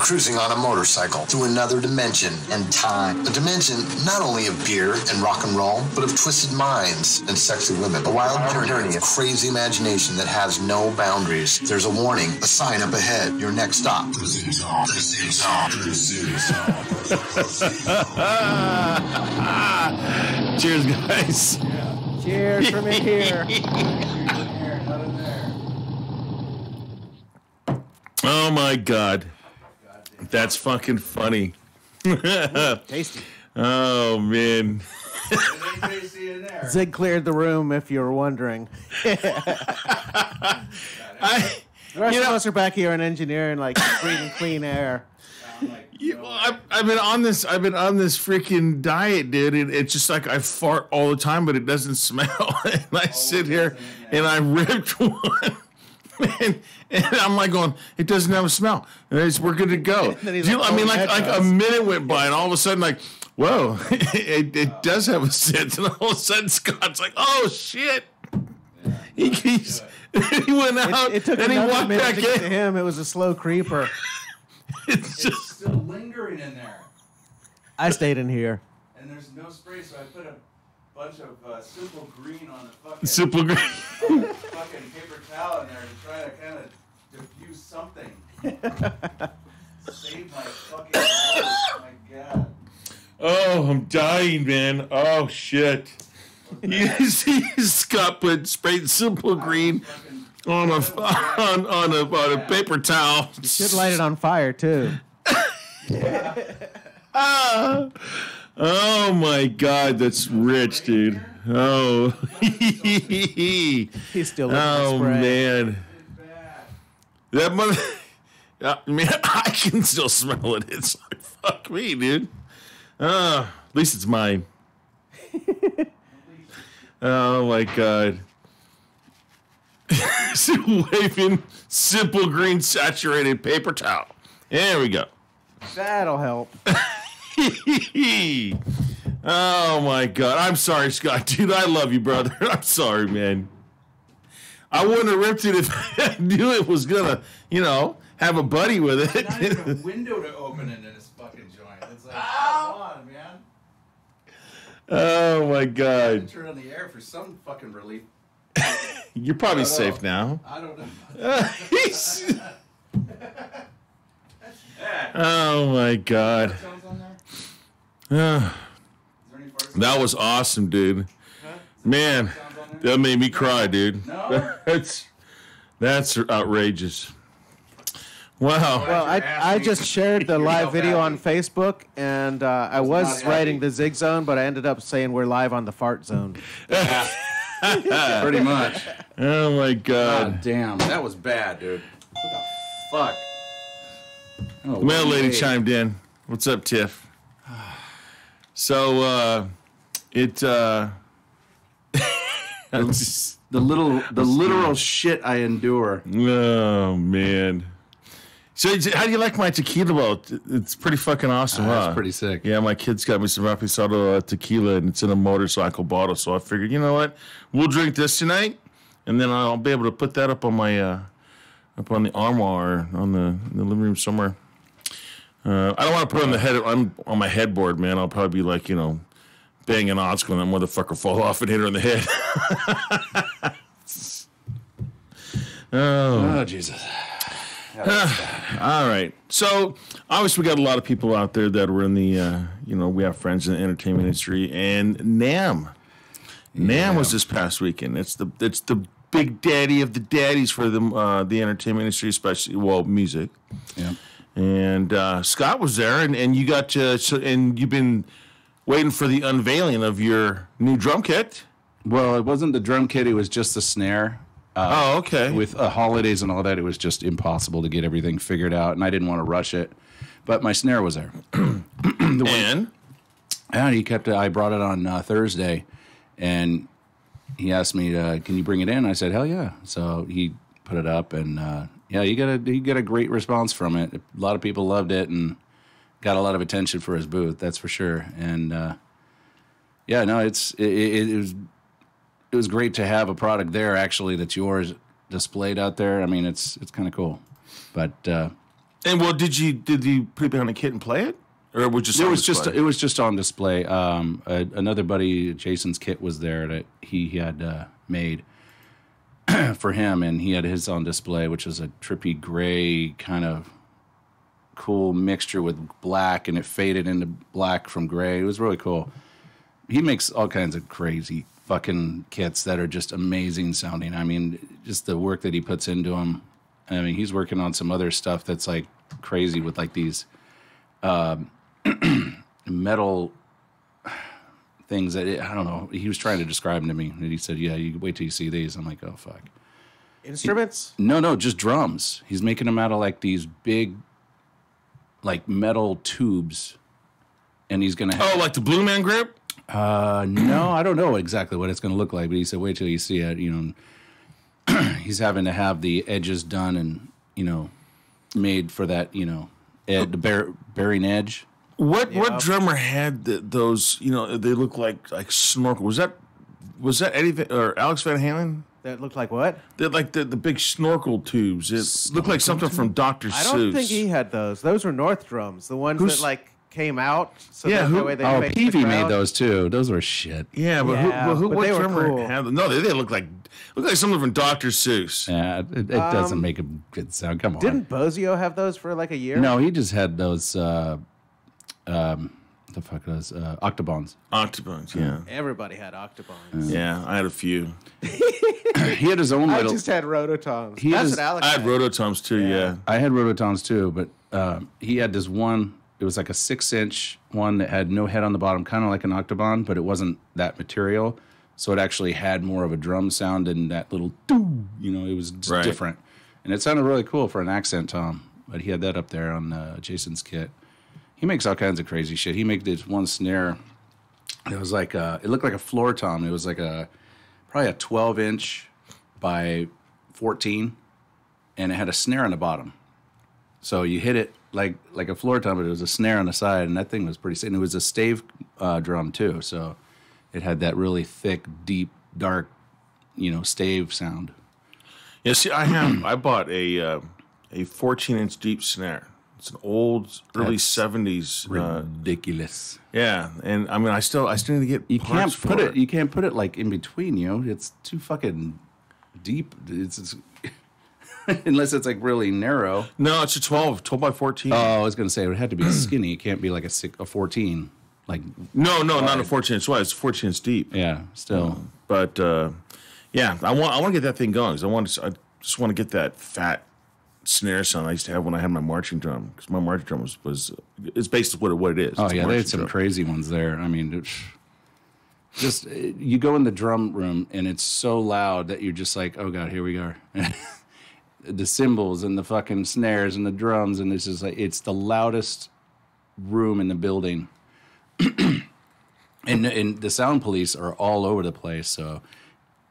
You're cruising on a motorcycle through another dimension and time. A dimension not only of beer and rock and roll, but of twisted minds and sexy women. A wild journey of crazy imagination that has no boundaries. There's a warning, a sign up ahead. Your next stop. The Zig Zone. The Zig Zone. The Zig Zone. Cheers, guys. Yeah. Cheers from in here. Oh my God. That's fucking funny. Tasty. Oh man. Zig cleared the room, if you were wondering. The rest of us are back here in engineering, like breathing clean air. I've been on this freaking diet, dude. And it's just like I fart all the time, but it doesn't smell. And I sit here and I ripped one. And I'm like going, it doesn't have a smell. And we're good to go. Like a minute went by, and all of a sudden, like, whoa, it does have a scent. And all of a sudden, Scott's like, oh shit. Yeah. He went out it took and he walked back to in. To him, it was a slow creeper. It's still lingering in there. I stayed in here. And there's no spray, so I put a bunch of simple green on the fucking simple green fucking paper towel in there to try to kind of diffuse something. Save my fucking life. My God. Oh, I'm dying, man. Oh shit. You see Scott put sprayed simple green on a paper towel. You should light it on fire too. Oh my God, that's rich, dude. Oh, he's still. Oh man, that mother. Man, I can still smell it. It's like fuck me, dude. At least it's mine. Oh my God. Waving simple green saturated paper towel. There we go. That'll help. Oh my God. I'm sorry, Scott. Dude, I love you, brother. I'm sorry, man. I wouldn't have ripped it if I knew it was gonna, have a buddy with it. Not even a window to open it in this fucking joint. It's like, come on, man. Oh my God. Turn on the air for some fucking relief. You're probably safe now. I don't know. Oh my God. That was awesome, dude. Man, that made me cry, dude. No? That's outrageous. Wow. Well, I just shared the live video on Facebook, and I was writing the Zig Zone, but I ended up saying we're live on the Fart Zone. Pretty much. Oh my God. God damn, that was bad, dude. What the fuck? Oh, Well, lady chimed in. What's up, Tiff? So, the literal shit I endure. Oh man. So, how do you like my tequila boat? It's pretty fucking awesome, huh? That's pretty sick. Yeah, my kids got me some Reposado tequila, and it's in a motorcycle bottle. So I figured, you know what? We'll drink this tonight, and then I'll be able to put that up on my up on the armoire on the living room somewhere. I don't want to put it on the head on my headboard, man. I'll probably be like, banging odds when that motherfucker fall off and hit her in the head. Oh Jesus. All right. So, obviously, we got a lot of people out there that were in the, we have friends in the entertainment industry. And NAMM. NAMM was this past weekend. It's the big daddy of the daddies for the entertainment industry, especially, music. Yeah. And Scott was there, and you got and you've been waiting for the unveiling of your new drum kit. Well, it wasn't the drum kit. It was just the snare. Okay. With holidays and all that, it was just impossible to get everything figured out, and I didn't want to rush it. But my snare was there. And he kept it. I brought it on Thursday, and he asked me, "Can you bring it in?" I said, "Hell yeah!" So he put it up, and he got a great response from it. A lot of people loved it, and got a lot of attention for his booth. That's for sure. And it was great to have a product there, actually, that's yours displayed out there. I mean, it's kind of cool. But, And well, did you put it behind a kit and play it, or was just it was just on display. Another buddy, Jason's kit was there that he had made for him, and he had his on display, which is a trippy gray kind of cool mixture with black, and it faded into black from gray. It was really cool. He makes all kinds of crazy fucking kits that are just amazing sounding. I mean, just the work that he puts into them. I mean, he's working on some other stuff that's like crazy with like these metal things that I don't know. He was trying to describe them to me, and he said, "Yeah, you wait till you see these." I'm like, "Oh fuck." Instruments? No, just drums. He's making them out of like these big, like metal tubes, and he's gonna have. Oh, like the Blue Man grip? No, I don't know exactly what it's gonna look like, but he said, "Wait till you see it." You know. He's having to have the edges done and, made for that, the bearing edge. What drummer had those, they look like snorkel. Was that Eddie or Alex Van Halen? That looked like what? They're like the big snorkel tubes. It looked like something from Dr. Seuss. I don't think he had those. Those were North drums. The ones that like came out. So yeah, that way they Peavy made those too. Those were shit. Yeah, but what they were drummer cool. had them? No, they look like something from Dr. Seuss. Yeah, it doesn't make a good sound. Come on. Didn't Bozio have those for like a year? No, he just had those. The fuck was Octobons. Octobons, yeah. Everybody had Octobons. Yeah, I had a few. He had his own I little. just had Rototoms. He That's has- what Alex I had Rototoms too, yeah. I had Rototoms too, but he had this one. It was like a 6-inch one that had no head on the bottom, kind of like an Octobon, but it wasn't that material. So it actually had more of a drum sound and that little doo, it was just different. And it sounded really cool for an accent tom. But he had that up there on Jason's kit. He makes all kinds of crazy shit. He made this one snare. It was like it looked like a floor tom. It was like probably a 12-inch by 14, and it had a snare on the bottom. So you hit it like a floor tom, but it was a snare on the side, and that thing was pretty sick. And it was a stave drum too, so it had that really thick, deep, dark, stave sound. Yeah, see, I bought a 14-inch deep snare. It's an old, early 70s. Ridiculous. Yeah, and I mean, I still need to get. You parts can't put for it. You can't put it like in between. It's too fucking deep. It's unless it's like really narrow. No, it's a 12 by 14. Oh, I was gonna say it would have to be skinny. It can't be like a 14. Like no, not a 14-inch wide. It's 14-inch deep. Yeah, still. But yeah, I want to get that thing going. 'Cause I just want to get that fat snare sound I used to have when I had my marching drum, because my marching drum was it's basically what it is. Oh It's a yeah, they had marching some drum. crazy ones there. I mean, just you go in the drum room and it's so loud that you're just like, oh god, here we go. The cymbals and the fucking snares and the drums, and it's just like it's the loudest room in the building. and the sound police are all over the place. So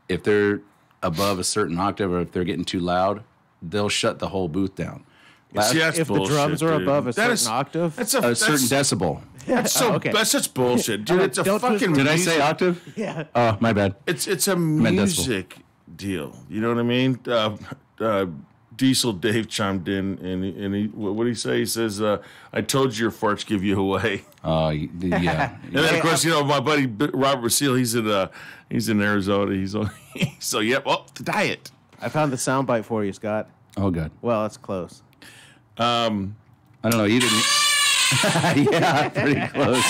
if they're above a certain octave or if they're getting too loud, they'll shut the whole booth down. See, that's if the bullshit, drums are dude. above a That certain is- octave, That's A certain decibel. That's so okay. that's such bullshit, dude. It's a Don't twist fucking. my- Did I music- say octave? yeah. Oh, my bad. It's a decibel. music deal. You know what I mean? Diesel Dave chimed in, and he what did he say? He says, "I told you your farts give you away." Oh, yeah. And then of course, my buddy Robert Basile, he's in Arizona. He's on. So yeah, well, the diet. I found the soundbite for you, Scott. Oh, good. Well, it's close. I don't know. You didn't. Yeah, pretty close.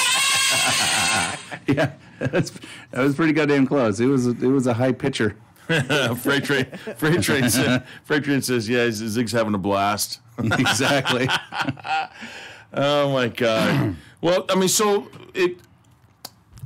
Yeah, that was pretty goddamn close. It was a high pitcher. Freight train says, "Yeah, Zig's having a blast." Exactly. Oh my god. Well, I mean,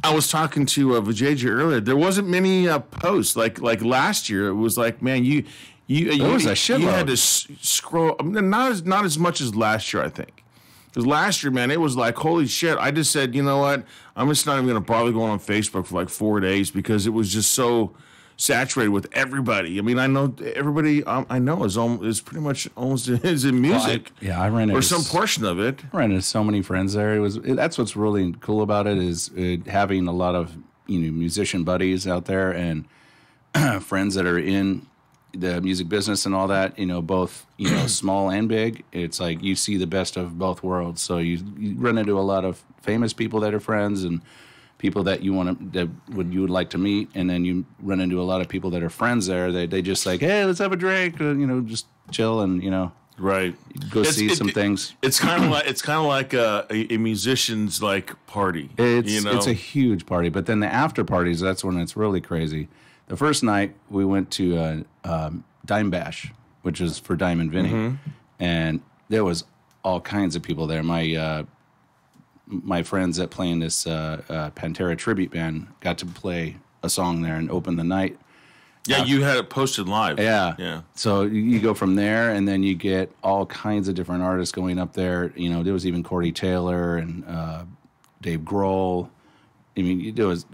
I was talking to Vijay earlier. There wasn't many posts like last year. It was like, man, you was a shitload. You had to scroll. I mean, not as much as last year, I think. Because last year, man, it was like, holy shit. I just said, you know what? I'm just not even going to bother going on Facebook for like 4 days because it was just so saturated with everybody. I mean, I know everybody I know is pretty much almost is in music. I ran into or some portion of it. I ran into so many friends there. That's what's really cool about it is having a lot of musician buddies out there and friends that are in the music business and all that, both, small and big, it's like you see the best of both worlds. So you run into a lot of famous people that are friends and people that you would like to meet, and then you run into a lot of people that are friends there. They just like, hey, let's have a drink, just chill and right, go see some things. It's kind of like a musician's like party. It's a huge party, but then the after parties, that's when it's really crazy. The first night we went to Dime Bash, which is for Dime and Vinny, and there was all kinds of people there. My friends that play in this Pantera tribute band got to play a song there and open the night. Yeah, you had it posted live. Yeah. So you go from there, and then you get all kinds of different artists going up there. There was even Corey Taylor and Dave Grohl. I mean, there was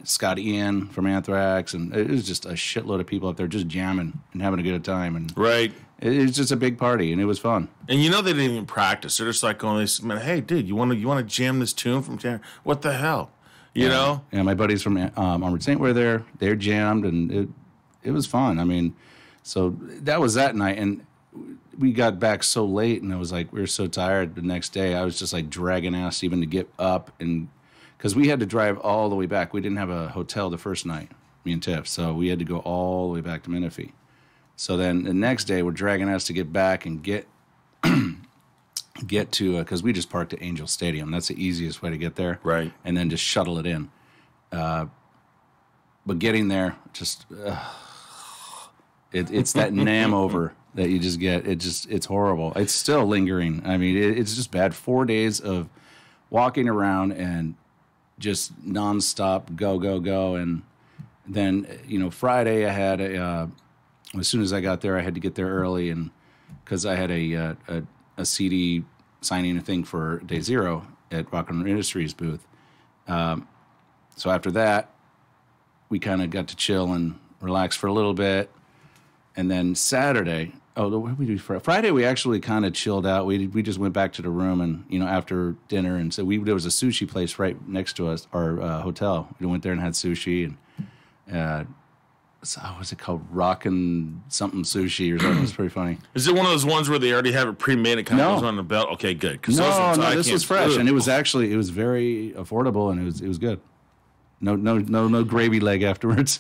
Scott Ian from Anthrax, and it was just a shitload of people up there just jamming and having a good time. And right. It was just a big party, and it was fun. And they didn't even practice. They're just like going, hey, dude, you want to jam this tune from Tanner? What the hell? You know? Yeah, my buddies from Armored Saint were there. They jammed, and it was fun. I mean, so that was that night, and we got back so late, and I was like, we were so tired the next day. I was just like dragging ass even to get up, and because we had to drive all the way back. We didn't have a hotel the first night, me and Tiff, so we had to go all the way back to Menifee. So then the next day, we're dragging us to get back and get to, because we just parked at Angel Stadium. That's the easiest way to get there. Right. And then just shuttle it in. But getting there, just, it's that nam over that you just get. It's horrible. It's still lingering. I mean, it's just bad. 4 days of walking around and just nonstop go. And then, Friday I had as soon as I got there, I had to get there early, and because I had a CD signing thing for Day Zero at Rock and Roll Industries booth. So after that, we kind of got to chill and relax for a little bit, and then Saturday. Oh, what did we do Friday? We actually kind of chilled out. We just went back to the room, and after dinner, and so there was a sushi place right next to us, our hotel. We went there and had sushi, and what's it called? Rockin' something sushi or something. It's pretty funny. Is it one of those ones where they already have it pre-made? It kind of goes on the belt. Okay, good. No, this was fresh, and it was very affordable, and it was good. No gravy leg afterwards.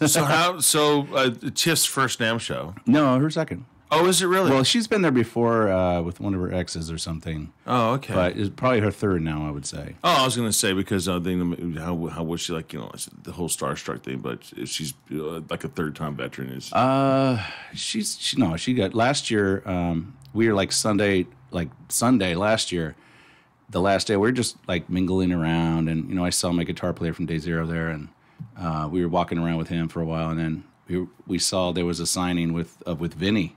So Tiff's first NAMM show? No, her second. Oh, is it really? Well, she's been there before with one of her exes or something. Oh, okay. But it's probably her third now, I would say. Oh, I was going to say, because how was she, like, the whole starstruck thing, but she's like a third-time veteran. She got, last year, we were like Sunday last year, the last day, we were just like mingling around, and, I saw my guitar player from Day Zero there, and we were walking around with him for a while, and then we saw there was a signing with Vinny.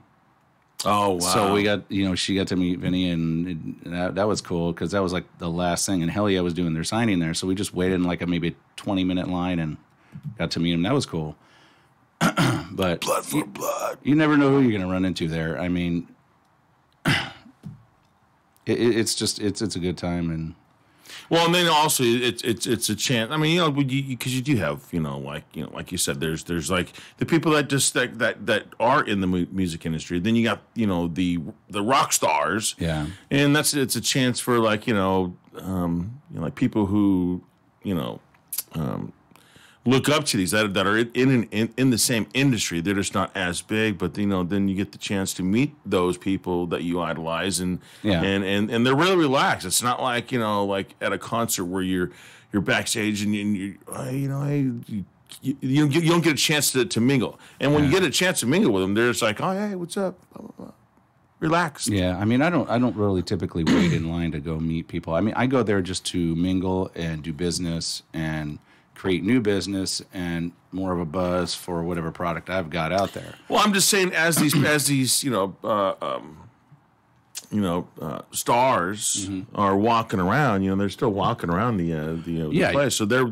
Oh, wow. So we got, she got to meet Vinny, and that was cool, because that was like the last thing. And Hell Yeah was doing their signing there. So we just waited in like maybe a 20-minute line and got to meet him. That was cool. But blood for blood. You never know who you're going to run into there. I mean, it's a good time. And well, and then also it's a chance. I mean, because you do have, like you said, there's like the people that just that are in the music industry. Then you got the rock stars. Yeah, and it's a chance for like like people who look up to these that are in the same industry. They're just not as big, but then you get the chance to meet those people that you idolize, and they're really relaxed. It's not like like at a concert where you're backstage and you don't get a chance to mingle. And when you get a chance to mingle with them, they're just like, oh, hey, what's up? Blah, blah, blah. Relaxed. Yeah, I mean, I don't really typically wait in line to go meet people. I mean, I go there just to mingle and do business and create new business and more of a buzz for whatever product I've got out there. Well, I'm just saying, as these stars are walking around, they're still walking around the place. So they're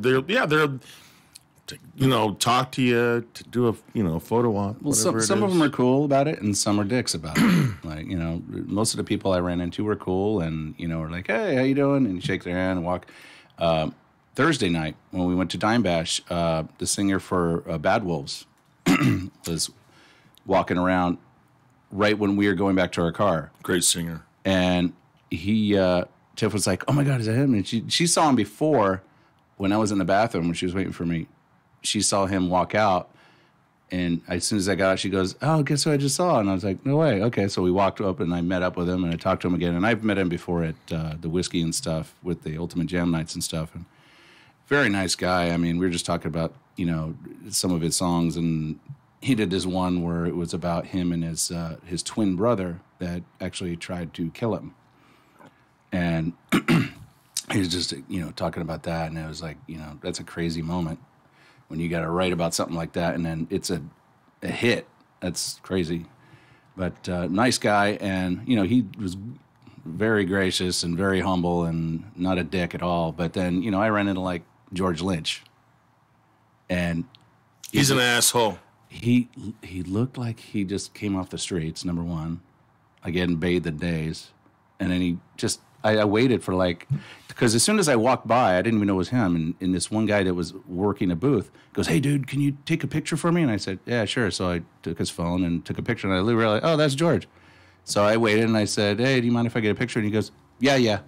talk to you, to do a photo op. Well, some of them are cool about it, and some are dicks about it. Like, most of the people I ran into were cool, and were like, "Hey, how you doing?" And you shake their hand and walk. Thursday night when we went to Dime Bash, the singer for Bad Wolves was walking around right when we were going back to our car. Great singer. And Tiff was like, "Oh my God, is that him?" And she saw him before when I was in the bathroom when she was waiting for me. She saw him walk out, and as soon as I got out, she goes, "Oh, guess who I just saw?" And I was like, "No way." Okay, so we walked up, and I met up with him, and I talked to him again. And I've met him before at the Whiskey and stuff with the Ultimate Jam Nights and stuff. And very nice guy. I mean, we were just talking about some of his songs, and he did this one where it was about him and his twin brother that actually tried to kill him. And he was just, talking about that. And it was like, that's a crazy moment when you got to write about something like that. And then it's a hit. That's crazy. But nice guy. And, he was very gracious and very humble and not a dick at all. But then, I ran into like George Lynch. And he's an asshole. He looked like he just came off the streets, number one. Like he hadn't bathed in days. And then he just, I waited for because as soon as I walked by, I didn't even know it was him. And this one guy that was working a booth goes, "Hey, dude, can you take a picture for me?" And I said, "Yeah, sure." So I took his phone and took a picture. And I realized, oh, that's George. So I waited and I said, "Hey, do you mind if I get a picture?" And he goes, yeah.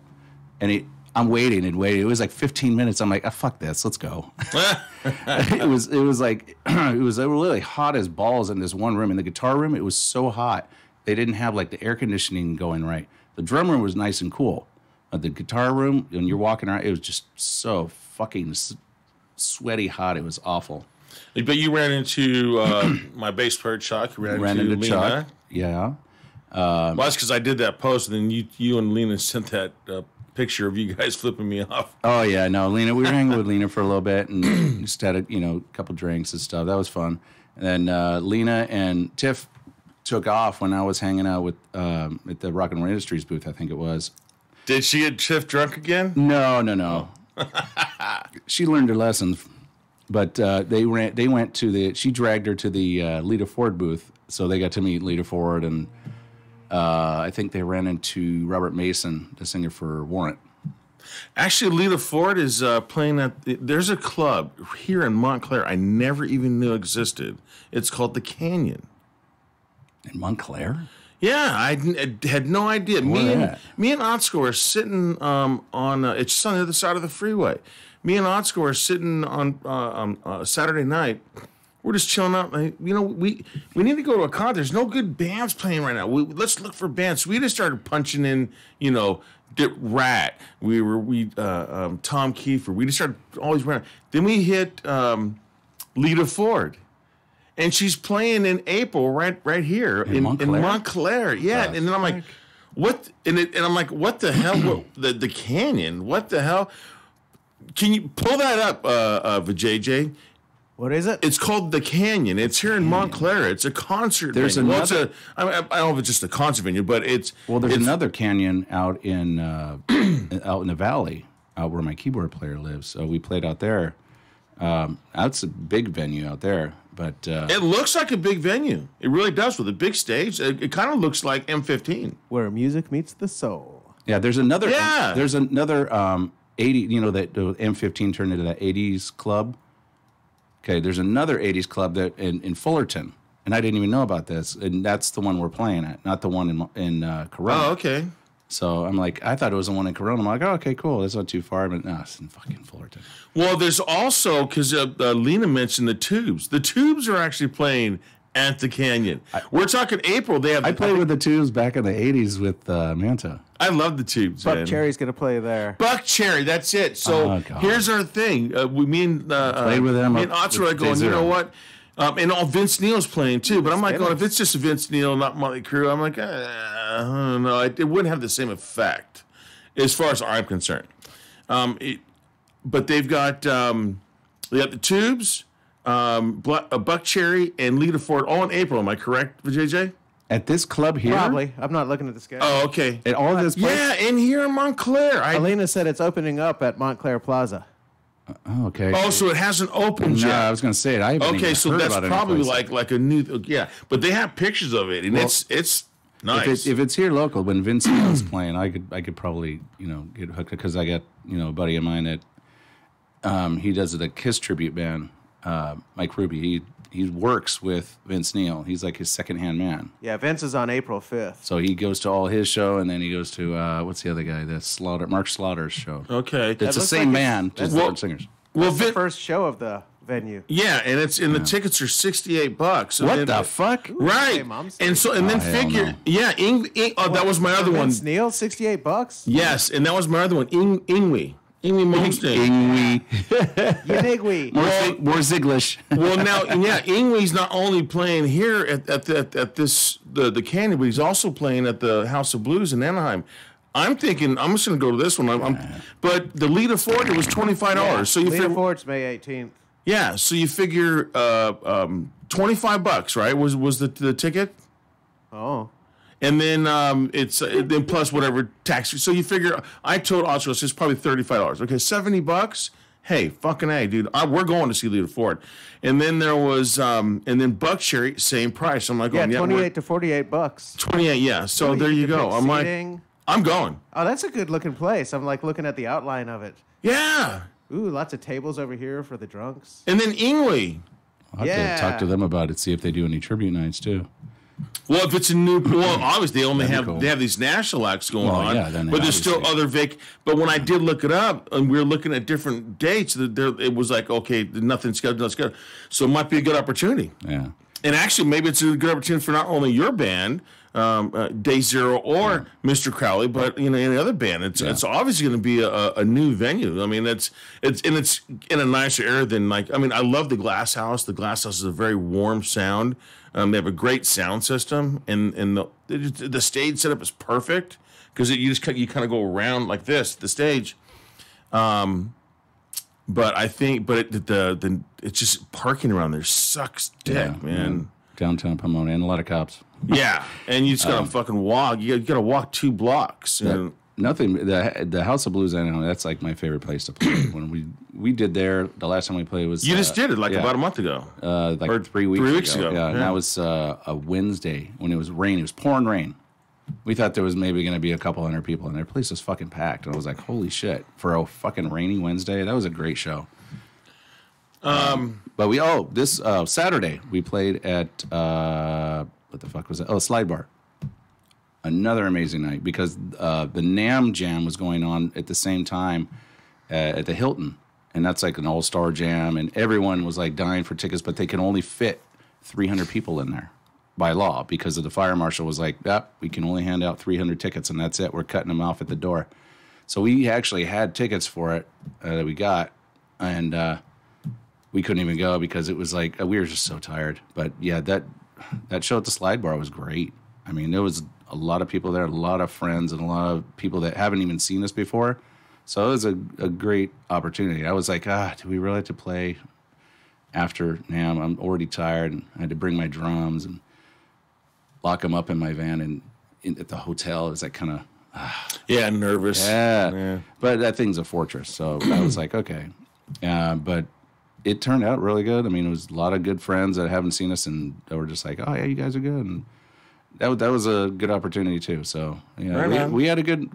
And I'm waiting and waiting. It was like 15 minutes. I'm like, fuck this. Let's go. It was like, it was really hot as balls in this one room. In the guitar room, it was so hot. They didn't have like the air conditioning going right. The drum room was nice and cool. The guitar room, when you're walking around, it was just so fucking sweaty hot. It was awful. But you ran into my bass player, Chuck. You ran into Lena. Chuck. Yeah. Well, that's because I did that post, and then you and Lena sent that picture of you guys flipping me off. Oh, yeah. No, Lena, we were hanging with Lena for a little bit and just had a couple drinks and stuff. That was fun. And then Lena and Tiff took off when I was hanging out with at the Rock and Roll Industries booth, I think it was. Did she get Tiff drunk again? No. She learned her lessons. But they went to she dragged her to the Lita Ford booth, so they got to meet Lita Ford, and I think they ran into Robert Mason, the singer for Warrant. Actually, Lita Ford is playing at, there's a club here in Montclair I never even knew existed. It's called The Canyon. In Montclair? Yeah, I had no idea. Me and Otsko were sitting on, it's just on the other side of the freeway. Me and Otsko were sitting on Saturday night. We're just chilling out. We need to go to a concert. There's no good bands playing right now. Let's look for bands. So we just started punching in, Rat. We Tom Kiefer. We just started always running. Then we hit Lita Ford. And she's playing in April right here in Montclair. Yeah. And then I'm like, what? And I'm like, what the hell? The Canyon? What the hell? Can you pull that up, JJ? What is it? It's called The Canyon. It's here in Montclair. It's a concert venue. I don't know if it's just a concert venue, but it's... Well, there's another canyon out in the valley, out where my keyboard player lives. So we played out there. That's a big venue out there. But it looks like a big venue. It really does, with a big stage. It kind of looks like M15. Where music meets the soul. Yeah, there's another... Yeah. There's another 80... that the M15 turned into that 80s club. Okay, there's another 80s club that in Fullerton, and I didn't even know about this, and that's the one we're playing at, not the one in Corona. Oh, okay. So I'm like, I thought it was the one in Corona. I'm like, oh, okay, cool. That's not too far, but no, it's in fucking Fullerton. Well, there's also, because Lena mentioned the Tubes. The Tubes are actually playing at the Canyon. We're talking April. I played with the Tubes back in the 80s with Manta. I love the Tubes. Buck Cherry's going to play there. Buck Cherry, that's it. So here's our thing. Me and played with them. Me and Otto are going, you know what? And Vince Neil's playing too. But I'm like, if it's just Vince Neil, not Motley Crue, I'm like, I don't know. It wouldn't have the same effect as far as I'm concerned. But they've got the Tubes, Buck Cherry, and Lita Ford all in April. Am I correct, JJ? At this club here? Probably. I'm not looking at the schedule. Oh, okay. At all this place? Yeah, in here in Montclair. Alina said it's opening up at Montclair Plaza. Oh, okay. Oh, so it hasn't opened yet. No, I was going to say it. I haven't even so heard that's about probably like a new, but they have pictures of it, and it's nice. If it's here local, when Vince was playing, I could probably get hooked, because I got a buddy of mine that he does the Kiss tribute band, Mike Ruby. He works with Vince Neil. He's like his second-hand man. Yeah, Vince is on April 5th. So he goes to all his show, and then he goes to what's the other guy? That's Mark Slaughter's show. Okay. It's the same man, just different singers. Well, That's the first show of the venue. Yeah, and the tickets are $68. So what the fuck? Right. Okay, Mom, and then figure, no. yeah, that was my other one. Vince Neil, $68. Yes, and that was my other one. Ingwe Malmsteen. Yanigwe. More Ziglish. Well, now, yeah, Ingwe's not only playing here at this the Canyon, but he's also playing at the House of Blues in Anaheim. I'm thinking I'm just going to go to this one. But the Lita Ford, it was $25. Yeah, So you Lita figure, Ford's May 18th. yeah. So you figure $25, right? Was the ticket? Oh. And then then plus whatever tax. So you figure I told Oscar it's probably $35. Okay, $70. Hey, fucking A, dude. We're going to see Lita Ford. And then there was and then Buckcherry, same price. I'm like, Yeah, going, 28 to $48. 28, yeah. So there you go. I'm like, I'm going. Oh, that's a good looking place. I'm like looking at the outline of it. Yeah. Ooh, lots of tables over here for the drunks. And then Ingwe. I'll have to talk to them about it, see if they do any tribute nights too. Well, if it's a new, obviously they only have cool. they have these national acts going on, yeah, then but there's still obviously. other But when I did look it up, and we were looking at different dates, it was like, okay, nothing's scheduled, so it might be a good opportunity. Yeah. And actually, maybe it's a good opportunity for not only your band, Day Zero, or Mr. Crowley, but any other band. It's obviously going to be a new venue. I mean, it's in a nicer area than I love the Glass House. The Glass House is a very warm sound. They have a great sound system, and the stage setup is perfect because you kind of go around like this, the stage. But I think, it's just parking around there sucks dick, man. Yeah. Downtown Pomona and a lot of cops. Yeah, and you just gotta fucking walk. You gotta walk 2 blocks. The House of Blues, I know that's like my favorite place to play. When we did there, the last time we played was you just did it about a month ago, or 3 weeks ago. Yeah, and that was a Wednesday when it was rain. It was pouring rain. We thought there was maybe going to be a couple hundred people, and their place was fucking packed. And I was like, holy shit! For a fucking rainy Wednesday, that was a great show. But this Saturday we played at what the fuck was it? Oh, Slide Bar. Another amazing night because the NAMM Jam was going on at the same time at the Hilton, and that's like an all-star jam, and everyone was like dying for tickets, but they can only fit 300 people in there by law because of the fire marshal was like, we can only hand out 300 tickets, and that's it. We're cutting them off at the door. So we actually had tickets for it that we got, and we couldn't even go because it was like we were just so tired. But yeah, that show at the Slide Bar was great. I mean, there was a lot of people there, a lot of friends, and a lot of people that haven't even seen us before. So it was a great opportunity. I was like, do we really have to play after NAMM? I'm already tired, and I had to bring my drums and lock them up in my van and at the hotel. It was like kind of nervous. Yeah, but that thing's a fortress. So I was like, okay, but it turned out really good. I mean, it was a lot of good friends that haven't seen us, and they were just like, oh yeah, you guys are good, and that was a good opportunity too. So we had a good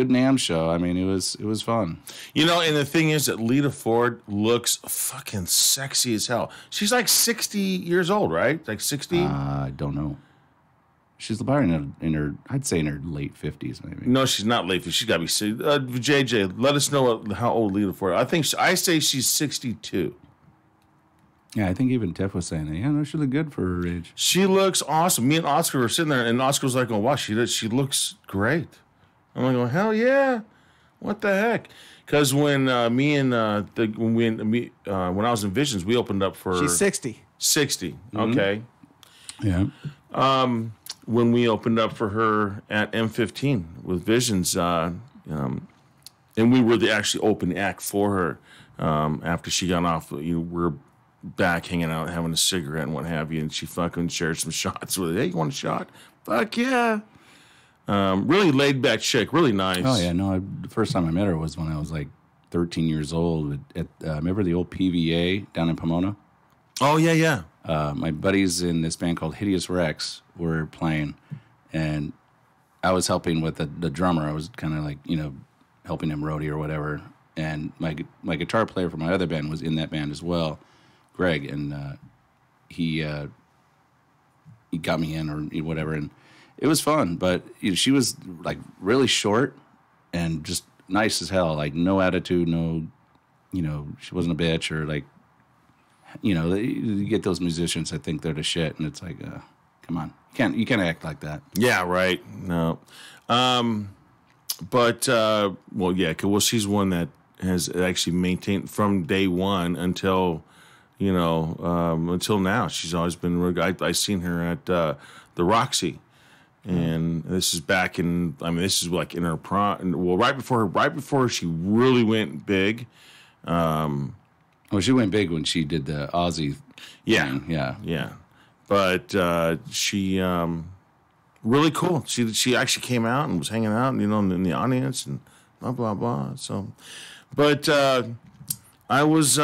NAMM show. I mean, it was fun. And the thing is that Lita Ford looks fucking sexy as hell. She's like 60 years old, right? Like 60? I don't know. She's probably in her I'd say in her late 50s, maybe. No, she's not late. She's got to be. JJ, let us know how old Lita Ford. I say she's 62. Yeah, I think even Tiff was saying that. Yeah, no, she looked good for her age. She looks awesome. Me and Oscar were sitting there, and Oscar was like, "Oh wow, she looks great." I'm like, "Oh hell yeah, what the heck?" Because when when I was in Visions, we opened up for. She's 60. 60. Mm-hmm. Okay. Yeah. When we opened up for her at M15 with Visions, and we were the actually open act for her. After she got off, we're back hanging out, having a cigarette and what have you, and she fucking shared some shots with it. Hey, you want a shot? Fuck yeah. Really laid back chick, really nice. Oh yeah, no. The first time I met her was when I was like 13 years old. Remember the old PVA down in Pomona? Oh yeah. My buddies in this band called Hideous Rex were playing, and I was helping with the drummer. I was kind of like helping him roadie or whatever. and my guitar player for my other band was in that band as well, Greg, and he got me in or whatever, and it was fun. But she was like really short and just nice as hell, like no attitude, no, she wasn't a bitch or like, you get those musicians that think they're the shit, and it's like, come on, you can't act like that. Yeah, right. No, but she's one that has actually maintained from day one until until now. She's always been real good. I seen her at the Roxy, and this is back in. I mean, this is like in her prime. Well, right before she really went big. Well, she went big when she did the Aussie thing. Yeah. But she really cool. She actually came out and was hanging out, in the audience and blah blah blah. So, but I was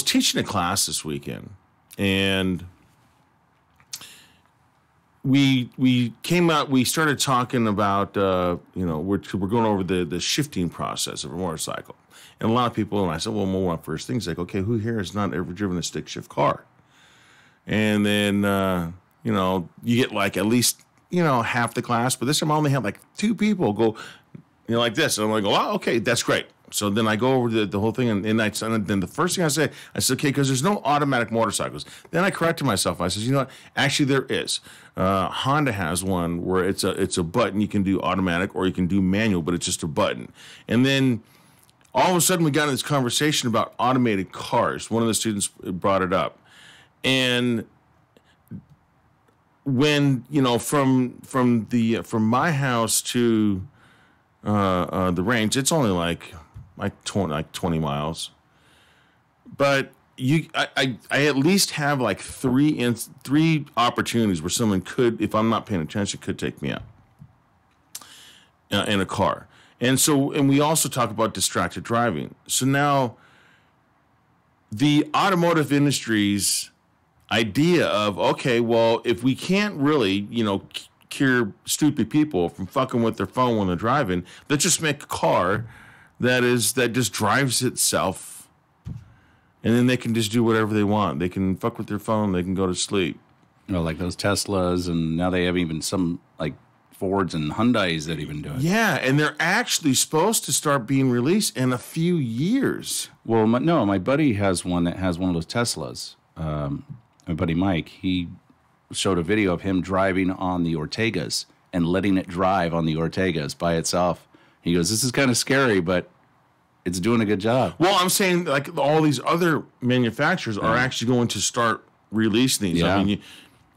teaching a class this weekend, and we came out. We started talking about we're going over the shifting process of a motorcycle. And a lot of people, and I said, well, one of the first things, like, okay, who here has not ever driven a stick shift car? And then, you get like at least, half the class. But this time I only had like 2 people go, like this. And I'm like, oh, okay, that's great. So then I go over the whole thing. And then the first thing I said, okay, because there's no automatic motorcycles. Then I corrected myself. I said, you know what? Actually, there is. Honda has one where it's a button. You can do automatic or you can do manual, but it's just a button. And then all of a sudden, we got into this conversation about automated cars. One of the students brought it up. And when, from my house to the range, it's only like 20 miles. But I at least have like three opportunities where someone could, if I'm not paying attention, could take me out in a car. And we also talk about distracted driving. So now the automotive industry's idea of, okay, well, if we can't really, cure stupid people from fucking with their phone when they're driving, let's just make a car that just drives itself, and then they can just do whatever they want. They can fuck with their phone, they can go to sleep. Like those Teslas, and now they have even some like Fords and Hyundais that even do it. Yeah, and they're actually supposed to start being released in a few years. Well, my buddy has one that has one of those Teslas. My buddy Mike, he showed a video of him driving on the Ortegas and letting it drive on the Ortegas by itself. He goes, this is kind of scary, but it's doing a good job. Well, I'm saying like all these other manufacturers are actually going to start releasing these. Yeah. I mean,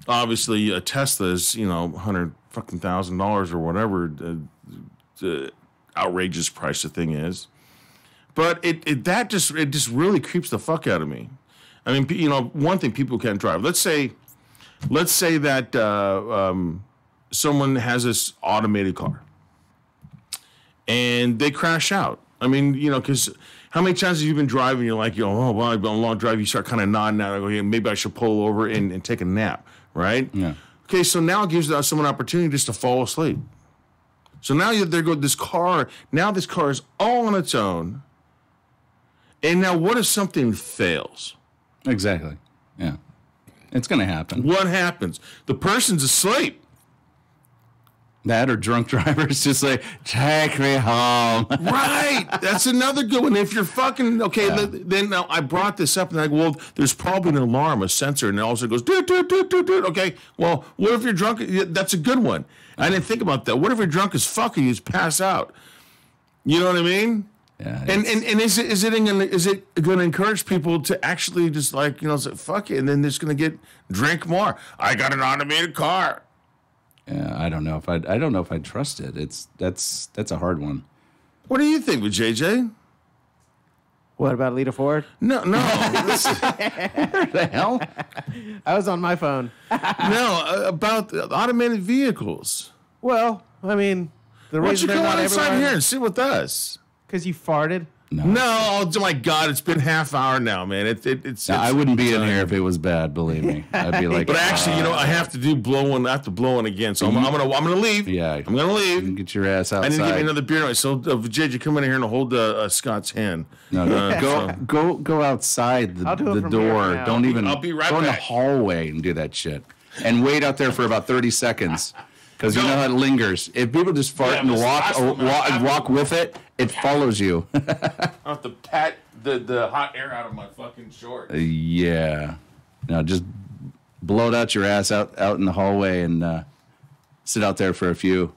obviously a Tesla is, $100,000 or whatever the outrageous price the thing is. But it just really creeps the fuck out of me. I mean, one thing, people can't drive. Let's say that someone has this automated car and they crash out. I mean, because how many times have you been driving? You're like, I've been on a long drive. You start kind of nodding out. Like, okay, maybe I should pull over and take a nap, right? Yeah. Okay, so now it gives someone an opportunity just to fall asleep. So now there go this car. Now this car is all on its own. And now what if something fails? Exactly. Yeah. It's going to happen. What happens? The person's asleep. That or drunk drivers just like, take me home. Right. That's another good one. If you're fucking, okay, then now I brought this up and I go, well, there's probably an alarm, a sensor, and it also goes, doot, doot, doot, doot, doot. Okay, well, what if you're drunk? That's a good one. I didn't think about that. What if you're drunk as fuck and you just pass out? You know what I mean? Yeah. And is it going to encourage people to actually just like, say, fuck it, and then they're just going to drink more? I got an automated car. Yeah, I don't know if I'd trust it. That's a hard one. What do you think with JJ? What about Lita Ford? No. What the hell? I was on my phone. No, about automated vehicles. Well, I mean, the Why don't you reason they're come not on inside everywhere here and sit with us? because you farted. No, oh my God, it's been half hour now, man. It's I wouldn't be in here if it was bad. Believe me, I'd be like. But actually, I have to do blowing. I have to blow one again, so I'm gonna leave. Yeah, I'm gonna leave. You can get your ass outside. I didn't give me another beer. So, Jed, you come in here and hold Scott's hand. No, go outside the door. Don't even. I'll be right go back. in the hallway and do that shit, and wait out there for about 30 seconds. Because you know how it lingers. If people just fart and walk with it, it follows you. I have to pat the hot air out of my fucking shorts. Yeah. No, just blow it out your ass out in the hallway and sit out there for a few.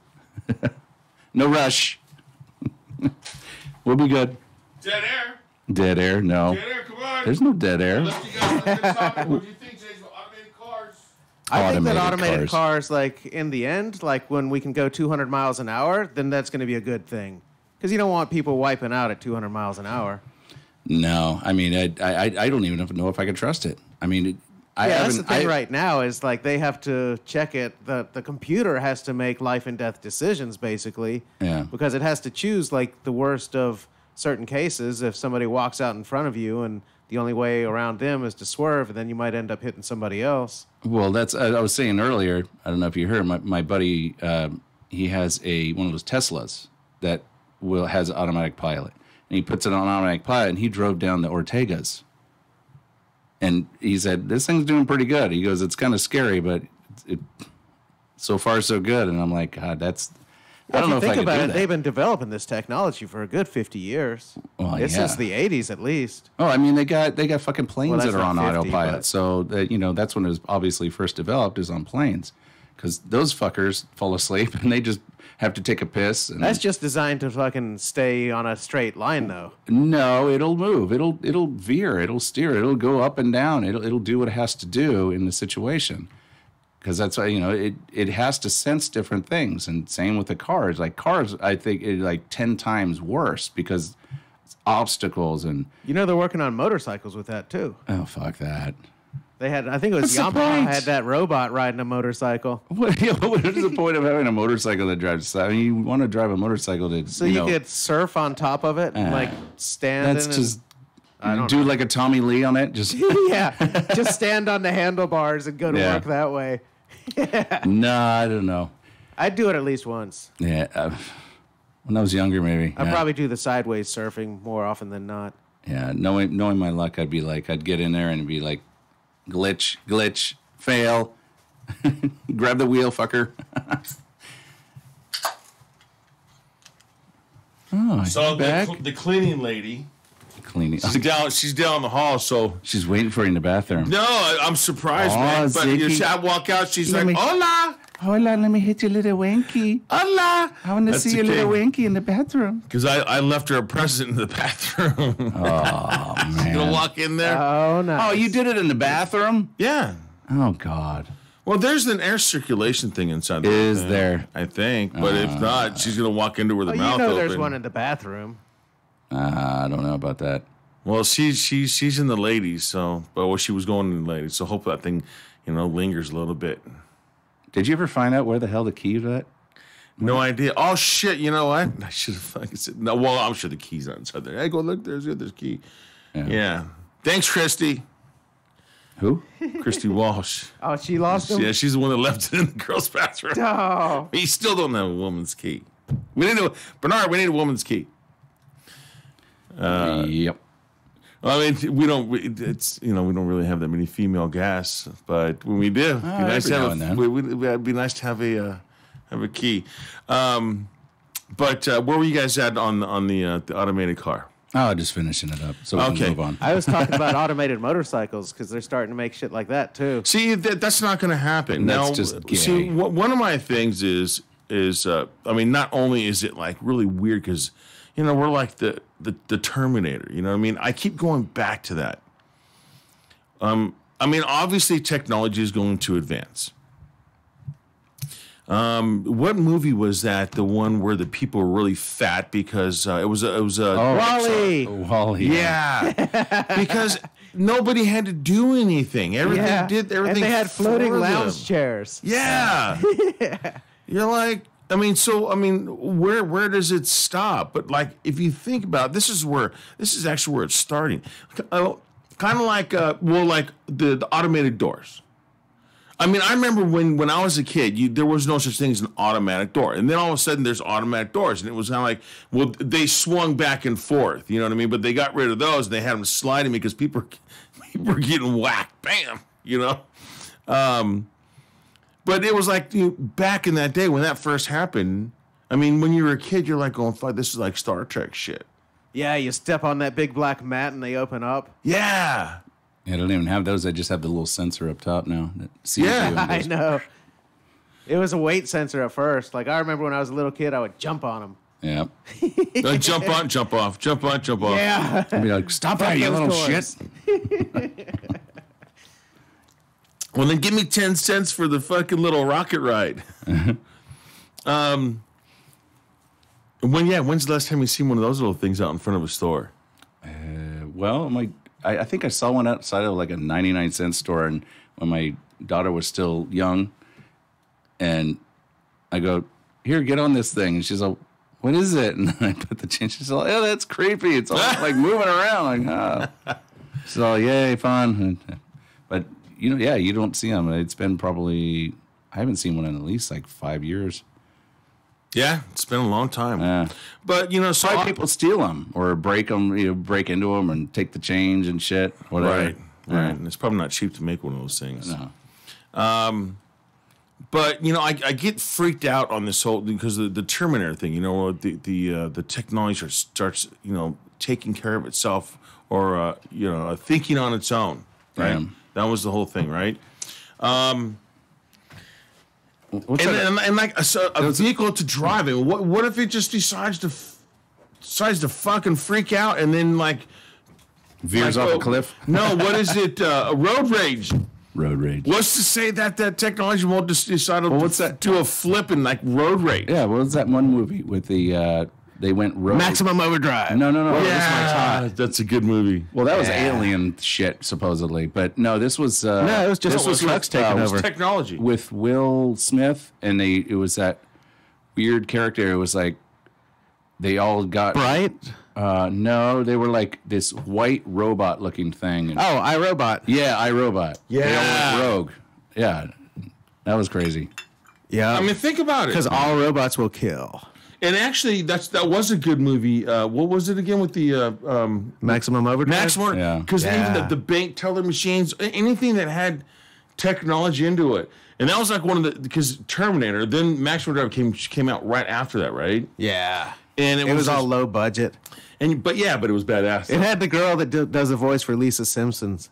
No rush. We'll be good. Dead air. Dead air? No. Dead air, come on. There's no dead air. What do you think, Jason? Automated cars? I think that automated cars, like, in the end, like, when we can go 200 miles an hour, then that's going to be a good thing. Because you don't want people wiping out at 200 miles an hour. No. I mean, I don't even know if I can trust it. I mean, that's the thing right now is, like, they have to check it. The computer has to make life and death decisions, basically. Yeah. Because it has to choose, like, the worst of certain cases. If somebody walks out in front of you and the only way around them is to swerve, and then you might end up hitting somebody else. Well, that's I was saying earlier. I don't know if you heard my buddy. He has one of those Teslas that has automatic pilot, and he puts it on automatic pilot, and he drove down the Ortegas, and he said this thing's doing pretty good. He goes, it's kind of scary, but so far so good. And I'm like, God, that's. I don't know if I could do that. They've been developing this technology for a good 50 years. Well, it's since the 80s at least. Oh, I mean, they got fucking planes that are on 50, autopilot. but... So that that's when it was obviously first developed is on planes, because those fuckers fall asleep and they just have to take a piss. And that's just designed to fucking stay on a straight line, though. No, it'll move. It'll veer. It'll steer. It'll go up and down. It'll do what it has to do in the situation. Because that's why, it has to sense different things. And same with the cars. Like cars, I think, is like 10 times worse because it's obstacles and... they're working on motorcycles with that, too. Oh, fuck that. They had, I think it was Yamaha had that robot riding a motorcycle. What is the point of having a motorcycle that drives? I mean, you want to drive a motorcycle to... So you could surf on top of it and, like, stand That's just... do like a Tommy Lee on it? Just yeah, just stand on the handlebars and go to work that way. Nah, I don't know. I'd do it at least once. Yeah, when I was younger, maybe. I'd probably do the sideways surfing more often than not. Yeah, knowing my luck, I'd get in there and be like, glitch, fail, grab the wheel, fucker. Oh, so the cleaning lady. She's down the hall, so she's waiting for you in the bathroom. No, I'm surprised, man. But I walk out, she's like, "Hola, let me hit your little wanky. Hola, I want to see your little wanky in the bathroom." Because I left her a present in the bathroom. Oh man, she's gonna walk in there. Oh no! Oh, you did it in the bathroom? Yeah. Oh God. Well, there's an air circulation thing inside. Is there? I think, but if not, she's gonna walk into with her mouth open. There's one in the bathroom. I don't know about that. Well, she's in the ladies, she was going in the ladies, so hopefully that thing, lingers a little bit. Did you ever find out where the hell the key was at? No idea. Oh shit! You know what? I should have fucking said no. Well, I'm sure the key's not inside there. Hey, go look. There's the key. Yeah. Thanks, Christy. Who? Christy Walsh. Oh, she lost him? Yeah, she's the one that left it in the girls' bathroom. Oh. We still don't have a woman's key. Bernard, we need a woman's key. Yep. Well, I mean, we don't really have that many female guests, but when we do, it'd be nice to have a key. But where were you guys at on the automated car? Oh, just finishing it up. So we can move on. I was talking about automated motorcycles because they're starting to make shit like that too. See, that's not going to happen. That's just gay. See, one of my things is I mean, not only is it like really weird because we're like the Terminator. You know what I mean? I keep going back to that. I mean, obviously, technology is going to advance. What movie was that? The one where the people were really fat because it was WALL-E. WALL-E. Yeah, because nobody had to do anything. Everything. And they had floating lounge chairs. Yeah. You're like, where does it stop? But like, if you think about it, this is actually where it's starting. Kind of like, like the automated doors. I mean, I remember when I was a kid, there was no such thing as an automatic door. And then all of a sudden there's automatic doors. And it was kind of like, well, they swung back and forth, you know what I mean? But they got rid of those and they had them sliding because people were getting whacked. Bam, you know? But it was like, back in that day when that first happened, I mean, when you were a kid, you're like going, fuck, this is like Star Trek shit. Yeah, you step on that big black mat and they open up. Yeah. Yeah, I don't even have those. I just have the little sensor up top now. I know. It was a weight sensor at first. Like, I remember when I was a little kid, I would jump on them. Yeah. Jump on, jump off. Jump on, jump off. Yeah. I'd be like, stop that, you little doors. shit. Well, then give me 10 cents for the fucking little rocket ride. When's the last time you seen one of those little things out in front of a store? Well, I think I saw one outside of like a 99-cent store, and when my daughter was still young, and I go, here, get on this thing. And she's like, what is it? And then I put the change. She's like, oh, that's creepy. It's all like moving around. Like, she's all, yay, fun. But, you don't see them. It's been probably, I haven't seen one in at least like 5 years. Yeah, it's been a long time. Yeah. But, so Probably people steal them or break them, break into them and take the change and shit. Whatever. Right. Yeah. And it's probably not cheap to make one of those things. No. But I get freaked out on this whole because the Terminator thing. The technology starts taking care of itself or thinking on its own. Right. Yeah. That was the whole thing, right? And like a vehicle to drive in. What if it just decides to fucking freak out and then like Veers off a cliff? No, what is it? Road rage. Road rage. What's to say that technology won't just decide to do a flip and like road rage? Yeah, what was that one movie with the they went rogue? Maximum Overdrive. No. Yeah, that's a good movie. Well, that was alien shit supposedly, but no, this was No, it was just trucks taking over. Technology with Will Smith, and it was that weird character. It was like they all got Bright? No, they were like this white robot-looking thing. And, iRobot. yeah, iRobot. Yeah. They all went rogue. Yeah, that was crazy. Yeah. I mean, think about it. Because all robots will kill. And actually, that was a good movie. What was it again with the Maximum Overdrive? Maximum? Yeah. Because even the bank teller machines, anything that had technology into it, and that was like one of the because Terminator. Then Maximum Overdrive came out right after that, right? Yeah. And it was all low budget. But it was badass. It had the girl that does the voice for Lisa Simpson's.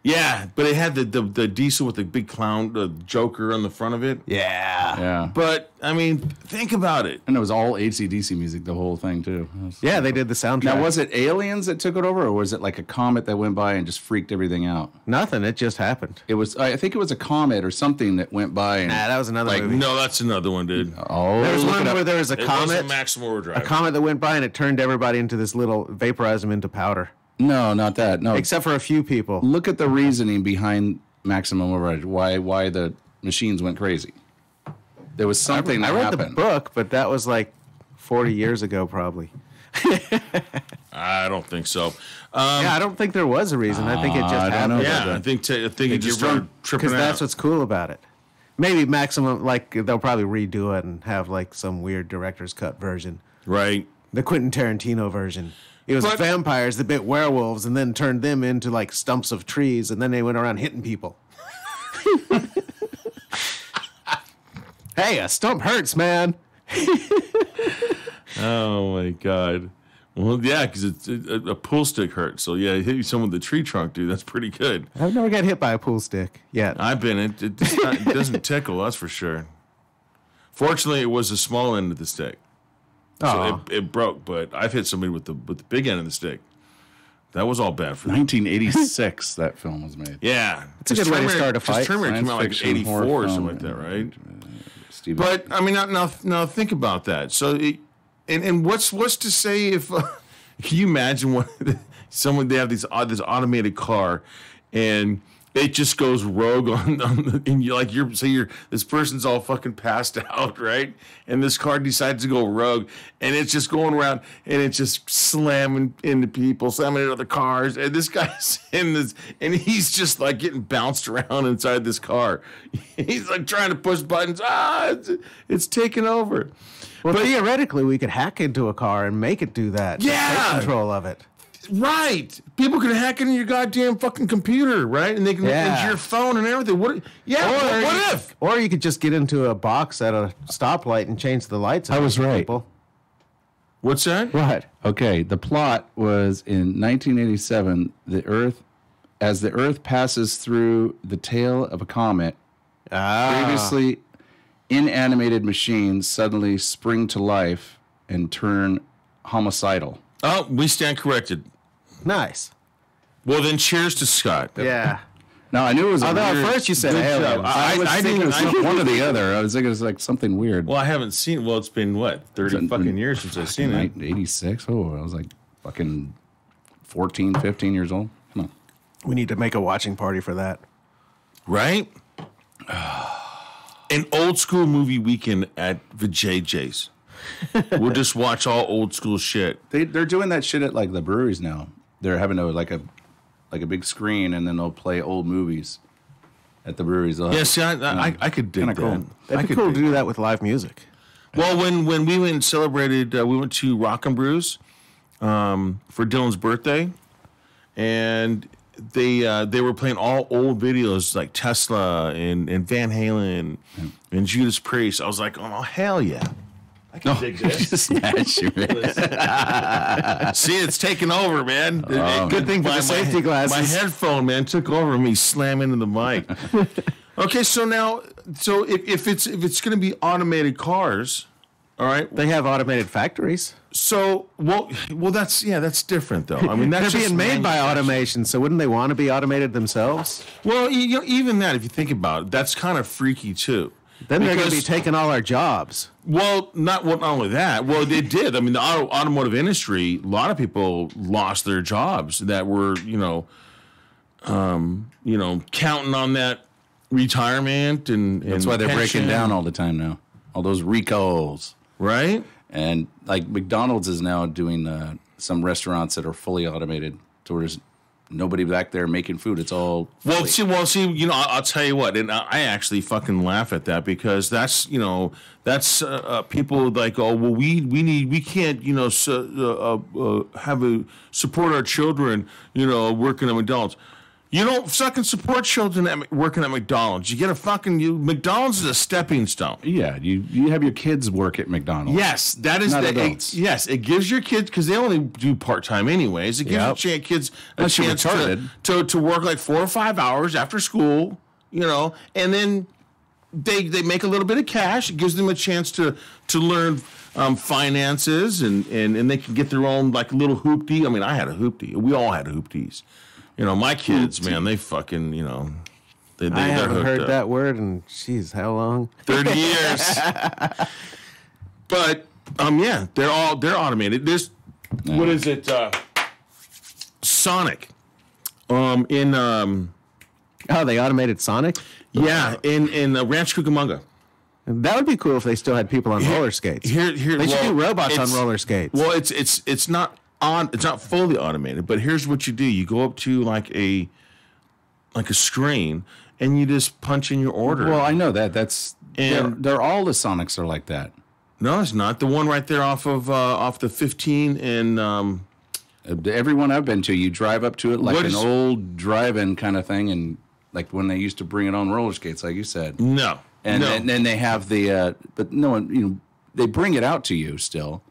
Yeah, but it had the diesel with the big clown, the Joker on the front of it. Yeah. Yeah. But I mean, think about it. And it was all AC/DC music, the whole thing too. Yeah, they did the soundtrack. Now, was it aliens that took it over, or was it like a comet that went by and just freaked everything out? Nothing. It just happened. It was. I think it was a comet or something that went by. And, Nah, that was another movie. No, that's another one, dude. oh, There was look one it up. where there was a It comet. wasn't Maximum Overdrive. A comet that went by and it turned everybody into this little, vaporized them into powder. No, not that. No, Except for a few people. look at the reasoning behind Maximum Overdrive. Why the machines went crazy? There was something I that read happened. the book, but that was like 40 years ago, probably. I don't think so. Yeah, I don't think there was a reason. I think it just I don't know. happened. Yeah, I think it just started tripping Because out. that's what's cool about it. Maybe Maximum, like, they'll probably redo it and have, like, some weird director's cut version. right. The Quentin Tarantino version. It was But- vampires that bit werewolves and then turned them into, like, stumps of trees, and then they went around hitting people. Hey, a stump hurts, man. Oh my god. Well, yeah, because a pool stick hurts. So yeah, hit someone with a tree trunk, dude. That's pretty good. I've never got hit by a pool stick yet. I've been. It doesn't tickle. That's for sure. Fortunately, it was the small end of the stick, so Aw. it broke. But I've hit somebody with the big end of the stick. That was all bad for them. 1986, that film was made. Yeah, It's a good way to start a fight. Terminator came out like Science fiction, '84 horror or something like film, that, right? Steve But I mean, now think about that. So, and what's to say if can you imagine what someone they have this automated car, and it just goes rogue and this person's all fucking passed out, right? And this car decides to go rogue, and it's just going around, and it's just slamming into people, slamming into other cars, and this guy's in this, and he's just like getting bounced around inside this car. He's like trying to push buttons. It's taking over. Well, theoretically, we could hack into a car and make it do that. Yeah. Take control of it. Right. People can hack into your goddamn fucking computer, right? And they can into your phone and everything. What if? Or you could just get into a box at a stoplight and change the lights. I was right. People. What's that? What? Okay, the plot was in 1987, as the Earth passes through the tail of a comet, previously inanimated machines suddenly spring to life and turn homicidal. Oh, we stand corrected. Nice. Well, then cheers to Scott. Yeah. No, I knew it was. Although at first you said aliens. I think it was one or the other. I was thinking it was like something weird. Well, I haven't seen. Well, it's been what 30 fucking years since I've seen it. 86. Oh, I was like fucking 14, 15 years old. Come on. We need to make a watching party for that. Right? An old school movie weekend at the JJ's. We'll just watch all old school shit. They're doing that shit at like the breweries now. They're having a big screen, and then they'll play old movies at the breweries. Yeah, see, I could dig that. Cool. That'd be cool to do that with live music. Well, when we went and celebrated, we went to Rock and Brews for Dylan's birthday, and they were playing all old videos like Tesla and Van Halen and Judas Priest. I was like, oh hell yeah. I can dig this. Just smash you, man. See, it's taking over, man. Good thing for the safety glasses. My headphone, man, took over me slamming into the mic. Okay, so if it's going to be automated cars, all right, they have automated factories. So well, that's different though. I mean, that's they're being made by automation. So wouldn't they want to be automated themselves? Well, even that, if you think about it, that's kind of freaky too. Then they're going to be taking all our jobs. Well, not only that. Well, they did. I mean, the automotive industry, a lot of people lost their jobs that were, counting on that retirement and that's why they're pension. breaking down all the time now. All those recalls, right? And like McDonald's is now doing some restaurants that are fully automated, so there's nobody back there making food. It's all fully. See. I'll tell you what, and I actually fucking laugh at that because that's people like, oh well, we can't support our children working at McDonald's. You don't fucking support children working at McDonald's. You get a fucking McDonald's is a stepping stone. Yeah, you have your kids work at McDonald's. Yes, that is not the adults. Yes, it gives your kids, because they only do part time anyways. It gives your kids a chance to work like 4 or 5 hours after school, and then they make a little bit of cash. It gives them a chance to learn finances and they can get their own like little hoopty. I mean, I had a hoopty. We all had hoopties. My kids, man, they fucking, I haven't heard that word in, jeez, how long? 30 years. But, they're automated. There's, what is it? Sonic. Oh, they automated Sonic? Yeah, in Ranch Cucamonga. That would be cool if they still had people on roller skates. They should do robots on roller skates. Well, it's not fully automated, but here's what you do. You go up to like a screen and you just punch in your order. Well, I know that. They're all the Sonics are like that. No, it's not. The one right there off the 15 and everyone I've been to, you drive up to it like an old drive-in kind of thing, and like when they used to bring it on roller skates, like you said. No. And then they have but no one, they bring it out to you still.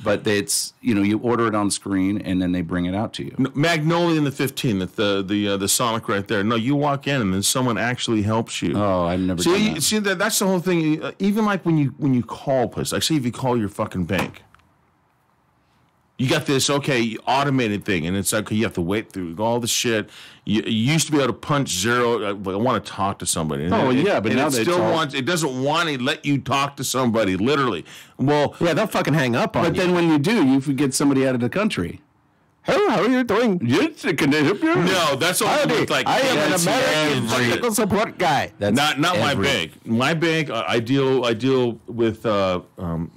But it's, you order it on screen and then they bring it out to you. Magnolia in the 15, the Sonic right there. No, you walk in and then someone actually helps you. Oh, I've never done that. See, that's the whole thing. Even like when you call a place, like say if you call your fucking bank, you got this, automated thing, and it's like you have to wait through all the shit. You used to be able to punch 0. I want to talk to somebody. But now it doesn't want to let you talk to somebody, literally. Well, yeah, they'll fucking hang up on you. But then when you do, you get somebody out of the country. Hello, how are you doing? Yes, can I help you? No, that's only with like I am an that's American technical support guy. That's not my bank. My bank, I deal with Arrowhead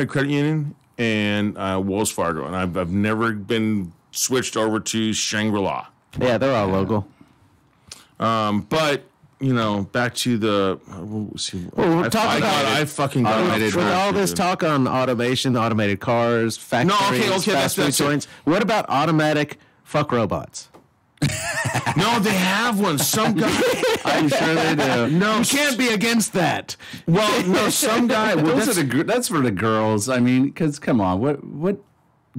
Credit Union and Wells Fargo, and I've never been switched over to Shangri-La. Yeah, they're all local. But back to the. Well, I fucking got with all this talk on automation, automated cars, factories, fast food joints. What about automatic fuck robots? No, they have one. Some guy. I'm sure they do. No, you can't be against that. Well, no, some guy. Well, that's for the girls. I mean, because come on, what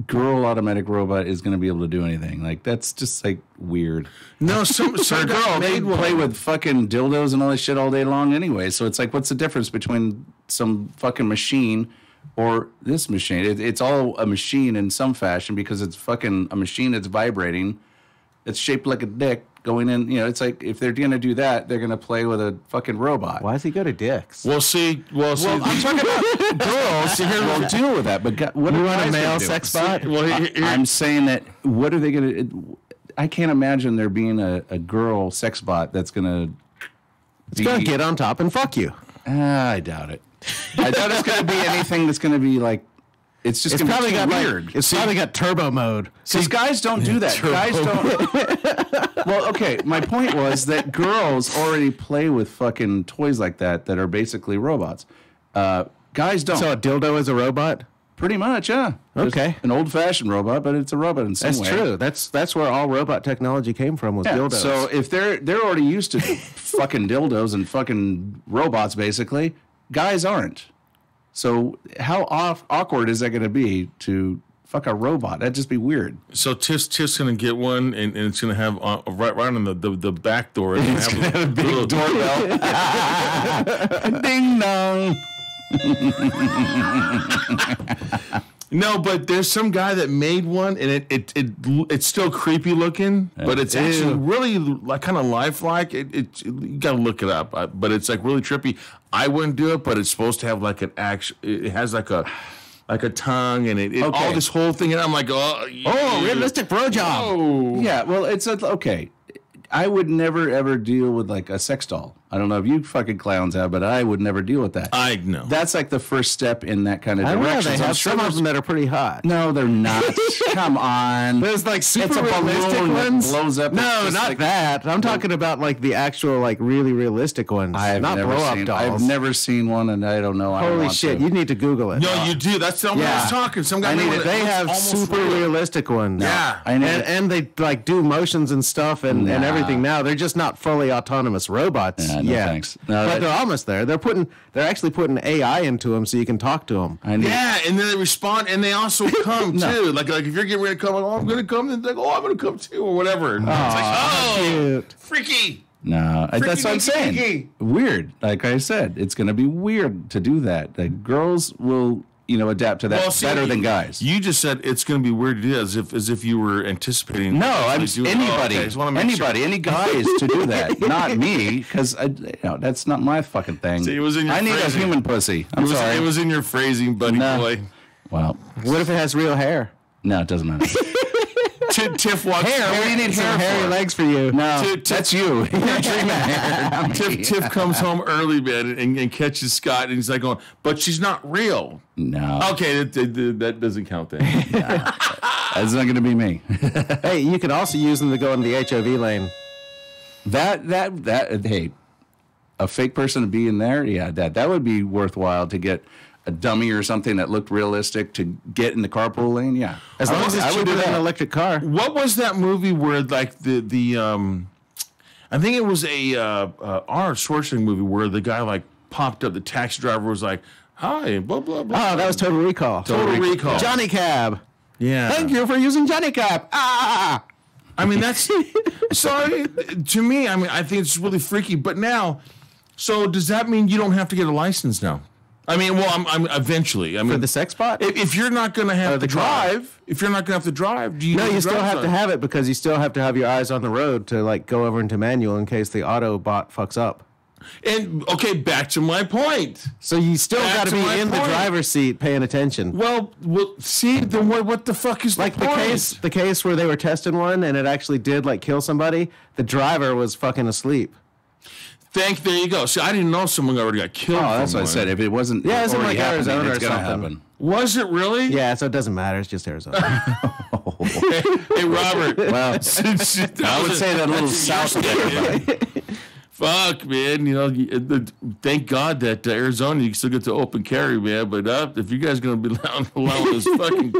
girl automatic robot is going to be able to do anything? Like, that's just like weird. No, some girl, they play with fucking dildos and all this shit all day long anyway. So it's like, what's the difference between some fucking machine or this machine? It's all a machine in some fashion because it's fucking a machine that's vibrating. It's shaped like a dick going in. It's like if they're going to do that, they're going to play with a fucking robot. Why does he go to dicks? Well, I'm talking about girls. See, here we'll deal with that. But what you want a male sex bot? I'm saying that. What are they going to? I can't imagine there being a girl sex bot that's going to. It's going to get on top and fuck you. I doubt it. I doubt it's going to be anything that's going to be like. It's just going to be weird. It's probably got turbo mode. Because guys don't do that. Guys don't. Well, okay. My point was that girls already play with fucking toys like that are basically robots. Guys don't. So a dildo is a robot? Pretty much, yeah. Okay. An old-fashioned robot, but it's a robot in some way. That's true. That's where all robot technology came from, was dildos. So if they're already used to fucking dildos and fucking robots, basically, guys aren't. So how awkward is that going to be to fuck a robot? That'd just be weird. So Tiff's going to get one, and it's going to have right on the back door. It's going to have a big doorbell. Ding dong. No, but there's some guy that made one, and it's still creepy looking, but it's actually really like kind of lifelike. You gotta look it up, but it's like really trippy. I wouldn't do it, but it's supposed to have like an action. It has like a tongue, and all this whole thing, and I'm like, realistic blowjob. Oh, yeah. Well, it's okay. I would never ever deal with like a sex doll. I don't know if you fucking clowns have, but I would never deal with that. I know. That's like the first step in that kind of I direction. know, they have some of them that are pretty hot. No, they're not. Come on. There's like super it's a realistic ones. That blows up. No, not like, that. I'm talking about like the actual like really realistic ones. I've not never blow-up seen. dolls. I've never seen one, and I don't know. Holy shit! You need to Google it. No, you do. That's the one I was talking. Some guy. They have super realistic ones. Yeah, and they like do motions and stuff and everything. Now they're just not fully autonomous robots. Thanks. No, but they're almost there. They're actually putting AI into them so you can talk to them. Yeah, and then they respond, and they also come too. Like if you're getting ready to come, I'm going to come. And they're like, I'm going to come too, or whatever. And it's like, cute. Freaky. No, that's what I'm saying. Weird. Like I said, it's going to be weird to do that. Like girls will, adapt to that better than guys. You just said it's going to be weird to do that, as if you were anticipating. No, I'm anybody, any guys to do that, not me, because that's not my fucking thing. See, it was in your I need a human pussy. I'm sorry. It was in your phrasing, buddy boy. Well, what if it has real hair? No, it doesn't matter. Tiff walks. Hair. What do you need hair hairy legs for you? No, that's you. Tiff comes home early, man, and catches Scott, and he's like going, but she's not real. No. Okay, that doesn't count then. That's not going to be me. Hey, you could also use them to go in the HOV lane. Hey, a fake person to be in there, that would be worthwhile to get a dummy or something that looked realistic to get in the carpool lane. Yeah, as long as it's cheaper than an electric car. What was that movie where like the I think it was a Arnold Schwarzenegger movie where the guy like popped up. The taxi driver was like, "Hi," blah blah blah. Oh, that was Total Recall. Total Recall. Johnny Cab. Yeah. Thank you for using Johnny Cab. I mean, that's sorry to me. I mean, I think it's really freaky. But now, so does that mean you don't have to get a license now? I mean, well, I'm eventually. I mean, for the sex bot? If you're not going to have to drive, do you? No, you still have to have it because you still have to have your eyes on the road to like go over into manual in case the auto bot fucks up. And okay, back to my point. So you still got to be in the driver's seat paying attention. Well, see, then what the fuck is like the case where they were testing one and it actually did like kill somebody? The driver was fucking asleep. There you go. See, I didn't know someone already got killed. Oh, that's what I said. If it wasn't, yeah, it's like Arizona or something. Happen. Was it really? Yeah, so it doesn't matter. It's just Arizona. Hey, Robert. Well, I would say that a little south of everybody. Fuck, man. You know, thank God that Arizona, you can still get to open carry, man. But if you guys are going to be allowing this fucking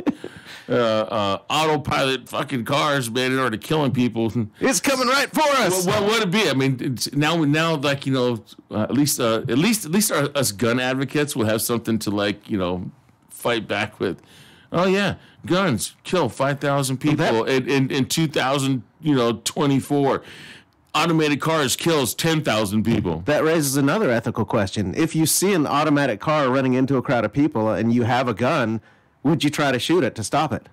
autopilot fucking cars, man, in order to killing people, it's coming right for us. What would it be? I mean, it's now, like, you know, at least us gun advocates will have something to, like, you know, fight back with. Oh yeah, guns kill 5,000 people in 2024. Automated cars kills 10,000 people. That raises another ethical question. If you see an automatic car running into a crowd of people and you have a gun, would you try to shoot it to stop it?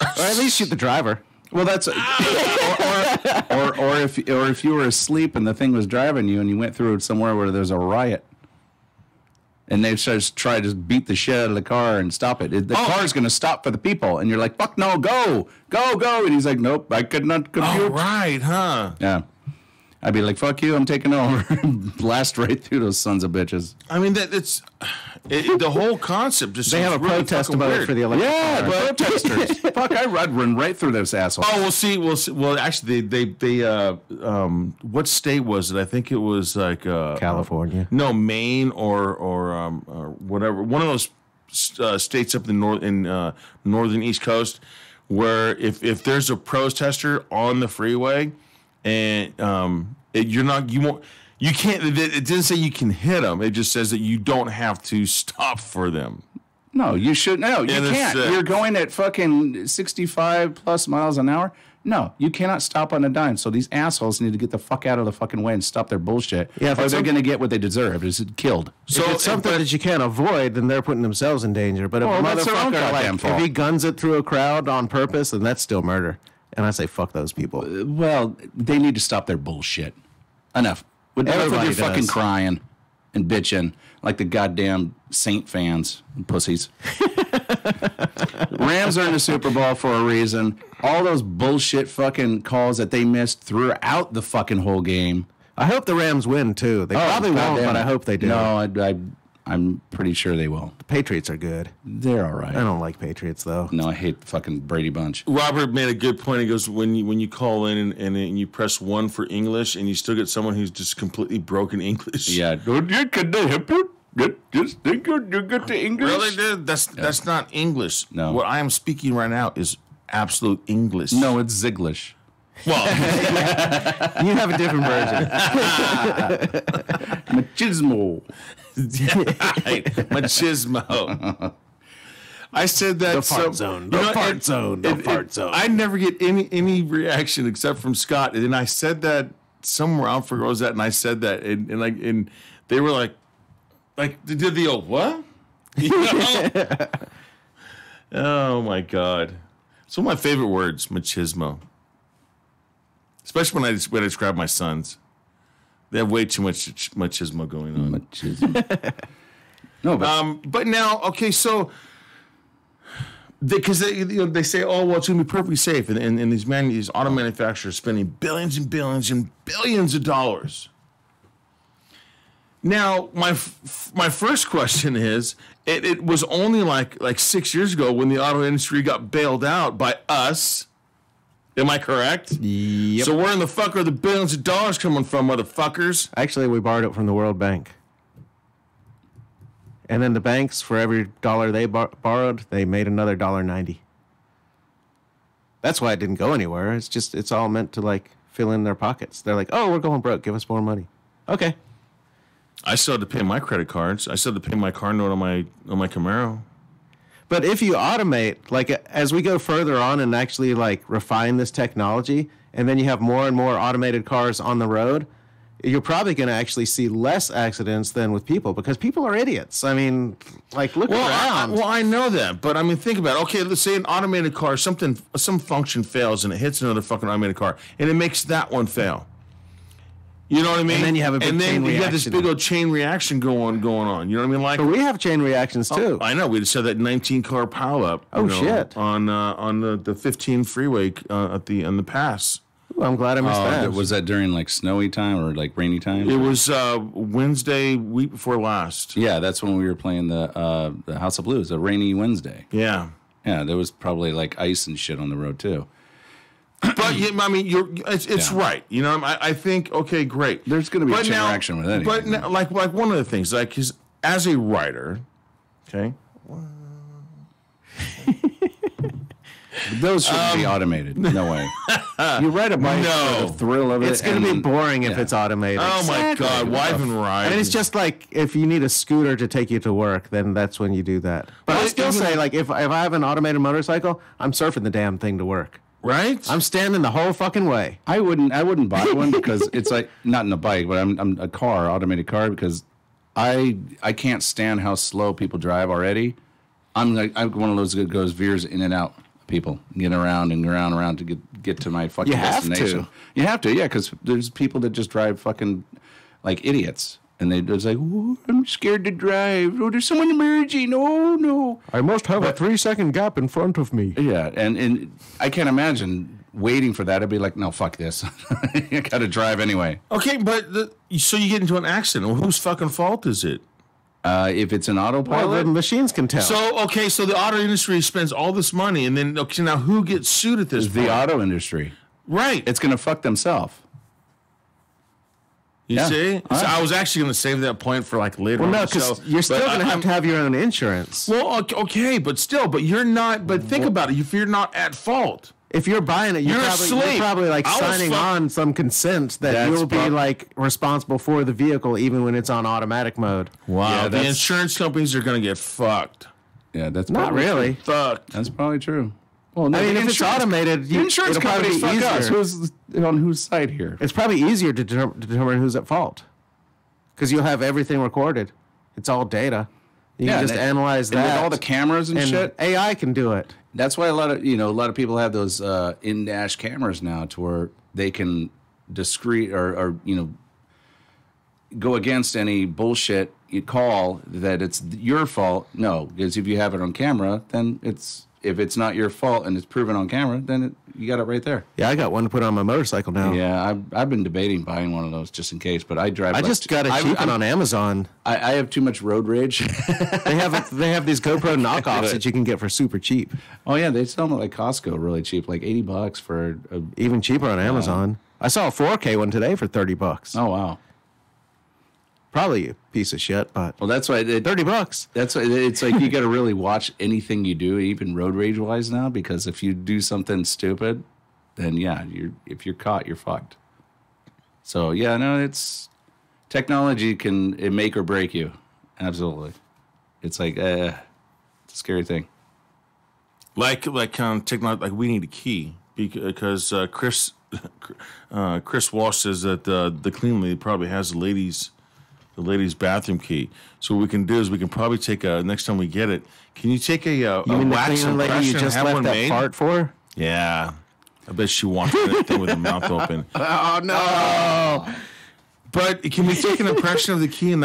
Or at least shoot the driver. Well, that's or if you were asleep and the thing was driving you and you went through somewhere where there's a riot and they just try to beat the shit out of the car and stop it. The car's going to stop for the people, and you're like, "Fuck no, go!" And he's like, "Nope, I could not compute." Oh, right, huh? Yeah. I'd be like, "Fuck you, I'm taking over." Blast right through those sons of bitches. I mean, the whole concept just they have a really protest about it for the electric car. Protesters. Fuck, I'd run right through those assholes. Oh, we'll see. Well, actually, they what state was it? I think it was like California. No, Maine or whatever. One of those states up in the northern East Coast, where if there's a protester on the freeway, and you can't. It didn't say you can hit them. It just says that you don't have to stop for them. No, you should. No, you can't. You're going at fucking 65 plus miles an hour. No, you cannot stop on a dime. So these assholes need to get the fuck out of the fucking way and stop their bullshit. Yeah, or they're going to get what they deserve, is killed. So if it's something that you can't avoid, then they're putting themselves in danger. But if a motherfucker, if he guns it through a crowd on purpose, then that's still murder. And I say, fuck those people. Well, they need to stop their bullshit. Enough. Enough with your fucking crying and bitching like the goddamn Saint fans and pussies. Rams are in the Super Bowl for a reason. All those bullshit fucking calls that they missed throughout the fucking whole game. I hope the Rams win, too. They probably won't, but I hope they do. No, I'm pretty sure they will. The Patriots are good. They're all right. I don't like Patriots, though. No, I hate the fucking Brady Bunch. Robert made a good point. He goes, when you call in and you press 1 for English and you still get someone who's just completely broken English. Yeah. Can they help you? Just think you get the English? Really, dude? That's not English. No. What I am speaking right now is absolute English. No, it's Ziglish. Well, you have a different version. Machismo. Machismo. I said that. The fart zone. The fart zone. The fart zone. I never get any reaction except from Scott. And then I said that somewhere. I forgot what was that. And I said that. And they were like they did the old, what? You know? Oh, my God. It's one of my favorite words, machismo. Especially when I describe my sons. They have way too much machismo going on. Machismo. No, but now, okay, so because they say, oh, well, it's going to be perfectly safe, and these auto manufacturers spending billions and billions and billions of dollars. Now, my first question is, it was only like 6 years ago when the auto industry got bailed out by us. Am I correct? Yep. So where in the fuck are the billions of dollars coming from, motherfuckers? Actually, we borrowed it from the World Bank. And then the banks, for every dollar they borrowed, they made another $1.90. That's why it didn't go anywhere. It's all meant to like fill in their pockets. They're like, oh, we're going broke. Give us more money. Okay. I still had to pay my credit cards. I still had to pay my car note on my Camaro. But if you automate, like as we go further on and actually like refine this technology, and then you have more and more automated cars on the road, you're probably going to actually see less accidents than with people because people are idiots. I mean, like look around. I know that, but I mean, think about it. Okay, let's say an automated car, some function fails and it hits another fucking automated car, and it makes that one fail. You know what I mean? And then you have a big chain you have this reaction. big old chain reaction going on. You know what I mean? Like But we have chain reactions too. I know. We just had that 19-car pileup. Oh, shit. On the 15 freeway on the pass. Ooh, I'm glad I missed that. Was that during like snowy time or like rainy time? It was Wednesday, week before last. Yeah, that's when we were playing the House of Blues, a rainy Wednesday. Yeah. Yeah, there was probably like ice and shit on the road too. But I mean, it's right. You know, I think okay, great. There's going to be a chain reaction with anything. But now, like one of the things, like as a writer, okay. Those shouldn't be automated. No way. You write a bike for the thrill of it. It's going to be boring if it's automated. Oh my God, why even write? I mean, it's just like if you need a scooter to take you to work, then that's when you do that. But I still say, like, if I have an automated motorcycle, I'm surfing the damn thing to work. Right? I'm standing the whole fucking way. I wouldn't buy one because it's like not in a bike, but I'm a car, automated car, because I can't stand how slow people drive already. I'm one of those that veers in and out people, get around and around to get to my fucking destination. You have to, yeah, because there's people that just drive fucking like idiots. And they just like, oh, I'm scared to drive. Oh, there's someone emerging. Oh, no. I must have a 3-second gap in front of me. Yeah, and I can't imagine waiting for that. I'd be like, no, fuck this. I got to drive anyway. Okay, but so you get into an accident. Well, whose fucking fault is it? If it's an autopilot. Well, the machines can tell. So the auto industry spends all this money, and then, okay, now who gets sued at this point? The auto industry. Right. It's going to fuck themselves. You see? So I was actually going to save that point for like later on. Well, no, the show. because you're still going to have your own insurance. Well, okay, but you're not. But think about it. If you're not at fault, if you're buying it, you're probably like signing on some consent that you'll be like responsible for the vehicle even when it's on automatic mode. Wow, the insurance companies are going to get fucked. Yeah, that's not really fucked. That's probably true. Well, no, I mean, if it's automated, the insurance companies fuck us. Who's on whose side here? It's probably easier to determine who's at fault because you'll have everything recorded. It's all data. You can just analyze that. With all the cameras and shit, AI can do it. That's why a lot of people have those in-dash cameras now, to where they can discreet or go against any bullshit you call that it's your fault. No, because if you have it on camera, then if it's not your fault and it's proven on camera, then you got it right there. Yeah, I got one to put on my motorcycle now. Yeah, I've been debating buying one of those just in case, but I drive. I just got it cheap on Amazon. I have too much road rage. They have these GoPro knockoffs that you can get for super cheap. Oh yeah, they sell them at like Costco really cheap, like $80 for even cheaper on Amazon. I saw a 4K one today for $30. Oh wow. Probably a piece of shit, but that's why $30. That's why it's like you got to really watch anything you do, even road rage wise now, because if you do something stupid, then yeah, if you're caught, you're fucked. So yeah, no, it's technology can make or break you. Absolutely, it's like it's a scary thing. Like technology, like we need a key because Chris Walsh says that the clean lady probably has the ladies' bathroom key. So what we can do is we can probably take next time we get it. Can you take a wax impression you just and have left one that made? Part for? Yeah, I bet she wants that thing with her mouth open. Oh no! But can we take an impression of the key and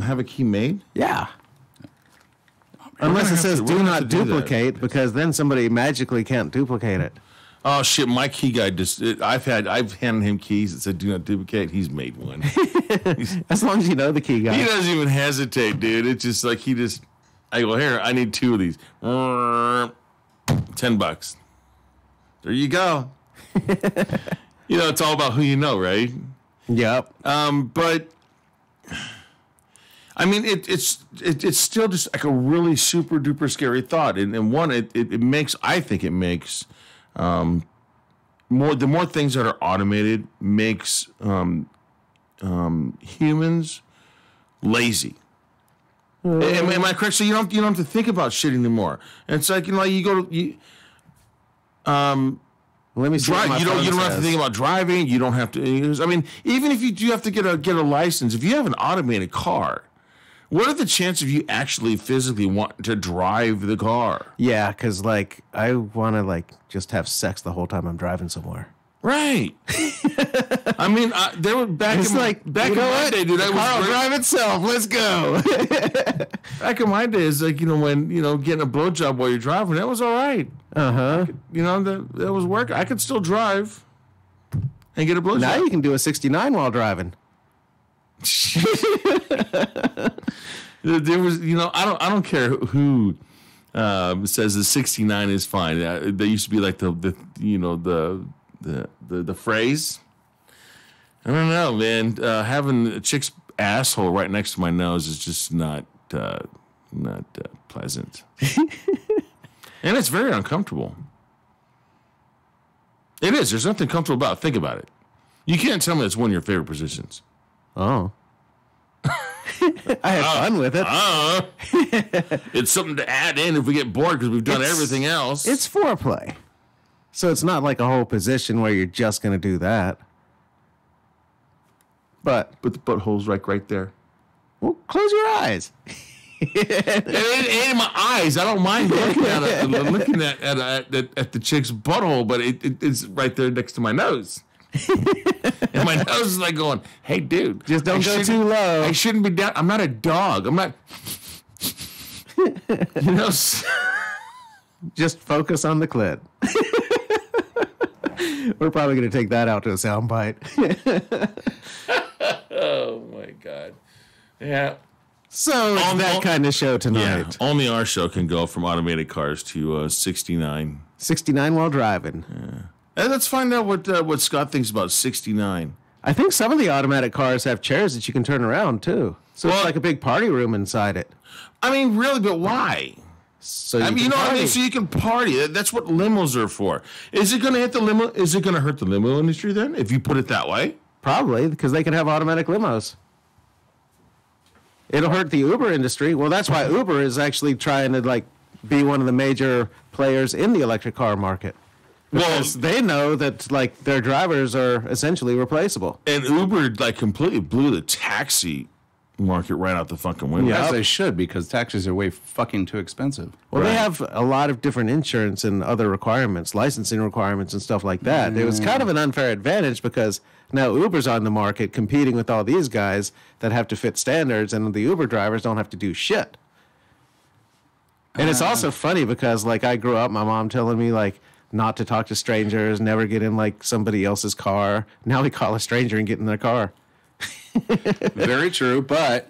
have a key made? Yeah. Unless it says do not duplicate, because then somebody magically can't duplicate it. Oh shit! My key guy I've handed him keys that said "Do not duplicate." He's made one. As long as you know the key guy. He doesn't even hesitate, dude. It's just like I go, here, I need 2 of these. $10. There you go. It's all about who you know, right? Yep. But I mean, it's still just like a really super duper scary thought, and one it makes the more things that are automated makes humans lazy. Am I correct? So you don't have to think about shit anymore. And it's like you go to let me see. You don't have to think about driving. You don't have to. I mean, even if you do have to get a license, if you have an automated car, what are the chances of you actually physically want to drive the car? Yeah, because I want to just have sex the whole time I'm driving somewhere. Right. I mean, there were back in my day, dude. The car will drive itself. Let's go. Back in my days, like when getting a blowjob while you're driving, that was all right. That was work. I could still drive and get a blowjob. Now you can do a 69 while driving. There was, I don't care who says the 69 is fine. There used to be like the phrase. I don't know, man. Having a chick's asshole right next to my nose is just not pleasant, and it's very uncomfortable. It is. There's nothing comfortable about it. Think about it. You can't tell me it's one of your favorite positions. Oh. I had fun with it. It's something to add in if we get bored because we've done everything else. It's foreplay. So it's not like a whole position where you're just going to do that. But the butthole's right there. Well, close your eyes. It ain't in my eyes. I don't mind looking at the chick's butthole, but it's right there next to my nose. And my nose is like going, "Hey, dude, just don't go too low. I shouldn't be down. I'm not a dog. I'm not." Just focus on the clit. We're probably going to take that out to a soundbite. Oh my god! Yeah. So that kind of show tonight. Yeah, only our show can go from automated cars to 69. 69 while driving. Yeah. And let's find out what Scott thinks about 69. I think some of the automatic cars have chairs that you can turn around too. So it's like a big party room inside it. I mean, really, but why? So what I mean? So you can party. That's what limos are for. Is it going to hit the limo? Is it going to hurt the limo industry then if you put it that way? Probably, because they can have automatic limos. It'll hurt the Uber industry. Well, that's why Uber is actually trying to be one of the major players in the electric car market. Because they know that their drivers are essentially replaceable. And Uber completely blew the taxi market right out the fucking window. As they should, because taxis are way fucking too expensive. Well, they have a lot of different insurance and other requirements, licensing requirements and stuff like that. It was kind of an unfair advantage because now Uber's on the market competing with all these guys that have to fit standards, and the Uber drivers don't have to do shit. And it's also funny because I grew up, my mom telling me not to talk to strangers, never get in somebody else's car. Now we call a stranger and get in their car. Very true, but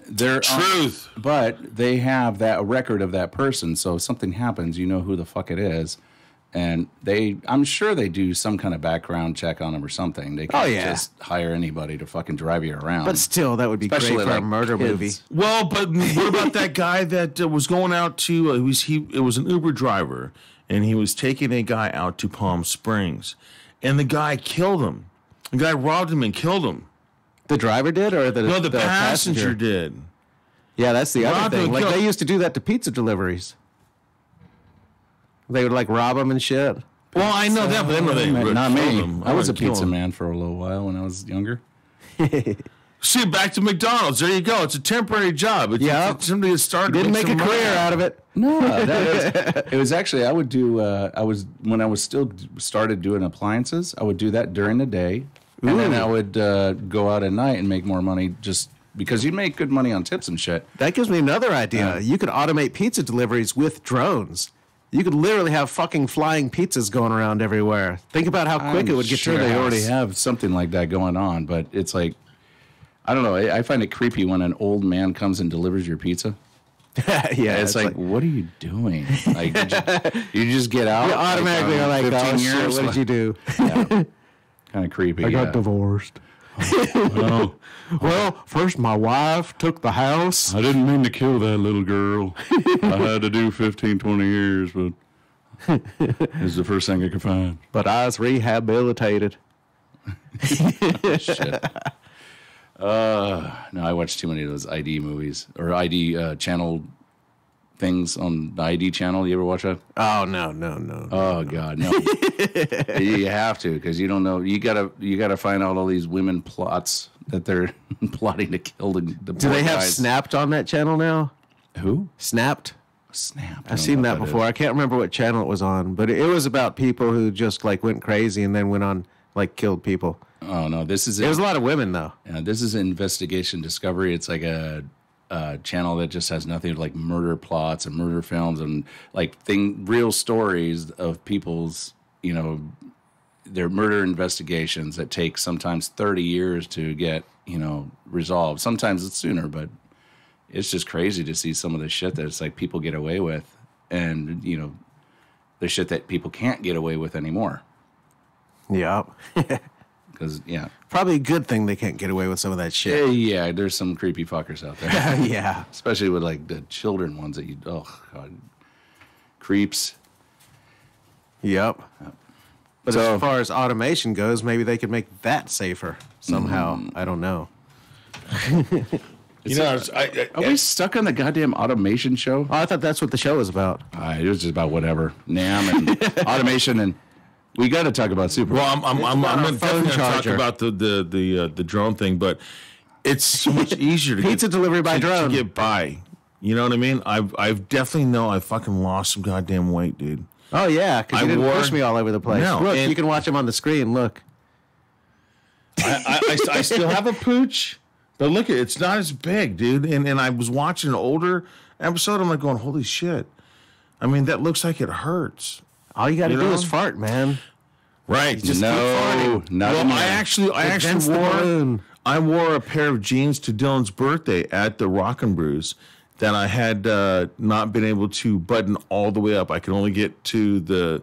but they have that record of that person, so if something happens, you know who the fuck it is. And I'm sure they do some kind of background check on them or something. They can't just hire anybody to fucking drive you around. But still, that would be great for a murder movie. Well, but what about that guy that was going out to, it was an Uber driver, and he was taking a guy out to Palm Springs, and the guy killed him. The guy robbed him and killed him. The driver did, or the passenger did? Yeah, that's the other thing. They used to do that to pizza deliveries. They would rob them and shit. Well, I know that, but I know they not me. Them. I was a pizza man for a little while when I was younger. See, back to McDonald's. There you go. It's a temporary job. It's somebody that started. Didn't make a career out of it. No, it was actually. I would do. When I was still started doing appliances. I would do that during the day, and then I would go out at night and make more money just because you make good money on tips and shit. That gives me another idea. You could automate pizza deliveries with drones. You could literally have fucking flying pizzas going around everywhere. Think about how quick it would get to your house. They already have something like that going on, but it's I don't know. I find it creepy when an old man comes and delivers your pizza. Yeah, it's what are you doing? You just get out. You automatically are 15 years. Shit, what did you do? Yeah. Kind of creepy. I got divorced. Oh. Well, first my wife took the house. I didn't mean to kill that little girl. I had to do 15, 20 years, but it's the first thing I could find. But I was rehabilitated. Shit. No, I watched too many of those ID movies or ID channel things on the ID channel. You ever watch that? Oh no. Oh God, no. You have to because you don't know. You gotta find out all these women plots that they're plotting to kill the Do they have Snapped on that channel now? Who? Snapped. Snapped. I've seen that before. I can't remember what channel it was on, but it was about people who just went crazy and then went on killed people. Oh no, this is There's a lot of women though. this is Investigation Discovery. It's like a channel that just has nothing like murder plots and murder films and like real stories of people's, their murder investigations that take sometimes 30 years to get, resolved. Sometimes it's sooner, but it's just crazy to see some of the shit that it's like people get away with and, the shit that people can't get away with anymore. Yeah. Because, Probably a good thing they can't get away with some of that shit. Yeah, there's some creepy fuckers out there. Yeah. Especially with like the children ones that oh God, creeps. Yep. But So- as far as automation goes, maybe they could make that safer somehow. I don't know. Are we stuck on the goddamn automation show? Oh, I thought that's what the show was about. It was just about whatever. NAM and automation, and we got to talk about Super. Well, I'm definitely going to talk charger. about the drone thing, but it's so much easier to Pizza delivery by drone. to get by. You know what I mean? I've definitely I fucking lost some goddamn weight, dude. Oh, yeah, because you didn't wore- push me all over the place. No, Look, and- you can watch him on the screen. Look. I still have a pooch, but look, it's not as big, dude. And I was watching an older episode. I'm like going, holy shit. I mean, that looks like it hurts. All you got to You do know? is fart, man. Right. Just no, keep farting. not Well, in I there. actually Advance the balloon. I wore a pair of jeans to Dylan's birthday at the Rock and Brews that I had not been able to button all the way up. I could only get to the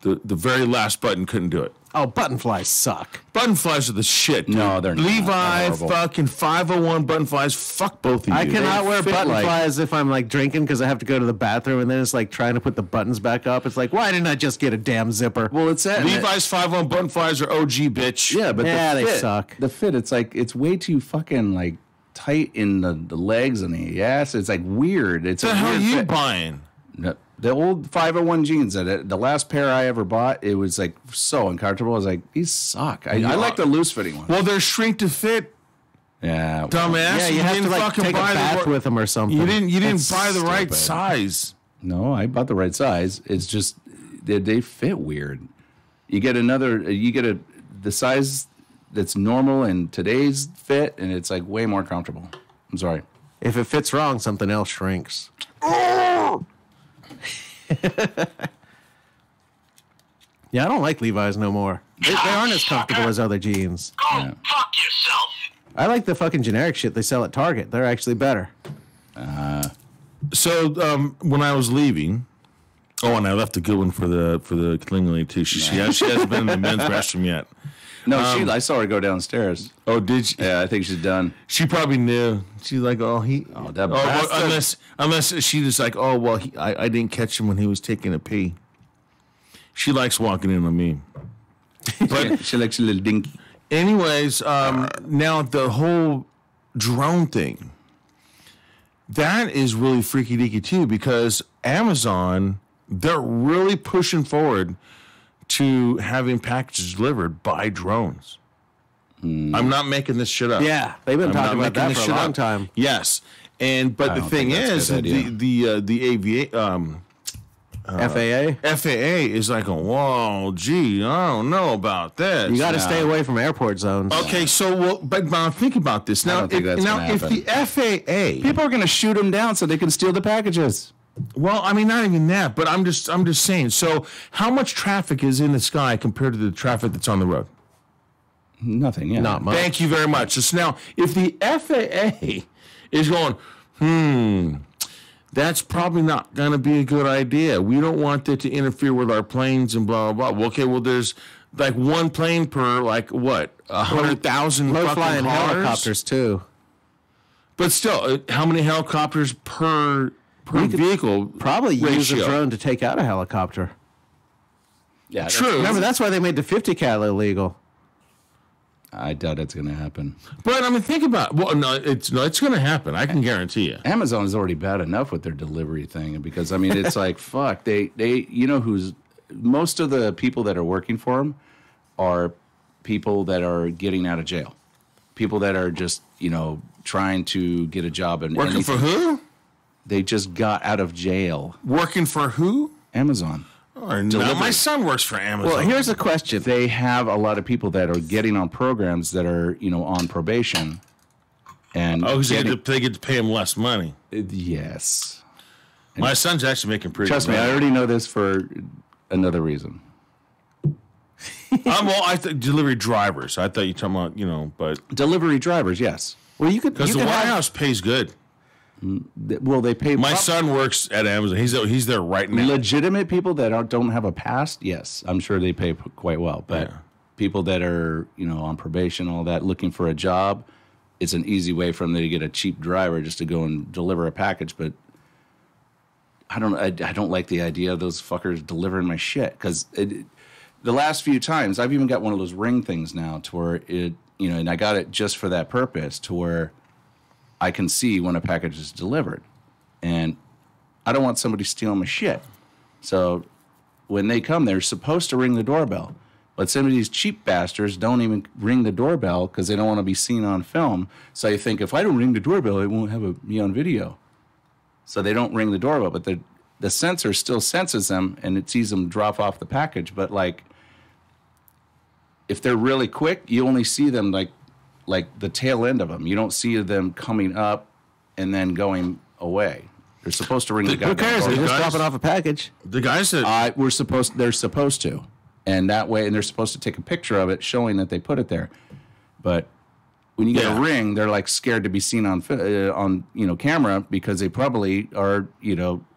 very last button. Couldn't do it. Oh, button flies suck. Button flies are the shit. Dude. No, they're not. Levi, They're horrible. fucking 501 button flies. Fuck both of you. I cannot They wear fit button like- flies if I'm like drinking because I have to go to the bathroom and then it's like trying to put the buttons back up. It's like, why didn't I just get a damn zipper? Well, it's that. Levi's 501 button flies are OG, bitch. Yeah, but Yeah, the they fit, suck. The fit, it's like it's way too fucking like tight in the legs and the ass. It's like weird. It's What the a hell are weird you fit. buying? No, the old 501 jeans the last pair I ever bought, it was like so uncomfortable. I was like, these suck. I like the loose fitting ones. Well, they're shrink to fit, Yeah, dumbass. yeah, you have to didn't like fucking take a buy the bath ri- with them or something. You didn't That's buy the right stupid. size. No, I bought the right size. It's just they fit weird. You get the size that's normal in today's fit, and it's like way more comfortable. I'm sorry. If it fits wrong, something else shrinks. Yeah, I don't like Levi's no more. They aren't as comfortable as other jeans. Go fuck yourself. I like the fucking generic shit they sell at Target. They're actually better. So when I was leaving, and I left a good one for the cleaning lady too. She hasn't been in the men's restroom yet. No, I saw her go downstairs. Oh, did she? Yeah, I think she's done. She probably knew. She's like, that well, bastard. unless she just like, oh well, I didn't catch him when he was taking a pee. She likes walking in on me. But She likes a little dinky. anyways, now the whole drone thing, that is really freaky deaky too, because Amazon, they're really pushing forward to having packages delivered by drones. I'm not making this shit up. Yeah, they've been I'm talking not about making that this for a shit long up. time. Yes, but the don't thing think that's is, a good the FAA. FAA is like, whoa, gee, I don't know about this. You got to stay away from airport zones. Okay, so but now think about this. Now, don't think that's gonna if the FAA, People are going to shoot them down so they can steal the packages. well, I mean, not even that, but I'm just saying. So, how much traffic is in the sky compared to the traffic that's on the road? Nothing, yeah. Not much. Thank you very much. So now, if the FAA is going, that's probably not going to be a good idea. We don't want that to interfere with our planes and blah, blah, blah. Well, okay, well, there's like one plane per, like, what, 100,000 Low fucking flying cars? helicopters too. But still, how many helicopters per vehicle? Probably use a ratio? drone to take out a helicopter. Yeah, True. Remember, that's why they made the 50 cal illegal. I doubt it's going to happen. But I mean, think about. Well, no, it's going to happen. I can guarantee you. Amazon is already bad enough with their delivery thing because I mean it's like fuck they who's most of the people that are working for them are people that are getting out of jail, people that are just trying to get a job and Working for who? they just got out of jail. Working for who? Amazon. Or no, my son works for Amazon. Well, here's a question. They have a lot of people that are getting on programs that are, on probation. And because they get to pay him less money. Yes. My son's actually making pretty Trust good me, money. I already know this for another reason. Well, I think delivery drivers. I thought you were talking about, but Delivery drivers, yes. Well, you could because the White House pays good. Well, they pay. My son works at Amazon. He's there right now. Legitimate people that don't have a past, yes, I'm sure they pay quite well. But people that are, on probation, all that, looking for a job, it's an easy way for them to get a cheap driver just to go and deliver a package. But I don't like the idea of those fuckers delivering my shit, because the last few times I've even got one of those Ring things now to where it, and I got it just for that purpose, to where I can see when a package is delivered, and I don't want somebody stealing my shit. So when they come, they're supposed to ring the doorbell, but some of these cheap bastards don't even ring the doorbell because they don't want to be seen on film. So you think, if I don't ring the doorbell, it won't have me on video. So they don't ring the doorbell, but the sensor still senses them and it sees them drop off the package. But like, if they're really quick, you only see them like the tail end of them. You don't see them coming up and then going away. They're supposed to ring the Who cares? They're just dropping off a package. The guys that they're supposed to, and that way, and they're supposed to take a picture of it showing that they put it there. But when you get a ring, they're like scared to be seen on camera because they probably are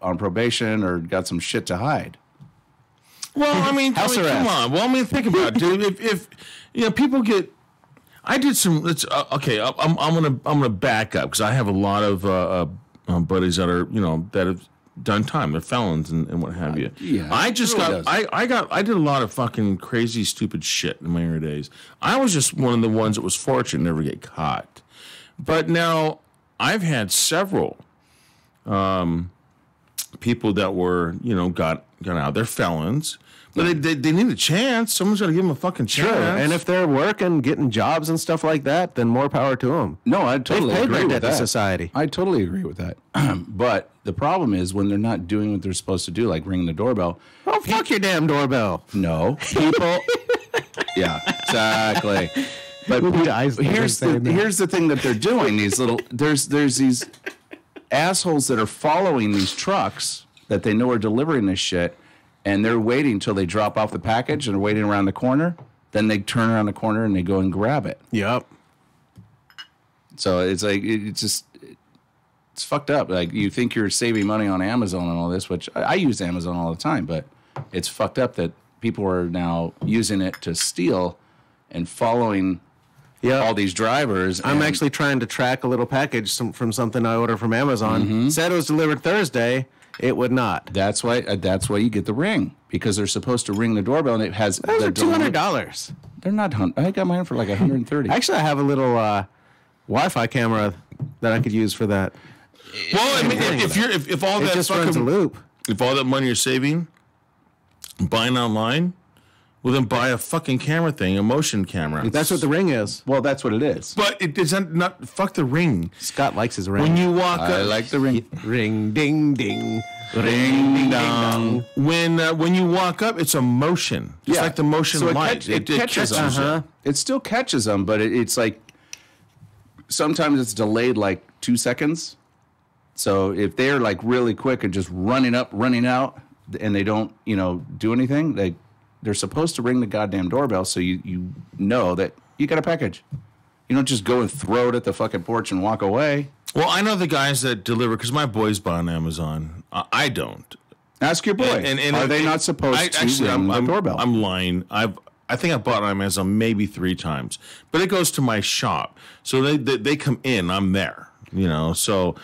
on probation or got some shit to hide. Well, I mean, come on. Well, I mean, think about it, dude. If people get, I did some. Okay. I'm gonna back up because I have a lot of buddies that are that have done time. They're felons and what have you. Yeah. I just I did a lot of fucking crazy stupid shit in my early days. I was just one of the ones that was fortunate to never get caught. But now I've had several people that were got out. They're felons. But they need a chance. Someone's got to give them a fucking chance. Sure, and if they're working, getting jobs and stuff like that, then more power to them. No, I totally agree with that. To society. I totally agree with that. But the problem is when they're not doing what they're supposed to do, like ringing the doorbell. Oh, fuck your damn doorbell. No, people. Yeah, exactly. But here's the thing that they're doing. These little there's these assholes that are following these trucks that they know are delivering this shit. And they're waiting until they drop off the package and they're waiting around the corner. Then they turn around the corner and they go and grab it. Yep. So it's like, it's fucked up. Like, you think you're saving money on Amazon and all this, which I use Amazon all the time, but it's fucked up that people are now using it to steal and following all these drivers. I'm actually trying to track a little package from something I ordered from Amazon. Said it was delivered Thursday. It would not. That's why you get the Ring, because they're supposed to ring the doorbell, and it has. Those are $200. They're not. I got mine for like $130. Actually, I have a little Wi-Fi camera that I could use for that. Well, I mean, if all it that just runs a loop. If all that money you're saving, buying online, well, then buy a fucking camera thing, a motion camera. That's what the Ring is. Well, that's what it is. But it doesn't not fuck the Ring. Scott likes his Ring. When you walk I up, like the Ring. Ring, ding, ding. Ring, ding, dong. When you walk up, it's a motion. It's like the motion so light. It catches them. Uh-huh. It still catches them, but it's like sometimes it's delayed like 2 seconds. So if they're like really quick and just running up, running out, and they don't do anything, they're supposed to ring the goddamn doorbell so you know that you got a package. You don't just go and throw it at the fucking porch and walk away. Well, I know the guys that deliver, because my boys buy on Amazon. I don't. Ask your boy. Are they not supposed to ring the doorbell? I'm lying. I think I bought on Amazon maybe 3 times, but it goes to my shop, so they come in. I'm there. So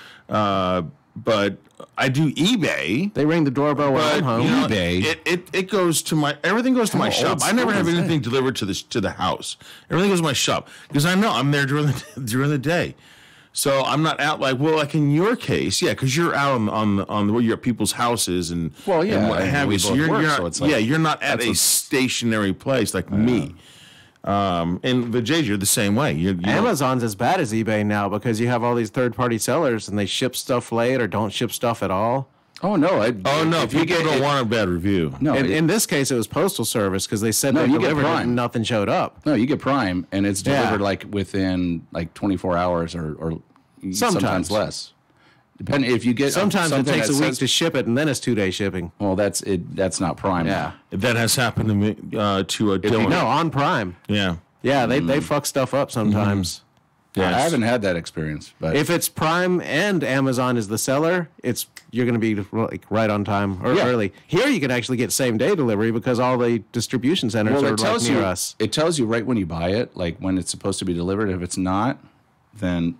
but I do eBay. They ring the doorbell when I'm home. eBay. It goes to my everything goes to my shop. I never have anything delivered to the house. Everything goes to my shop because I know I'm there during the day. So I'm not out like in your case, because you're out on where you're at people's houses and and what have you. So you're not you're not at a stationary place like me. And the J's, you're the same way. Amazon's as bad as eBay now because you have all these third-party sellers and they ship stuff late or don't ship stuff at all. Oh no! If you don't want a bad review. No, In this case, it was Postal Service because they said they you get delivered it Prime. and nothing showed up. No, you get Prime, and it's delivered Yeah. like within like 24 hours or sometimes less. Depending if you get Sometimes it something takes that a week says- to ship it, and then it's 2-day shipping. Well, that's it. That's not Prime. Yeah. That has happened to me, to a Dylan. No, on Prime. Yeah. Yeah, they fuck stuff up sometimes. Yes. I haven't had that experience, but If it's Prime and Amazon is the seller, you're going to be like right on time or Yeah. early. Here, you can actually get same day delivery because all the distribution centers well, are it tells like near you us. it tells you right when you buy it, like when it's supposed to be delivered. If it's not, then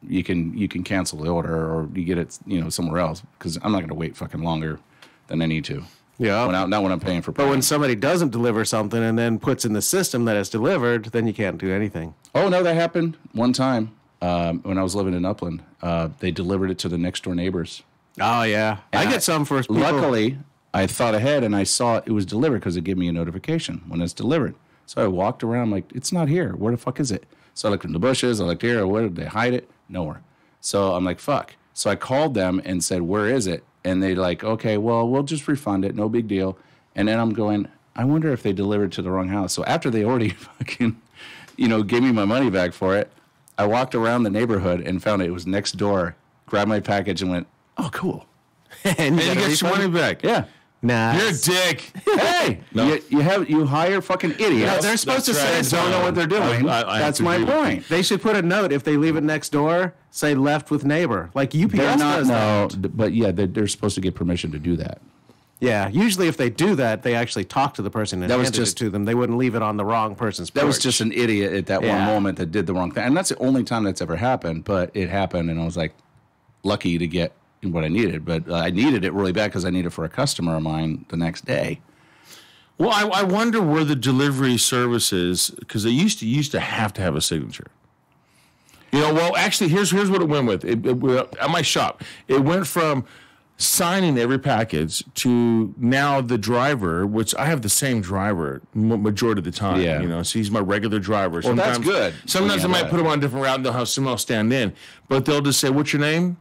you can cancel the order or you get it somewhere else because I'm not going to wait fucking longer than I need to. Yeah. Not when I'm paying for. But when Prime. somebody doesn't deliver something and then puts in the system that it's delivered, then you can't do anything. Oh no, that happened one time when I was living in Upland. They delivered it to the next door neighbors. Oh yeah, I get some for people. Luckily, I thought ahead and I saw it was delivered because it gave me a notification when it's delivered. So I walked around like, it's not here. Where the fuck is it? So I looked in the bushes. I looked here. Where did they hide it? Nowhere. So I'm like, fuck. So I called them and said, where is it? And they like, okay, well, we'll just refund it. No big deal. And then I'm going, I wonder if they delivered to the wrong house. So after they already fucking, gave me my money back for it, I walked around the neighborhood and found it was next door, grabbed my package and went, oh, cool. and And you get your money back. Yeah. Nah, You're a dick. Hey, you hire fucking idiots. Yeah, they're supposed to say that don't know what they're doing. I have That's to my agree with point. they should put a note if they leave it next door. Say left with neighbor, like UPS They're not does no, that. but yeah, they're supposed to get permission to do that. Yeah, usually if they do that, they actually talk to the person and That was hand just- it to them. They wouldn't leave it on the wrong person's porch. That was just an idiot at that one Yeah. moment that did the wrong thing, and that's the only time that's ever happened. But it happened, and I was like lucky to get what I needed. But I needed it really bad because I needed it for a customer of mine the next day. Well, I wonder where the delivery services, because they used to have a signature. Well, actually, here's what it went with. At my shop, it went from signing every package to now the driver, which I have the same driver majority of the time. Yeah. So he's my regular driver. Well, that's good. Sometimes I Yeah, might that. put him on a different route and they'll have someone else stand in, but they'll just say, "What's your name?"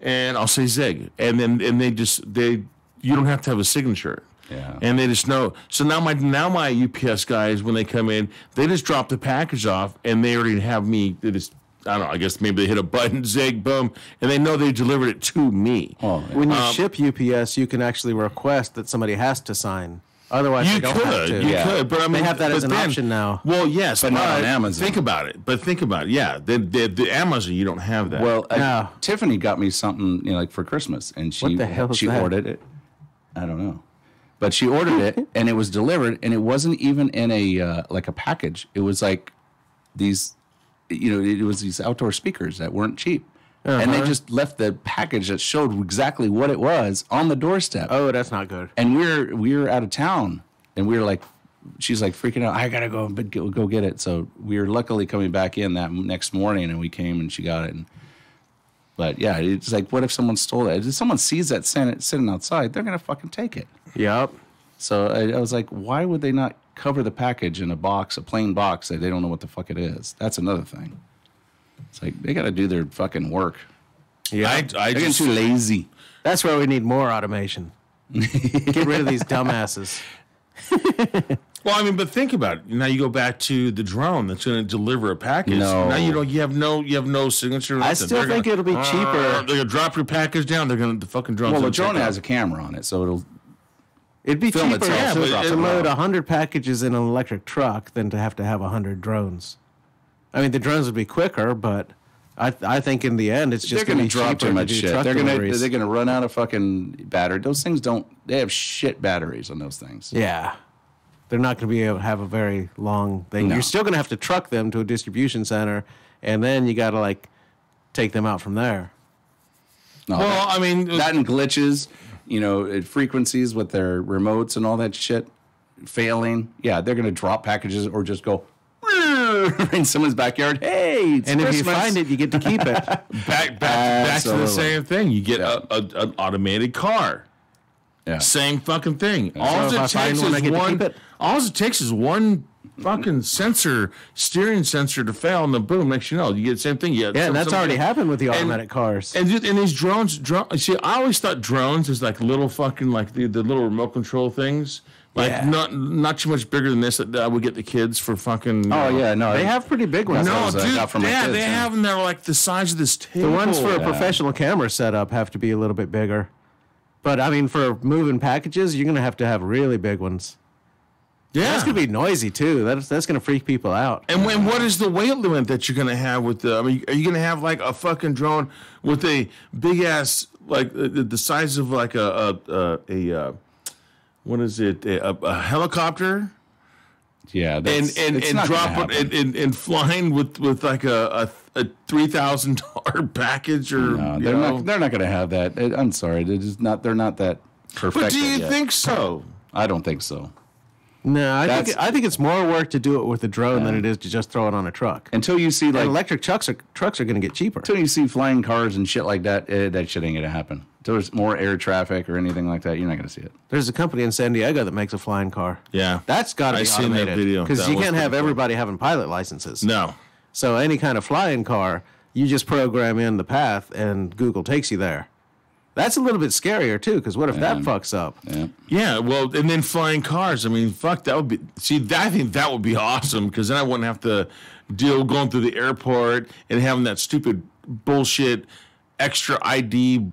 And I'll say Zig, and you don't have to have a signature. Yeah. And they just know. So now my UPS guys, when they come in, they just drop the package off, and they already have me. They just, I don't know. I guess maybe they hit a button, Zig, boom, and they know they delivered it to me. Oh, When you ship UPS, you can actually request that somebody has to sign. Otherwise, You they don't have to. you could, but I mean, They have that but as an option now. Well, yes, But not on Amazon. Think about it. Yeah, the Amazon, you don't have that. Well, No. Tiffany got me something, like for Christmas, and she What the hell is she that? ordered it. I don't know, but she ordered it, and it was delivered, and it wasn't even in a like a package. It was like these, it was these outdoor speakers that weren't cheap, and they just left the package that showed exactly what it was on the doorstep. Oh, that's not good. And we were out of town, and we were like, she's like freaking out. I gotta go get it. So we were luckily coming back in that next morning, and we came and she got it. But yeah, it's like, what if someone stole it? If someone sees that sitting outside, they're gonna fucking take it. Yep. So I was like, why would they not cover the package in a plain box that they don't know what the fuck it is? That's another thing. It's like they got to do their fucking work. Yeah. I They're getting just too lazy. That's where we need more automation. Get rid of these dumbasses. Well, I mean, but think about it. Now you go back to the drone that's going to deliver a package. No. Now you have no signature. I nothing. still They're think gonna- it'll be cheaper. They're going to drop your package down. The fucking drone's Well, the gonna drone take has off. a camera on it, so it'll. It'd be Film cheaper itself, yeah, but to it- load 100 packages in an electric truck than to have 100 drones. I mean, the drones would be quicker, but I think in the end it's just They're going going to to be drop cheaper too much to do shit. truck They're deliveries. going to run out of fucking battery. Those things don't. They have shit batteries on those things. Yeah. They're not going to be able to have a very long thing. No. You're still going to have to truck them to a distribution center, and then you got to take them out from there. No, Well, I mean, that and glitches, frequencies with their remotes and all that shit failing. Yeah, they're going to drop packages or just go in someone's backyard. Hey, it's And if you Christmas. find it, you get to keep it. back to the Absolutely. same thing. You get Yeah. an automated car. Yeah. Same fucking thing. So All if I it find takes one, I is get to one. keep it? All it takes is one fucking steering sensor to fail, and then boom, next you know, you get the same thing. And that's already happened with the automatic cars. And these drones, see, I always thought drones is like little fucking, like the little remote control things. Like not too much bigger than this that I would get the kids for fucking. They have pretty big ones. No, Those, dude, kids, they have them that are like the size of this table. The ones for a professional camera setup have to be a little bit bigger. But I mean, for moving packages, you're gonna have really big ones. Yeah, that's gonna be noisy too. That's gonna freak people out. And what is the weight limit that you're gonna have with the? I mean, are you gonna have like a fucking drone with a big ass, like the size of like a what is it? A helicopter? Yeah, and drop it and flying with like a $3,000 package or no, they're not going to have that. I'm sorry, they're not that perfect. But do you think so? I don't think so. No, I think it's more work to do it with a drone than it is to just throw it on a truck. Until you see like electric trucks are going to get cheaper. Until you see flying cars and shit like that, that shit ain't going to happen. Until there's more air traffic or anything like that, you're not going to see it. There's a company in San Diego that makes a flying car. Yeah, that's got to be seen automated. That video because you can't have everybody having pilot licenses. No. So any kind of flying car, you just program in the path and Google takes you there. That's a little bit scarier too, because what if that fucks up? Yeah, well, and then flying cars. I mean, fuck, that would be. See, I think that would be awesome because then I wouldn't have to deal going through the airport and having that stupid bullshit extra ID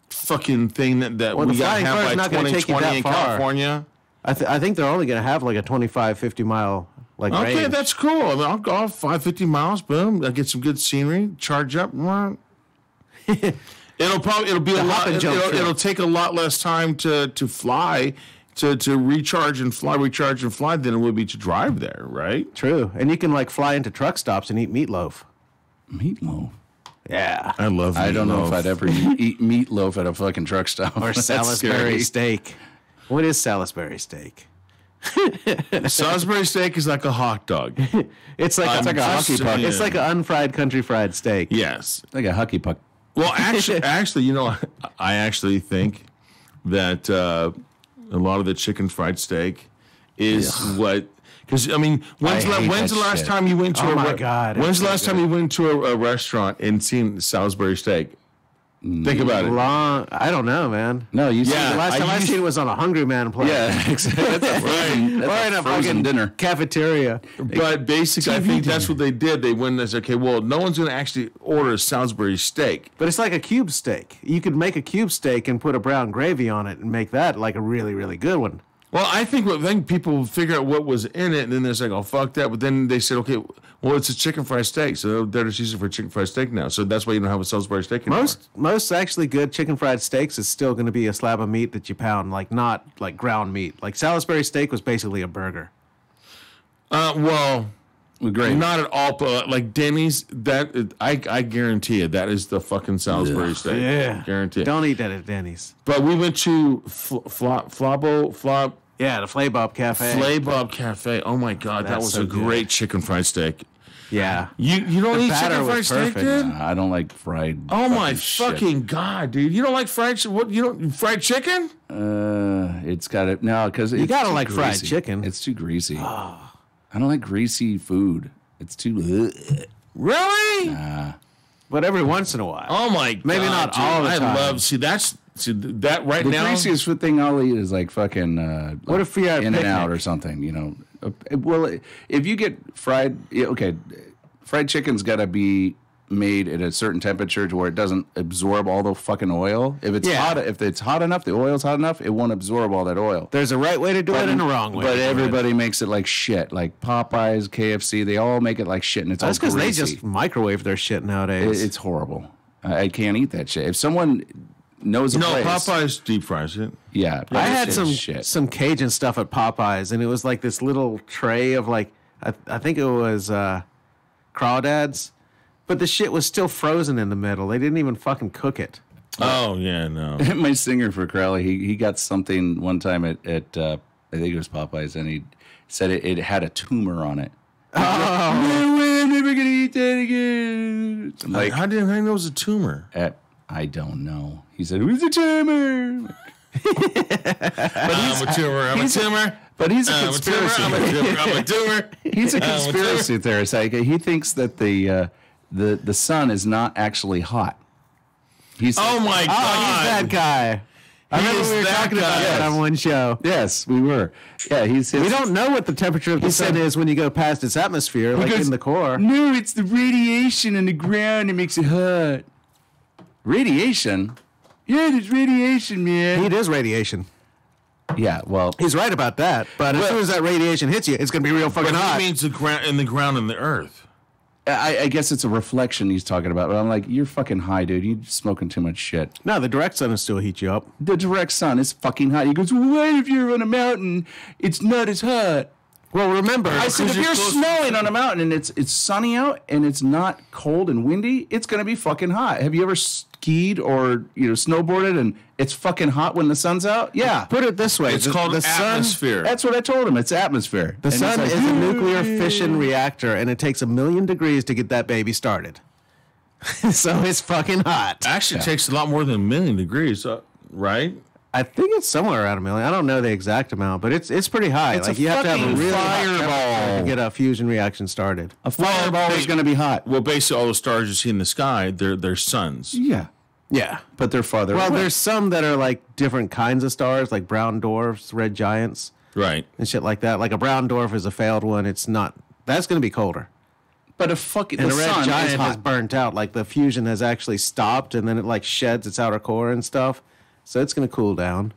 fucking thing that we got to have by 2020 in California. I think they're only going to have like a 25, 50 mile range. Okay, that's cool. I mean, I'll go 550 miles. Boom, I'll get some good scenery. Charge up. It'll be a lot. It'll take a lot less time to fly, to recharge and fly than it would be to drive there, right? True, and you can like fly into truck stops and eat meatloaf. Meatloaf. Yeah, I love meatloaf. I don't know if I'd ever eat meatloaf at a fucking truck stop. Or Salisbury steak. What is Salisbury steak? Salisbury steak is like a hot dog. It's like a hockey puck. It's like an unfried country fried steak. Yes, like a hockey puck. Well, actually, you know, I actually think that a lot of the chicken fried steak is what. Because I mean, when's the last time you went to When's the last time you went to a restaurant and seen Salisbury steak? Think about it. I don't know, man. No, you see, the last time I seen it was on a Hungry Man plate. Yeah, exactly. Or in a fucking dinner cafeteria. But basically, I think that's what they did. They went and said, okay, well, no one's going to actually order a Salisbury steak. But it's like a cube steak. You could make a cube steak and put a brown gravy on it and make that like a really, really good one. Well, I think people figure out what was in it, and then they're like, oh, fuck that. But then they said, okay, well, it's a chicken fried steak, so they're just using it for chicken fried steak now. So that's why you don't have a Salisbury steak anymore. Most actually good chicken fried steaks is still going to be a slab of meat that you pound, like not like ground meat. Like Salisbury steak was basically a burger. Well, great. Not at all. But like Denny's, I guarantee you that is the fucking Salisbury steak. Yeah, guarantee. Don't eat that at Denny's. But we went to Flabo. Yeah, the Flaybob Cafe. Flaybob Cafe. Oh my God, that was so a great chicken fried steak. Yeah. You don't eat chicken fried steak, dude? I don't like fried. Oh my fucking God, dude! You don't like fried? What? You don't fried chicken? It's got it now because you gotta like fried chicken. It's too greasy. I don't like greasy food. It's too. Really? But every once in a while. Oh my God! Maybe not dude, all the time. I love that right the now. The greasiest food thing I'll eat is like fucking. What if you're at In-N-Out or something? You know. Well, if you get fried, fried chicken's got to be made at a certain temperature to where it doesn't absorb all the fucking oil. If it's hot enough, the oil's hot enough, it won't absorb all that oil. There's a right way to do it and a wrong way. But everybody makes it like shit. Like Popeyes, KFC, they all make it like shit, and it's all greasy. That's because they just microwave their shit nowadays. It's horrible. I can't eat that shit. If someone knows a place. Popeyes deep fries it. Yeah, I had some Cajun stuff at Popeyes, and it was like this little tray of like I think it was crawdads, but the shit was still frozen in the middle. They didn't even fucking cook it. Oh yeah, no. My singer for Crowley, he got something one time at I think it was Popeyes, and he said it had a tumor on it. Oh, I'm never gonna eat that again. Like, how did I know it was a tumor? I don't know. He said, "Who's a tumor?" I'm a tumor. But he's a conspiracy. I'm a doer. He's a conspiracy theorist. Like, he thinks that the sun is not actually hot. Oh my God! He's that guy. I remember we were talking about that on one show. Yes, we were. Yeah, we We don't know what the temperature of the sun is when you go past its atmosphere, like in the core. No, it's the radiation in the ground that makes it hot. Radiation? Yeah, there's radiation, man. It is radiation. Yeah, well, He's right about that. But as soon as that radiation hits you, it's going to be real fucking But hot. he means the ground and the earth. I guess it's a reflection he's talking about. But I'm like, you're fucking high, dude. You're smoking too much shit. No, the direct sun will still heat you up. The direct sun is fucking hot. He goes, well, what if you're on a mountain? It's not as hot. Well, remember, I said, if you're snowing on a mountain and it's sunny out and it's not cold and windy, it's gonna be fucking hot. Have you ever skied or snowboarded and it's fucking hot when the sun's out? Yeah. put it this way. It's called the sun. atmosphere. That's what I told him. It's atmosphere. The And sun it's is like, a nuclear fission reactor, and it takes 1,000,000 degrees to get that baby started. So it's fucking hot. Actually, it takes a lot more than 1,000,000 degrees, right? I think it's somewhere around 1,000,000. I don't know the exact amount, but it's pretty high. It's like a you have to have a fucking really hot temperature fireball. to get a fusion reaction started. a fireball is gonna be hot. Well, basically, all the stars you see in the sky, they're suns. Yeah. Yeah. But they're farther Well, away. there's some that are like different kinds of stars, like brown dwarfs, red giants, Right. and shit like that. Like a brown dwarf is a failed one. It's not. That's going to be colder. But a fucking And the a red sun is giant has hot. burnt out. Like the fusion has actually stopped, and then it like sheds its outer core and stuff. So it's going to cool down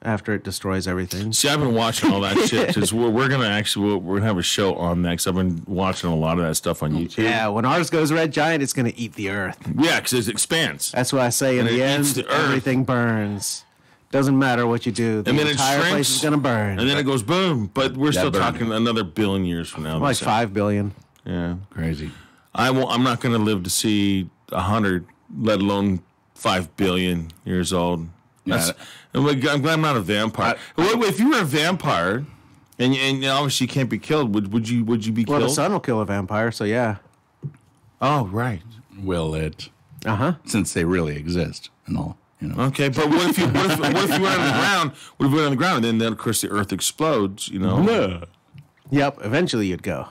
after it destroys everything. See, I've been watching all that shit because we're gonna have a show on that. 'Cause I've been watching a lot of that stuff on YouTube. Yeah, when ours goes red giant, it's going to eat the earth. Yeah, because it expands. That's why I say in And the it end, eats the earth. everything burns. Doesn't matter what you do. The And then it entire place shrinks, is going to burn. And then it goes boom. But we're still burned. talking another billion years from now. like They say. 5 billion. Yeah. Crazy. I'm not going to live to see 100, let alone 5 billion years old. That's, I'm glad I'm not a vampire. If you were a vampire, and obviously you can't be killed, would you be Well, killed? the sun will kill a vampire, so yeah. Oh, right. Will it? Uh-huh. Since they really exist and all. Okay, but what if you went on the ground? What if you went on the ground and then of course the Earth explodes? Yep, eventually you'd go.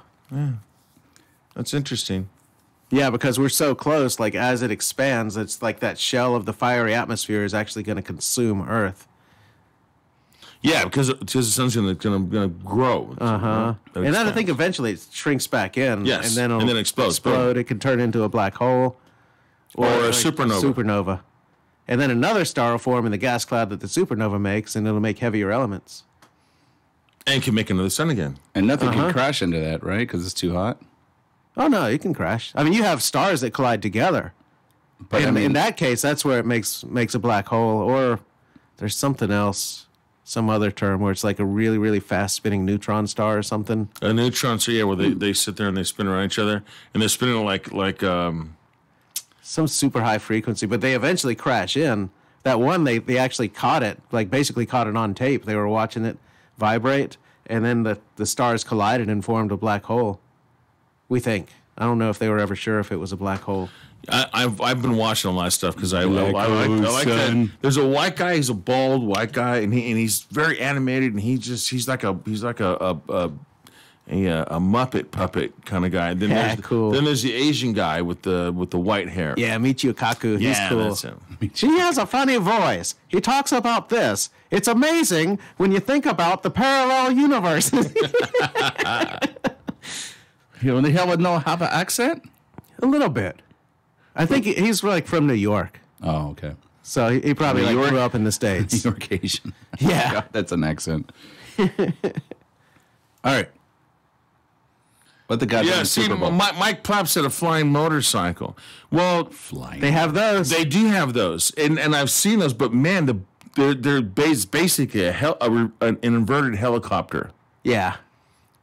That's interesting. Yeah, because we're so close, like as it expands, it's like that shell of the fiery atmosphere is actually going to consume Earth. Yeah, because the sun's gonna grow. Uh-huh. And then I think eventually it shrinks back in. Yes, And then it'll and then explodes. explode. It can turn into a black hole. Or a like supernova. Supernova. And then another star will form in the gas cloud that the supernova makes, and it'll make heavier elements. and can make another sun again. And nothing can crash into that, right? Because it's too hot. Oh, no, you can crash. I mean, you have stars that collide together. But In that case, that's where it makes a black hole. Or there's something else, some other term where it's like a really, really fast spinning neutron star or something. A neutron, so yeah, where they sit there and they spin around each other, and they're spinning like Some super high frequency, but they eventually crash in. That one, they actually caught it, like basically caught it on tape. They were watching it vibrate, and then the stars collided and formed a black hole. We think. I don't know if they were ever sure if it was a black hole. I've been watching a lot of stuff because I like son. that. There's a white guy. He's a bald white guy, and he's very animated, and he's like a Muppet puppet kind of guy. And then Yeah, there's, cool. Then there's the Asian guy with the white hair. Yeah, Michio Kaku. He's Yeah, cool. that's him. He has a funny voice. He talks about this. It's amazing when you think about the parallel universes. You only have have an accent? A little bit. I think he's like from New York. Oh, okay. So he probably New like York? grew up in the States. New York Asian. Yeah. That's an accent. All right. What the guy Yeah, in see, Super Bowl? Mike Plapp said a flying motorcycle. Well, Flying. They have those. they do have those, and I've seen those, but man, they're basically an inverted helicopter Yeah.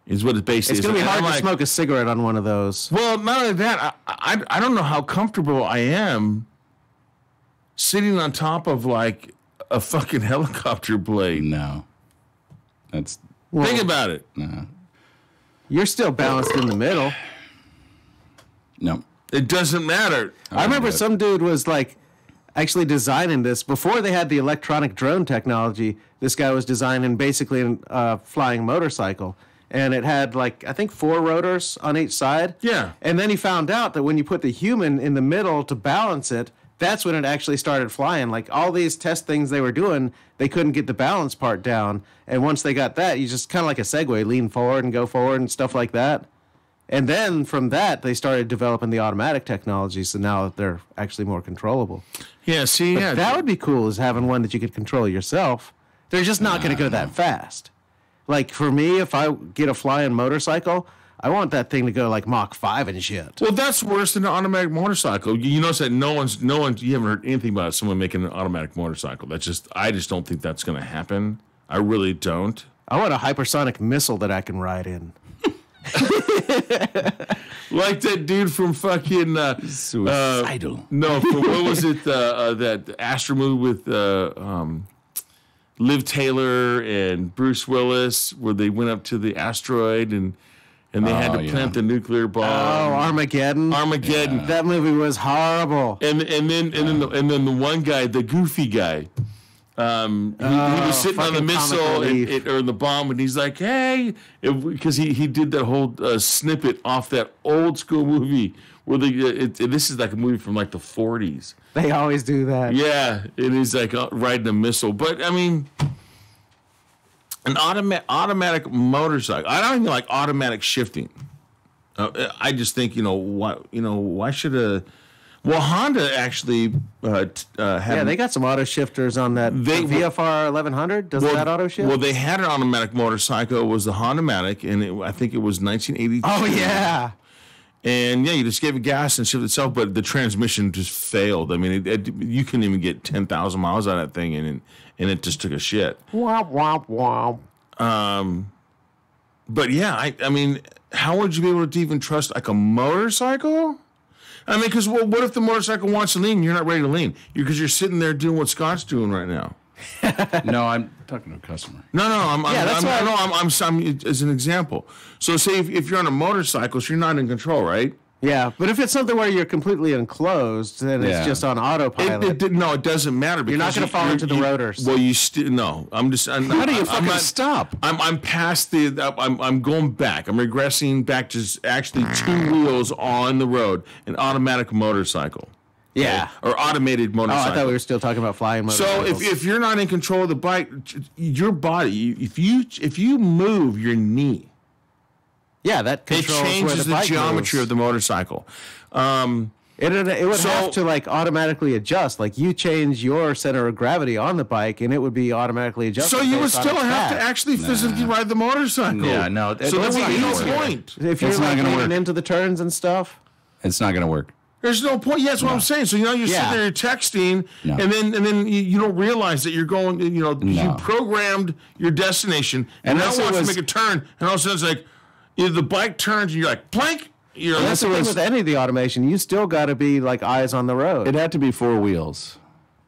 is what it basically It's is. going to be And hard I'm to like, smoke a cigarette on one of those. Well, not only that, I don't know how comfortable I am sitting on top of like a fucking helicopter blade. No. That's Think about it. no. You're still balanced in the middle. No. It doesn't matter. I remember get it. some dude was like, actually designing this before they had the electronic drone technology. This guy was designing basically a flying motorcycle, and it had like I think 4 rotors on each side. Yeah. And then he found out that when you put the human in the middle to balance it, that's when it actually started flying. Like all these test things they were doing, they couldn't get the balance part down. And once they got that, you just kind of like a Segway, lean forward and go forward and stuff like that. And then from that, they started developing the automatic technology, so now they're actually more controllable. Yeah, see, But yeah. that would be cool, is having one that you could control yourself. They're just not going to go that fast. Like for me, if I get a flying motorcycle, I want that thing to go like Mach 5 and shit. Well, that's worse than an automatic motorcycle. You notice that no one's, you haven't heard anything about someone making an automatic motorcycle. I just don't think that's going to happen. I really don't. I want a hypersonic missile that I can ride in. Like that dude from fucking Suicidal. no, from what was it? That Astro movie with Liv Taylor and Bruce Willis, where they went up to the asteroid and they had to plant the nuclear bomb. Oh, Armageddon. Armageddon. That movie was horrible. And then the one guy, the goofy guy, he was sitting on the fucking missile comic relief. or the bomb, and he's like, "Hey," because he did that whole snippet off that old school movie where this is like a movie from like the 40s. They always do that. Yeah, and he's like riding a missile. But I mean, an automatic motorcycle. I don't even like automatic shifting. I just think why should a Honda actually had Yeah, they got some auto shifters on that. They- VFR 1100, does that auto shift? Well, they had an automatic motorcycle. It was the Honda-matic, and I think it was 1982. oh, yeah. And yeah, you just gave it gas and shifted itself, but the transmission just failed. I mean, you couldn't even get 10,000 miles out of that thing, and it just took a shit. Womp, womp, womp. But yeah, I mean, how would you be able to even trust like a motorcycle? I mean, because what if the motorcycle wants to lean and you're not ready to lean? Because you're sitting there doing what Scott's doing right now. No, I'm talking to a customer. No, I'm as an example. So say if you're on a motorcycle, so you're not in control, right? Yeah, but if it's something where you're completely enclosed, then it's Yeah. just on autopilot. It doesn't matter. Because You're not going to fall into the rotors. Well, you still no. I'm just. How do you fucking stop? I'm past the. I'm going back. I'm regressing back to actually 2 wheels on the road, an automatic motorcycle. Yeah. Or automated Oh, motorcycle. I thought we were still talking about flying So motorcycles. if you're not in control of the bike, your body, if you move your knee, yeah, that it controls where changes the bike geometry moves. of the motorcycle. It would So- have to like automatically adjust. Like you change your center of gravity on the bike, and it would be automatically adjusted. So you would based on still its have to path. actually physically ride the motorcycle. Yeah, no, So that's that's not no gonna work. point. If you're It's not like gonna going work. into the turns and stuff. It's not going to work. There's no point. Yeah, that's what I'm saying. So you're Yeah. sitting there, you're texting, No. and then you don't realize that you're going. You No. programmed your destination, and now Unless it it wants to was- make a turn, and all of a sudden it's like either the bike turns, and you're like plank. That's the thing with any of the automation. You still got to be like eyes on the road. It had to be 4 wheels,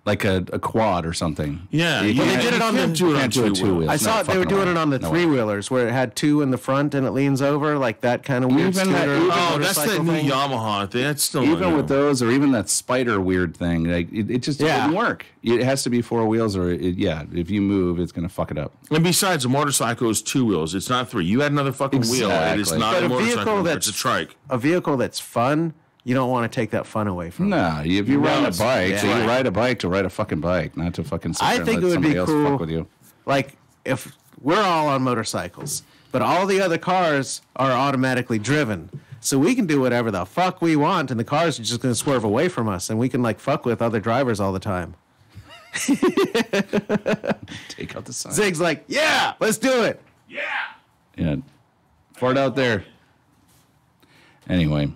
like a quad or something. Yeah, You well, can't- they did it you on can't the- do it on can't do it 2 two wheels. I It's saw not it. They were fucking doing it on the no way. 3-wheelers where it had 2 in the front and it leans over like that kind of weird Even that- scooter. even- Oh, that's that motorcycle new thing. Yamaha thing. That's still Even with those, or even that spider weird thing, like it just Yeah. wouldn't work. It has to be 4 wheels, or if you move, it's gonna fuck it up. And besides, a motorcycle is 2 wheels. It's not 3. You add another fucking wheel. It is Exactly. not But a a motorcycle. vehicle anymore. that's It's a trike. a vehicle that's fun. You don't want to take that fun away from it. Nah, if you ride a it's- bike, yeah. so you ride a bike to ride a fucking bike, not to fucking sit I there and think let it would be somebody else cool. fuck with you. Like if we're all on motorcycles, but all the other cars are automatically driven. So we can do whatever the fuck we want, and the cars are just going to swerve away from us, and we can like fuck with other drivers all the time. Take out the sign. Zig's like, yeah, let's do it. Yeah, fart out there. Anyway,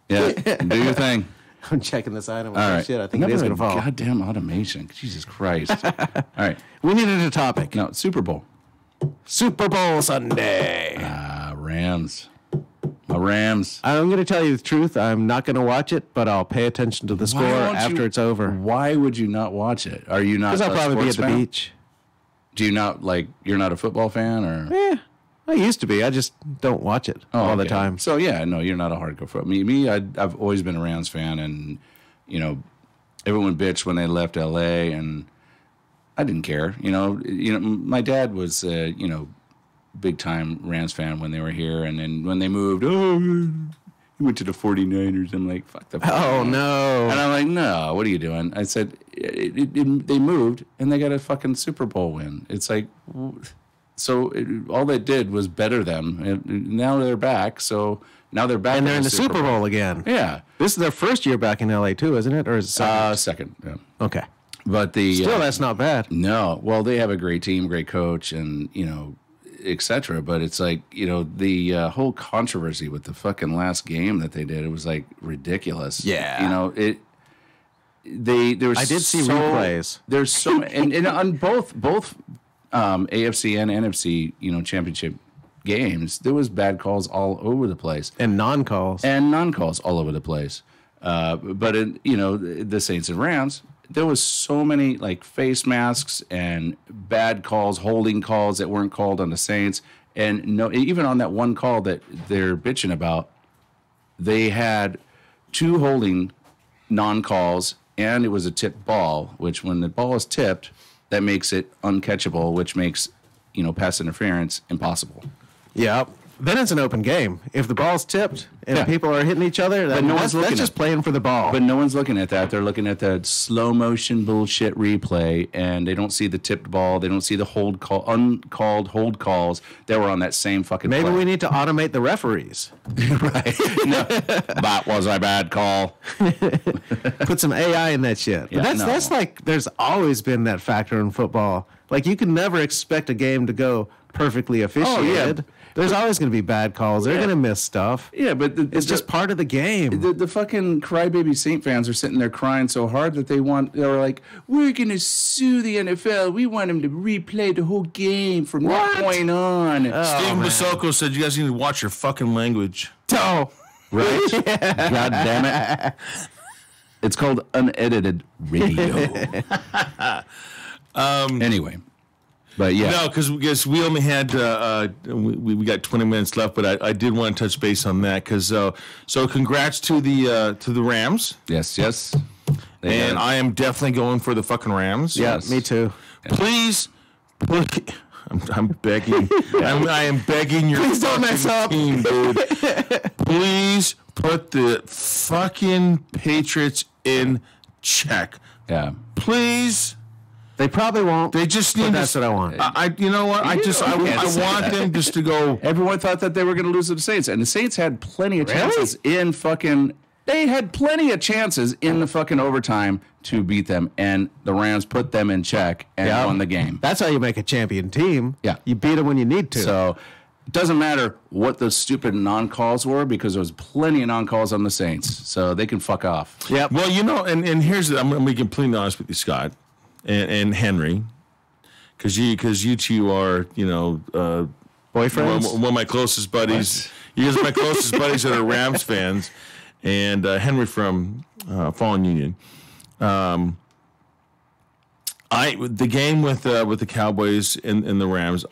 yeah, do your thing. I'm checking this item. All right. Shit, I think it is going to fall. Goddamn automation. Jesus Christ. All right. We needed a topic. Now, Super Bowl. Super Bowl Sunday. Rams. My Rams. I'm going to tell you the truth. I'm not going to watch it, but I'll pay attention to the score won't after you- it's over. Why would you not watch it? Are you not? Because I'll a probably be at sports the fan? beach. Do you not like? You're not a football fan, or I used to be. I just don't watch it all the okay. time. So yeah, no, you're not a hardcore football. Me, I've always been a Rams fan, and everyone bitched when they left L.A. and I didn't care. My dad was big time Rams fan when they were here, and then when they moved, he went to the 49ers. I'm like, fuck the 49ers. Oh no! And I'm like, no, what are you doing? I said, they moved and they got a fucking Super Bowl win. It's like, all they did was better them, and now they're back. So now they're back, and they're in the Super Bowl again. Yeah, this is their first year back in LA too, isn't it? Or is it second? Second. Yeah. Okay, but still that's not bad. No, well, they have a great team, great coach, and etc. But it's like the whole controversy with the fucking last game that they did. It was like ridiculous. Yeah, there was. I did see replays. There's so and on both AFC and NFC championship games, there was bad calls all over the place and non-calls all over the place. But in the Saints and Rams, there was so many like face masks and bad calls, holding calls that weren't called on the Saints, and even on that one call that they're bitching about, they had 2 holding non-calls, and it was a tipped ball, which when the ball is tipped, that makes it uncatchable, which makes pass interference impossible. Yep. Then it's an open game. If the ball's tipped and people are hitting each other, that's just playing for the ball. But no one's looking at that. They're looking at the slow motion bullshit replay, and they don't see the tipped ball. They don't see the uncalled hold calls that were on that same fucking Maybe play. we need to automate the referees. Right. No, that was a bad call. Put some AI in that shit. Yeah, But that's like, there's always been that factor in football. Like, you can never expect a game to go perfectly officiated. Oh, yeah. There's always going to be bad calls. They're going to miss stuff. Yeah, but it's just part of the game. The fucking crybaby Saint fans are sitting there crying so hard that they're like, we're going to sue the NFL. We want them to replay the whole game from that point on. Steven Basoko said you guys need to watch your fucking language. Oh, right? Yeah. God damn it. It's called unedited radio. Anyway. But yeah, no, because we only had we got 20 minutes left, but I did want to touch base on that because so congrats to the Rams. Yes, and I am definitely going for the fucking Rams. Yeah, me too. Please, I'm begging. I am begging your please don't mess up, team, dude. Please put the fucking Patriots in check. Yeah, please. They probably won't. They just need. That's what I want. You know what? I want them just to go. Everyone thought that they were going to lose to the Saints, and the Saints had plenty of chances in fucking. They had plenty of chances in the fucking overtime to beat them, and the Rams put them in check and won the game. That's how you make a champion team. Yeah, you beat them when you need to. So it doesn't matter what the stupid non-calls were because there was plenty of non-calls on the Saints, so they can fuck off. Yeah. Well, and here's I'm going to be completely honest with you, Scott. And Henry, because you two are boyfriends. One of my closest buddies. You guys are my closest buddies that are Rams fans, and Henry from Fallen Union. The game with the Cowboys and the Rams.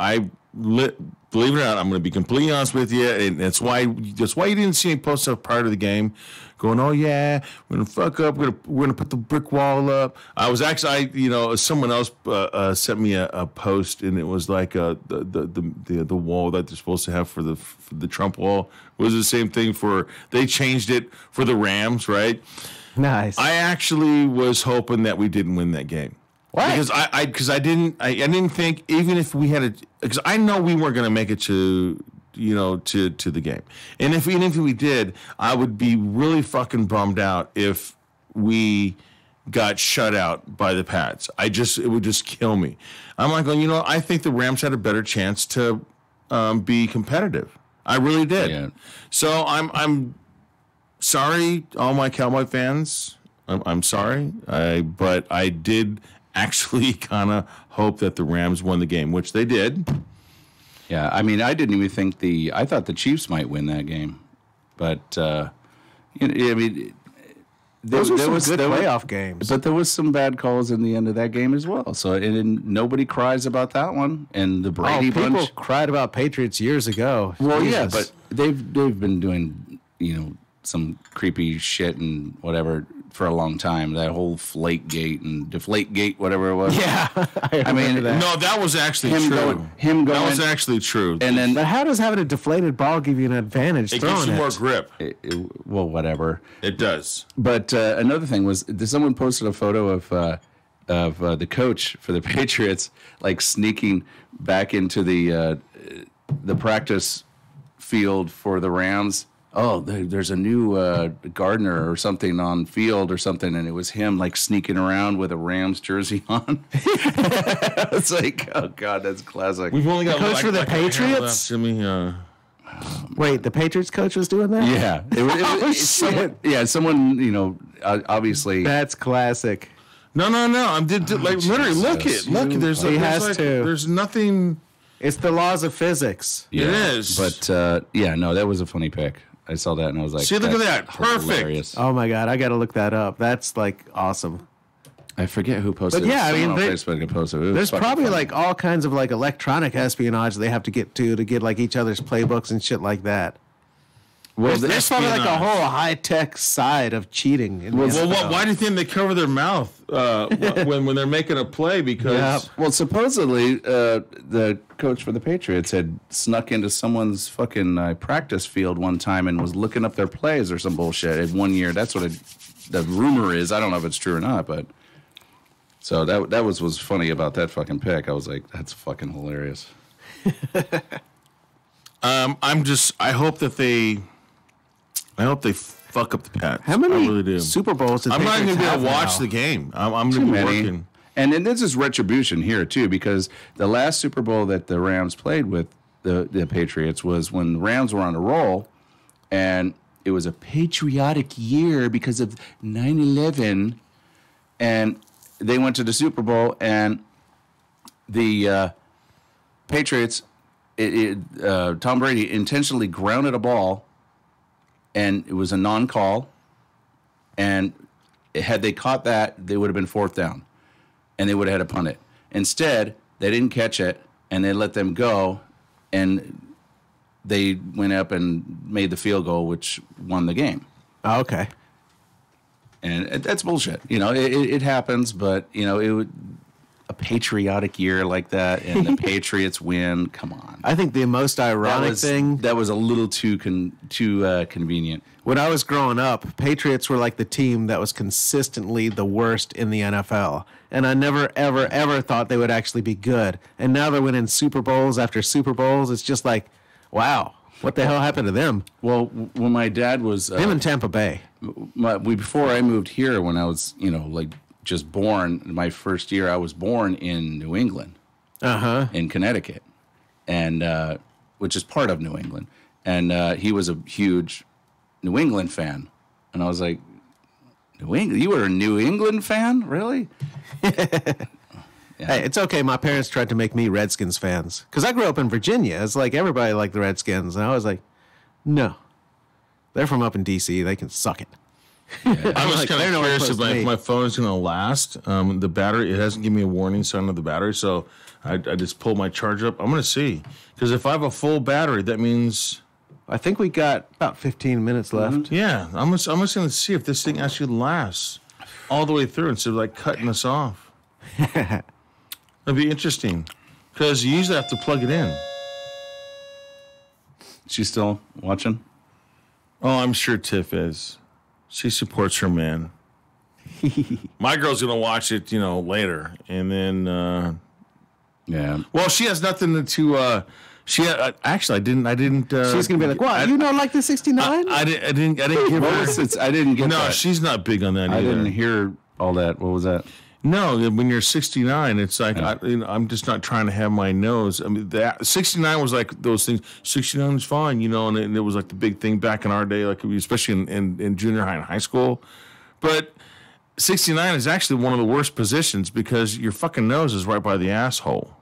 Believe it or not, I'm going to be completely honest with you, and that's why you didn't see me post up prior to the game, going, oh yeah, we're gonna fuck up, we're gonna put the brick wall up. I was actually, someone else sent me a post, and it was like the wall that they're supposed to have for the Trump wall was the same thing they changed it for the Rams, right? Nice. I actually was hoping that we didn't win that game. Why? Because I didn't think, even if we had because I know we weren't going to make it to the game, and even if we did, I would be really fucking bummed out if we got shut out by the Pats. It would just kill me. I'm like, I think the Rams had a better chance to be competitive. I really did. Yeah. So I'm sorry, all my Cowboy fans. I'm sorry, but I did actually kind of hope that the Rams won the game, which they did. Yeah, I mean, I didn't even think I thought the Chiefs might win that game, but I mean, those were some good playoff games. But there was some bad calls in the end of that game as well. So nobody cries about that one. And the Brady bunch, people cried about Patriots years ago. Well, Jesus. yeah, but they've been doing some creepy shit and whatever for a long time. That whole flake gate and deflate gate, whatever it was. Yeah, I mean, No, that was actually true. That was actually true. And then, but how does having a deflated ball give you an advantage? It gives you more grip. well, whatever. It does. But another thing was, someone posted a photo of the coach for the Patriots, like sneaking back into the practice field for the Rams. Oh, there's a new gardener or something on field or something, and it was him like sneaking around with a Rams jersey on. It's like, oh god, that's classic. We've only got coach for the Patriots. Jimmy, Wait, the Patriots coach was doing that? Yeah, someone, obviously. That's classic. No. I'm literally look. There's nothing. It's the laws of physics. Yeah, it is. But that was a funny pick. I saw that and I was like, see, look at that. Perfect. Hilarious. Oh my god, I got to look that up. That's like awesome. I forget who posted. But yeah, I mean, on Facebook posted. There's probably like all kinds of like electronic espionage they have to get like each other's playbooks and shit like that. Well, there's probably like a whole high tech side of cheating. Why do you think they cover their mouth when they're making a play? Because supposedly the coach for the Patriots had snuck into someone's fucking practice field one time and was looking up their plays or some bullshit. In 1 year, that's what the rumor is. I don't know if it's true or not, but so that was funny about that fucking pick. I was like, that's fucking hilarious. I hope they fuck up the Pats. How many I really do. Super Bowls did I'm not even going to watch the game. I'm going to be working. And then this is retribution here, too, because the last Super Bowl that the Rams played with the Patriots was when the Rams were on a roll, and it was a patriotic year because of 9/11, and they went to the Super Bowl, and the Patriots, Tom Brady intentionally grounded a ball, and it was a non-call, and had they caught that, they would have been fourth down, and they would have had to punt it. Instead, they didn't catch it, and they let them go, and they went up and made the field goal, which won the game. Oh, okay. And that's bullshit. It happens, but, it would... a patriotic year like that, and the Patriots win. Come on. I think the most ironic thing that was a little too convenient. When I was growing up, Patriots were like the team that was consistently the worst in the NFL, and I never ever ever thought they would actually be good. And now they're winning Super Bowls after Super Bowls. It's just like, wow, what the hell happened to them? Well, when my dad was them in Tampa Bay, before I moved here, when I was just born, my first year I was born in New England, in Connecticut, and which is part of New England. And he was a huge New England fan. And I was like, New England? You were a New England fan? Really? Hey, it's okay. My parents tried to make me Redskins fans because I grew up in Virginia. It's like everybody liked the Redskins. And I was like, no. They're from up in D.C. They can suck it. Yeah. I'm just kind of curious if my phone is going to last. The battery, it hasn't given me a warning sign of the battery, so I just pulled my charger up. I'm going to see. Because if I have a full battery, that means... I think we got about 15 minutes left. Mm-hmm. Yeah, I'm just going to see if this thing actually lasts all the way through instead of like cutting us off. It'd be interesting. Because you usually have to plug it in. She's still watching? Oh, I'm sure Tiff is. She supports her man. My girl's gonna watch it, later, and then. Yeah. Well, she has nothing to. Actually, I didn't. She's gonna be like, "What? You don't like the '69?" I didn't give her. I didn't get. No, that. She's not big on that either. I didn't hear all that. What was that? No, when you're 69, it's like I'm just not trying to have my nose. I mean, that 69 was like those things. 69 is fine, and it was like the big thing back in our day, like especially in junior high and high school. But 69 is actually one of the worst positions because your fucking nose is right by the asshole.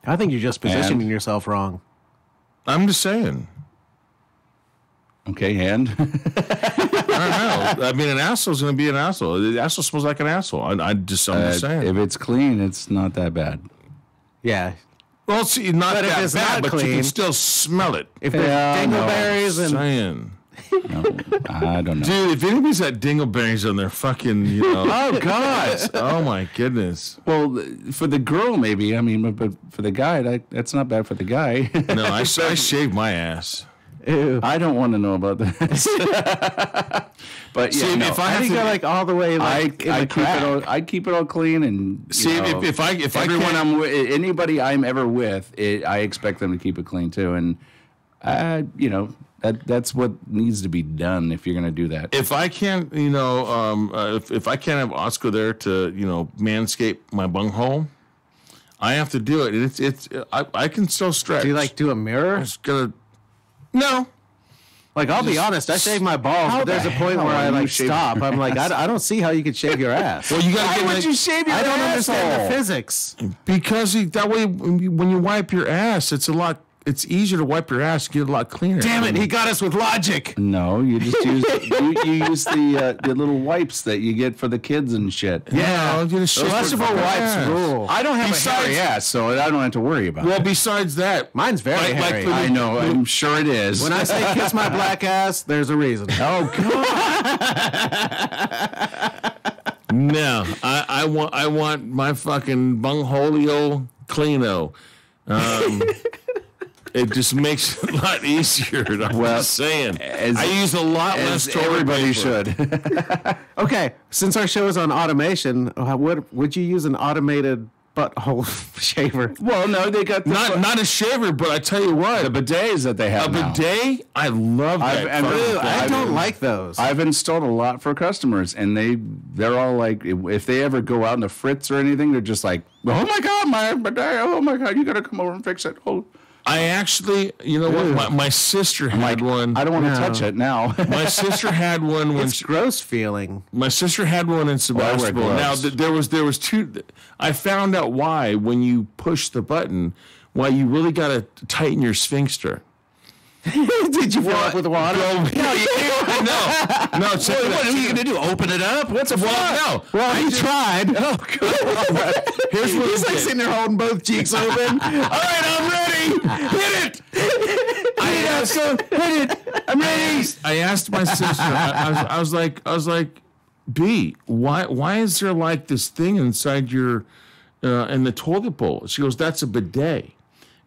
I think you're just positioning yourself wrong. I'm just saying. Okay, and I don't know. I mean, an asshole's going to be an asshole. The asshole smells like an asshole. I'm just saying. If it's clean, it's not that bad. Yeah. Well, see, not that bad, but you can still smell it. If there's dingleberries and No, I don't know. Dude, if anybody's got dingleberries on their fucking, Oh God! oh my goodness. Well, for the girl, maybe. I mean, but for the guy, that's not bad for the guy. No, I shave my ass. Ew. I don't want to know about that. But yeah, See, no, if I I have think to, I like all the way like I keep it all clean and see if I everyone can't, I'm with, anybody I'm ever with, I expect them to keep it clean too, and that's what needs to be done if you're going to do that. if I can't, if I can't have Oscar there to, manscape my bunghole, I have to do it. I can still stretch. Do you like do a mirror? It's gonna no. Like I'll be honest, I shave my balls, but there's a point where I like stop. I'm like, I don't see how you could shave your ass. Well, you gotta Why get would you shave your I don't understand asshole? the physics. because that way when you wipe your ass, it's easier to wipe your ass, get a lot cleaner. Damn it, he got us with logic. No, you just use you use the little wipes that you get for the kids and shit. Yeah, you just shave Vegetable your wipes ass. rule. I don't have Besides- a hairy ass, so I don't have to worry about Well, it. besides that, Mine's very hairy. for the- I know, I'm sure it is. When I say kiss my black ass, there's a reason. oh God, no, I want my fucking bungholio cleano. It just makes it a lot easier. I'm just saying. I use a lot less as toilet everybody paper. should. Okay, since our show is on automation, would you use an automated butthole shaver? Well, no, they got the Not a shaver, but I tell you what, the bidets that they a have now. bidet. I love that. I've- fucking Ew, I thing. don't like those. I've installed a lot for customers, and they're all like, if they ever go out in the fritz or anything, they're just like, oh my God, my bidet, oh my God, you got to come over and fix it. Oh, I actually, you know what? My sister had one. I don't want to No. touch it now. My sister had one when It's gross feeling. my sister had one in Sebastopol. Now gloves. there was two. I found out why when you push the button, why you really got to tighten your sphincter. Did you fill up with water? No, no. Check it out. What are you going to do? Open it up? What's a Well, no. Well, he tried. Here's what He's he like did. sitting there holding both cheeks open. All right, I'm ready. Hit it. Hit it. I'm ready. I asked my sister. I was like, B, why is there like this thing inside your in the toilet bowl? She goes, that's a bidet.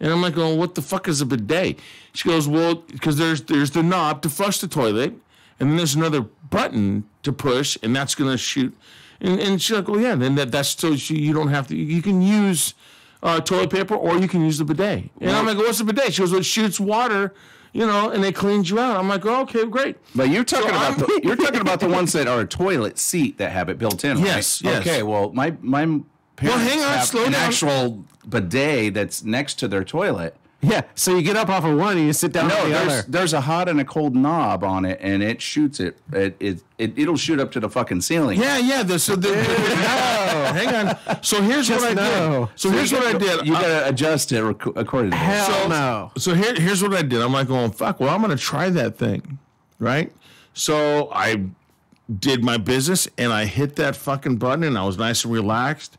And I'm like, oh, what the fuck is a bidet? She goes, well, because there's the knob to flush the toilet, and then there's another button to push, and that's gonna shoot. And she's like, well, yeah, then that's so you don't have to. You can use toilet paper, or you can use the bidet. And I'm like, what's a bidet? She goes, well, it shoots water, and it cleans you out. I'm like, oh, okay, great. But you're talking you're talking about the ones that are a toilet seat that have it built in, right? Yes, yes. Okay, well, my parents hang on, have slow an down. actual bidet that's next to their toilet. Yeah, so you get up off of one and you sit down on the No, other. there's a hot and a cold knob on it, and it shoots it. It'll shoot up to the fucking ceiling. Yeah. Hang on. So here's what I no. did. So here's what I did. You gotta adjust it according to that. Hell no. So here's what I did. I'm like, going, fuck. Well, I'm gonna try that thing, right? So I did my business and I hit that fucking button and I was nice and relaxed.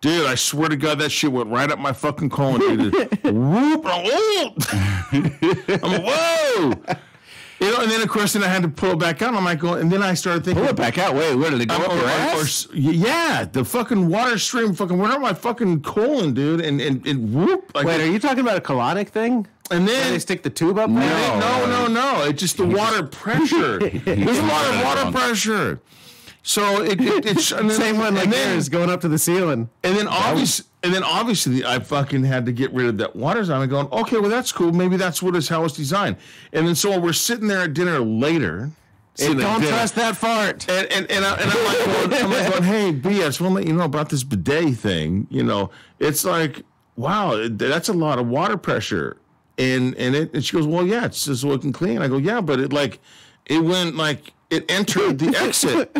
Dude, I swear to God, that shit went right up my fucking colon. Dude. Whoop! I'm like, whoa! And then of course, I had to pull it back out. And I'm like, going, and then I started thinking, Pull it back out. Wait, where did it go up your ass? yeah, the fucking water stream fucking went up my fucking colon, dude, and whoop. Like, Wait, are you talking about a colonic thing? and Where then they stick the tube up there? no. It's just the water pressure. There's a lot of water pressure. So and then, Same one like and then, yours going up to the ceiling. And then obviously I fucking had to get rid of that water zone. I'm going, okay, well that's cool. Maybe that's how it's designed. And then so we're sitting there at dinner later. Don't trust that fart. And I'm like going, hey, B, I just want to let you know about this bidet thing. It's like, wow, that's a lot of water pressure. And she goes, well, yeah, it's just so it can clean. I go, yeah, but it went like it entered the exit.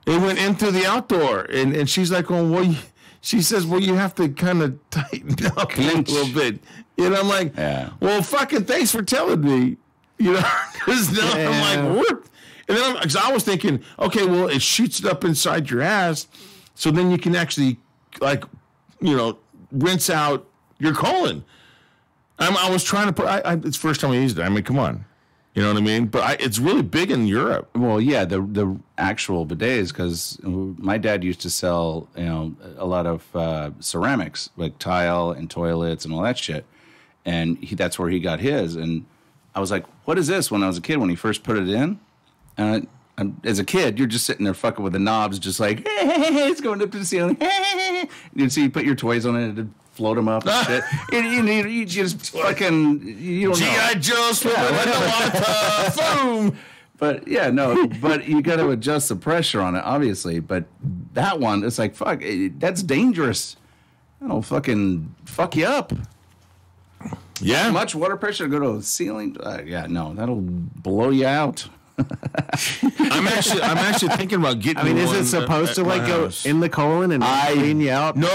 It went into the outdoor. And she's like, well, she says, well, you have to kind of tighten up a little bit. And I'm like, well, fucking thanks for telling me. Because now I'm like, whoop. And then because I was thinking, okay, well, it shoots it up inside your ass, so then you can actually, rinse out your colon. I was trying to put. It's the first time I used it. I mean, come on. You know what I mean? But it's really big in Europe. Well, yeah, the actual bidets, because my dad used to sell, a lot of ceramics, like tile and toilets and all that shit. And that's where he got his. And I was like, what is this? When I was a kid, when he first put it in. And as a kid, you're just sitting there fucking with the knobs, just like, hey, it's going up to the ceiling. You see, you put your toys on it to float them up and shit. You just fucking, you don't know. G.I. Joe swimming in the water. Boom. But yeah, no, but you got to adjust the pressure on it, obviously. But that one, it's like, fuck, that's dangerous. That'll fucking fuck you up. Yeah. Too much water pressure to go to the ceiling. Yeah, no, that'll blow you out. I'm actually thinking about getting. I mean, is one it supposed to like go house. in the colon and clean you out? No,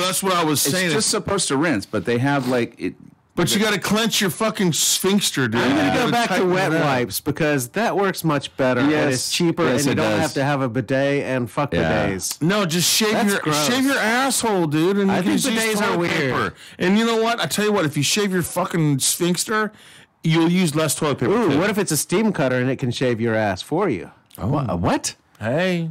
that's what I was saying. It's just supposed to rinse, but they have like it. But you got to clench your fucking sphincter, dude. I'm going to go back to tighten wet it up. wipes because that works much better. Yes. And it's cheaper, Yes, and you it don't does. have to have a bidet and fuck bidets. No, just shave That's your gross. asshole, dude. And I you can think just use bidets are toilet weird. paper. And you know what? I tell you what, if you shave your fucking sphincter, you'll use less toilet paper. Ooh, too. what if it's a steam cutter and it can shave your ass for you? What? Hey,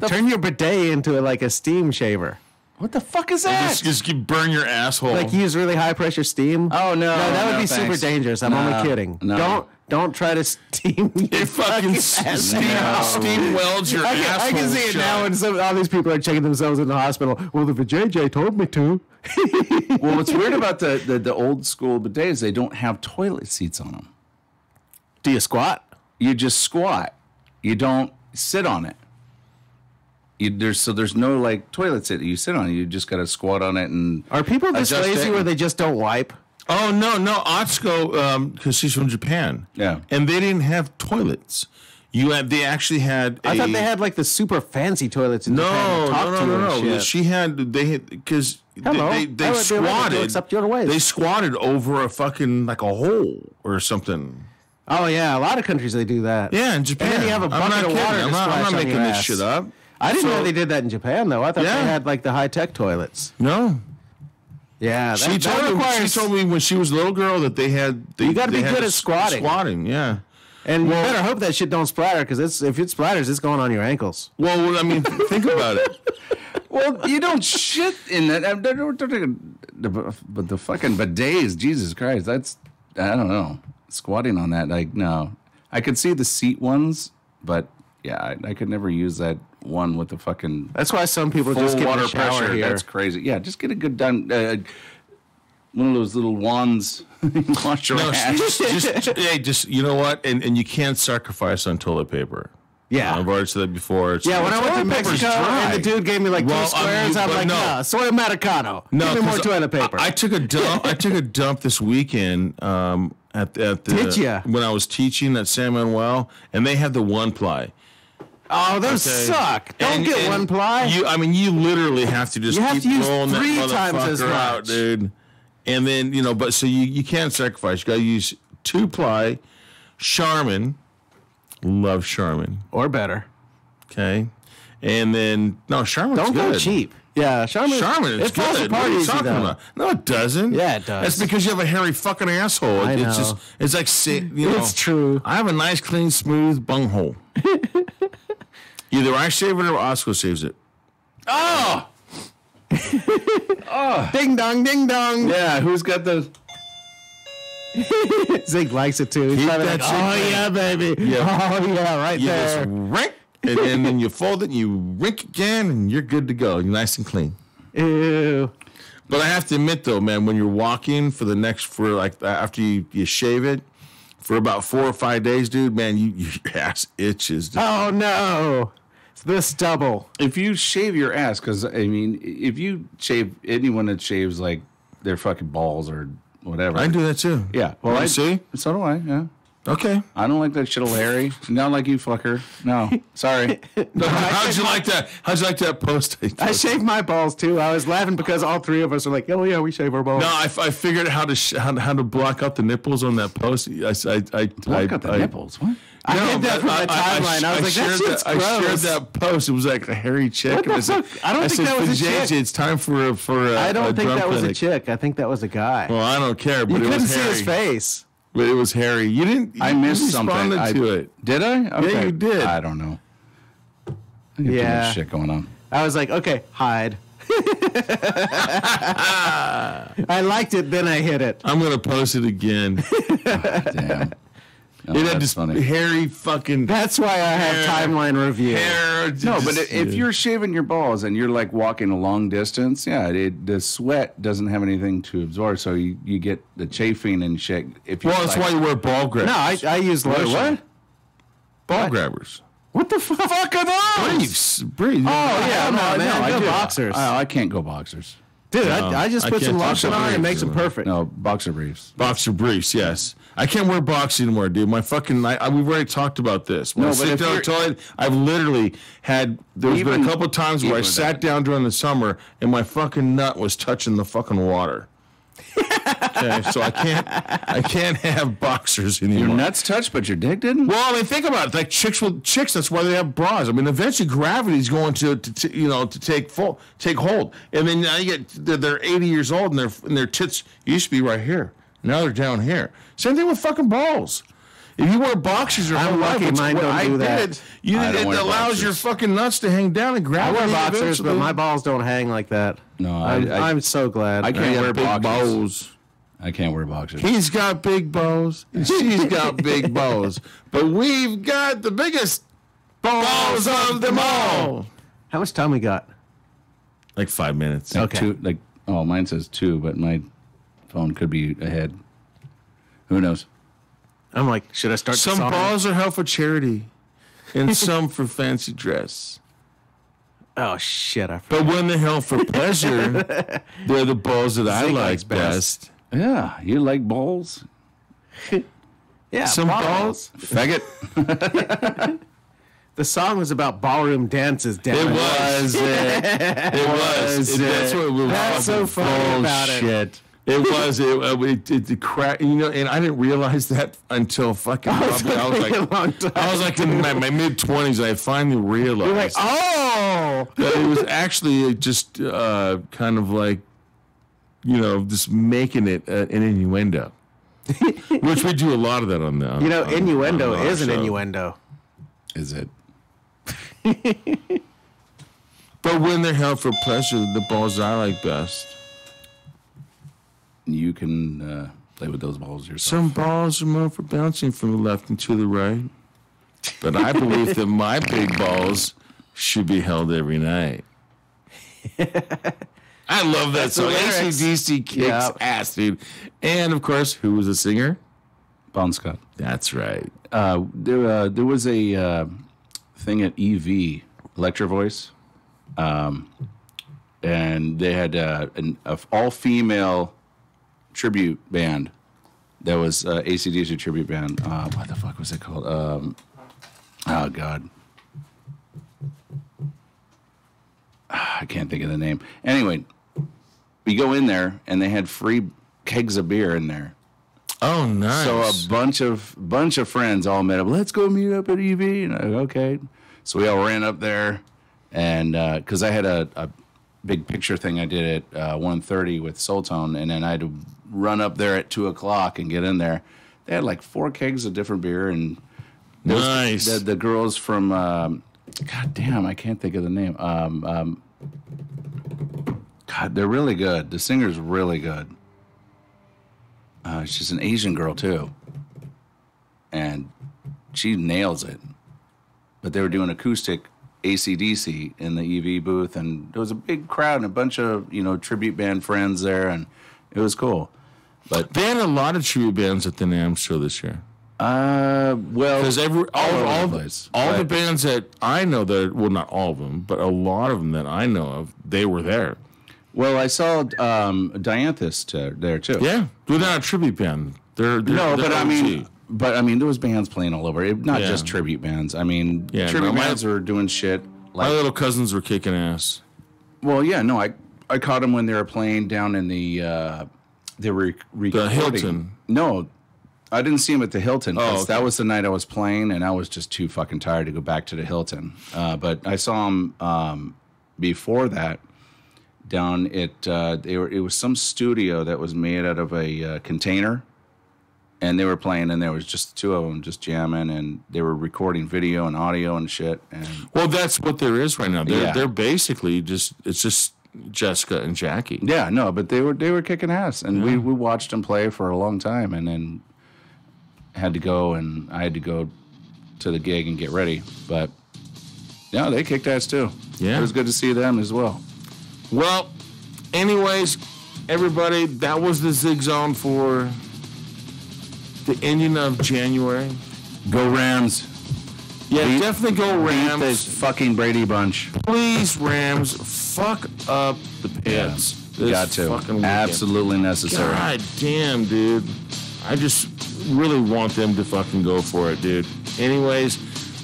Turn your bidet into like a steam shaver. What the fuck is that? just burn your asshole. Like use really high pressure steam. Oh no, that would be super thanks. dangerous. I'm No, only kidding. no. Don't try to steam. it fucking steam welds your asshole. I can see it shut. now when all these people are checking themselves in the hospital. Well, the vajayjay told me to. Well, what's weird about the old school bidets, they don't have toilet seats on them. Do you squat? You just squat. You don't sit on it. There's no like toilet seat that you sit on. You just got to squat on it and. Are people this adjust lazy it. where they just don't wipe? Oh no, Atsuko, because she's from Japan. Yeah. and they didn't have toilets. They actually had. I thought they had like the super fancy toilets in Japan. that talk to you and no. shit. She had. They had because Hello. they That would be able to squatted. accept your ways. They squatted over a fucking like a hole or something. Oh yeah, a lot of countries they do that. Yeah, in Japan. And then you have a I'm bucket not of kidding. water to I'm splash not on making your this ass. shit up. I didn't So- know they did that in Japan though. I thought Yeah. they had like the high tech toilets. No. Yeah, She told me when she was a little girl that they had. You gotta they be had good at squatting. Squatting, yeah. And you better hope that shit don't splatter because if it splatters, it's going on your ankles. Well, I mean, think about it. Well, you don't shit in that. But the fucking bidets, Jesus Christ, that's, I don't know. Squatting on that, like, no. I could see the seat ones, but yeah, I could never use that one with the fucking That's why some people full just get water a shower pressure. here. That's crazy. Yeah, just get a good done. One of those little wands. Wash your No, ass. just you know what? And you can't sacrifice on toilet paper. Yeah. I've already said that before. It's- Yeah, when I went to toilet paper's Mexico dry. and the dude gave me like Well, two squares, I'm but like, no. nah, soy americano. No, Give me more 'cause toilet paper. I took a dump. I took a dump this weekend at the Did ya? when I was teaching at San Manuel, and they had the one ply. oh, those Okay. suck. Don't And- get and one ply. You literally have to just You have keep to use rolling 3 that times as motherfucker out, much. dude. And then but so you can't sacrifice. You got to use 2-ply. Charmin, love Charmin. or better. Okay, and then no Charmin's Don't good. go cheap. Yeah, Charmin. Charmin, it's it falls good. apart What are you easy talking though. about? No, it doesn't. Yeah, it does. That's because you have a hairy fucking asshole. I It's know. just, it's like, It's true. I have a nice, clean, smooth bunghole. Either I shave it or Oscar shaves it. Oh! Ding dong, ding dong. Yeah, who's got the... Zig likes it too. He's Keep probably that like, shit oh clean. yeah, baby. Yeah. Oh yeah, right You just there. rink, and then you fold it, and you rink again, and you're good to go. You're nice and clean. Ew. But I have to admit, though, man, when you're walking after you shave it, for about 4 or 5 days, dude, man, your ass itches. Dude. Oh no. It's the stubble. If you shave your ass, because, I mean, if you shave, anyone that shaves, like, their fucking balls or whatever. I do that, too. Yeah. Well, I see? So do I, yeah. Okay. I don't like that shit all hairy. Not like you, fucker. No, sorry. How'd you like that? How'd you like that post? I shaved my balls too. I was laughing because all 3 of us are like, oh yeah, we shave our balls. No, I figured out how to block out the nipples on that post. I Block out the nipples. What? I did that for my timeline. I was like, that shit's I shared gross. that post. It was like a hairy chick. What the and I said, fuck? I don't think that was a "JJ, chick." It's time for a I don't think drum that was a clinic." chick. I think that was a guy. Well, I don't care, but You it couldn't was see hairy. his face. but it was Harry. You didn't. I missed something. Responded to it. Did I? Okay. Yeah, you did. I don't know. I got too much shit going on. I was like, okay, hide. I liked it, then I hit it. I'm gonna post it again. Damn. No, It had that's this funny. hairy fucking. That's why I have timeline review. hair. No, but if you're shaving your balls and you're like walking a long distance, the sweat doesn't have anything to absorb, so you get the chafing and shit. If you Well, that's why you wear ball grabbers. No, I use lotion. what? Ball grabbers. What the fuck are those? Briefs. Briefs. Oh, yeah, no, man, I go do. boxers. I can't go boxers. Dude, No, I just I put some can't lotion touch on the and it makes them briefs. perfect. No, boxer briefs. Boxer briefs, yes. I can't wear boxers anymore, dude. My fucking, we've already talked about this. When No, I but sit if down you're- the toilet, I've literally had, there's been a couple of times where I even sat that. down during the summer and my fucking nut was touching the fucking water. Okay, so I can't have boxers anymore. Your nuts touched, but your dick didn't? Well, I mean, think about it. Like chicks, that's why they have bras. I mean, eventually gravity's going to take hold, and then now you get they're 80 years old and their tits used to be right here. Now they're down here. Same thing with fucking balls. If you wear boxers or I'm lucky mine don't do that. it I don't wear allows your boxers. fucking nuts to hang down and I gravity. wear boxers, eventually- but my balls don't hang like that. No, I'm so glad. I I can't got wear big boxers. balls. I can't wear boxers. He's got big bows. And she's got big bows. But we've got the biggest balls of them all. How much time we got? Like 5 minutes. Okay. Mine says 2, but my phone could be ahead. Who knows? I'm like, should I start the Some song? balls are held for charity, and some for fancy dress. Oh, shit. I forgot. But when they're held for pleasure, they're the balls that I Zig like likes best. best. Yeah, you like balls? Yeah, Some balls. Faggot? The song was about ballroom dances, damn It it. was. It was. That's what we were That's so funny about it. bullshit. It was. It crack. And I didn't realize that until fucking. I was like, I was like in my mid 20s. And I finally realized. You're like, oh! that it was actually just kind of like, just making it an innuendo. Which we do a lot of that on the. Innuendo on our is an show. innuendo. Is it? But when they're held for pleasure, the balls I like best. You can play with those balls yourself. Some balls are more for bouncing from the left and to the right. But I believe that my big balls should be held every night. I love that song. lyrics. AC/DC kicks Yep. ass, dude. And, of course, who was the singer? Bon Scott. That's right. There was a thing at EV, Electro Voice, and they had an all-female tribute band. That was AC/DC tribute band. What the fuck was it called? Oh, God. I can't think of the name. Anyway, we go in there, and they had free kegs of beer in there. Oh, nice. So a bunch of friends all met up. Let's go meet up at EV. And I go, okay. So we all ran up there, and because I had a big picture thing I did at 1:30 with Soultone, and then I had to run up there at 2:00 and get in there. They had like 4 kegs of different beer, and nice. the girls from God damn, I can't think of the name. God, they're really good. The singer's really good. She's an Asian girl too, and she nails it. But they were doing acoustic AC/DC in the EV booth, and there was a big crowd and a bunch of tribute band friends there, and it was cool. But They had a lot of tribute bands at the NAMM show this year. well, Because all the place. the bands that I know not all of them, but a lot of them that I know of, they were there. Well, I saw Dianthus there too. Yeah, they're not a tribute band. They're No, they're but I OG. mean, there was bands playing all over. Not Yeah. just tribute bands. I mean, Yeah, tribute no, my- bands were doing shit My like. little cousins were kicking ass. Well, yeah, no, I caught them when they were playing down in the. They were recording. Hilton. No, I didn't see them at the Hilton. 'Cause okay. That was the night I was playing, and I was just too fucking tired to go back to the Hilton. But I saw them before that down at. It was some studio that was made out of a container. and they were playing, and there was just two of them just jamming, and they were recording video and audio and shit. And Well, that's what there is right now. Yeah. They're basically it's just Jessica and Jackie. yeah, no, but they were kicking ass, and we watched them play for a long time, and then had to go, and I had to go to the gig and get ready. But yeah, they kicked ass too. Yeah. It was good to see them as well. Well, anyways, everybody, that was the Zig Zone for the ending of January. Go Rams! Yeah, Beat- definitely go Beat Rams. this fucking Brady bunch. Please, Rams, fuck up the Pits. This Got to. fucking weekend. Absolutely necessary. God damn, dude. I just really want them to fucking go for it, dude. Anyways,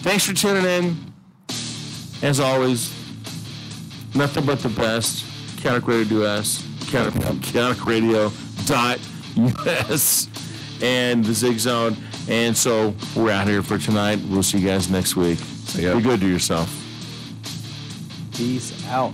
thanks for tuning in. As always, nothing but the best. Kaotic Radio US, Kaotic Radio.us, and the Zig Zone. And so we're out here for tonight. We'll see you guys next week. ya. Be good to yourself. Peace out.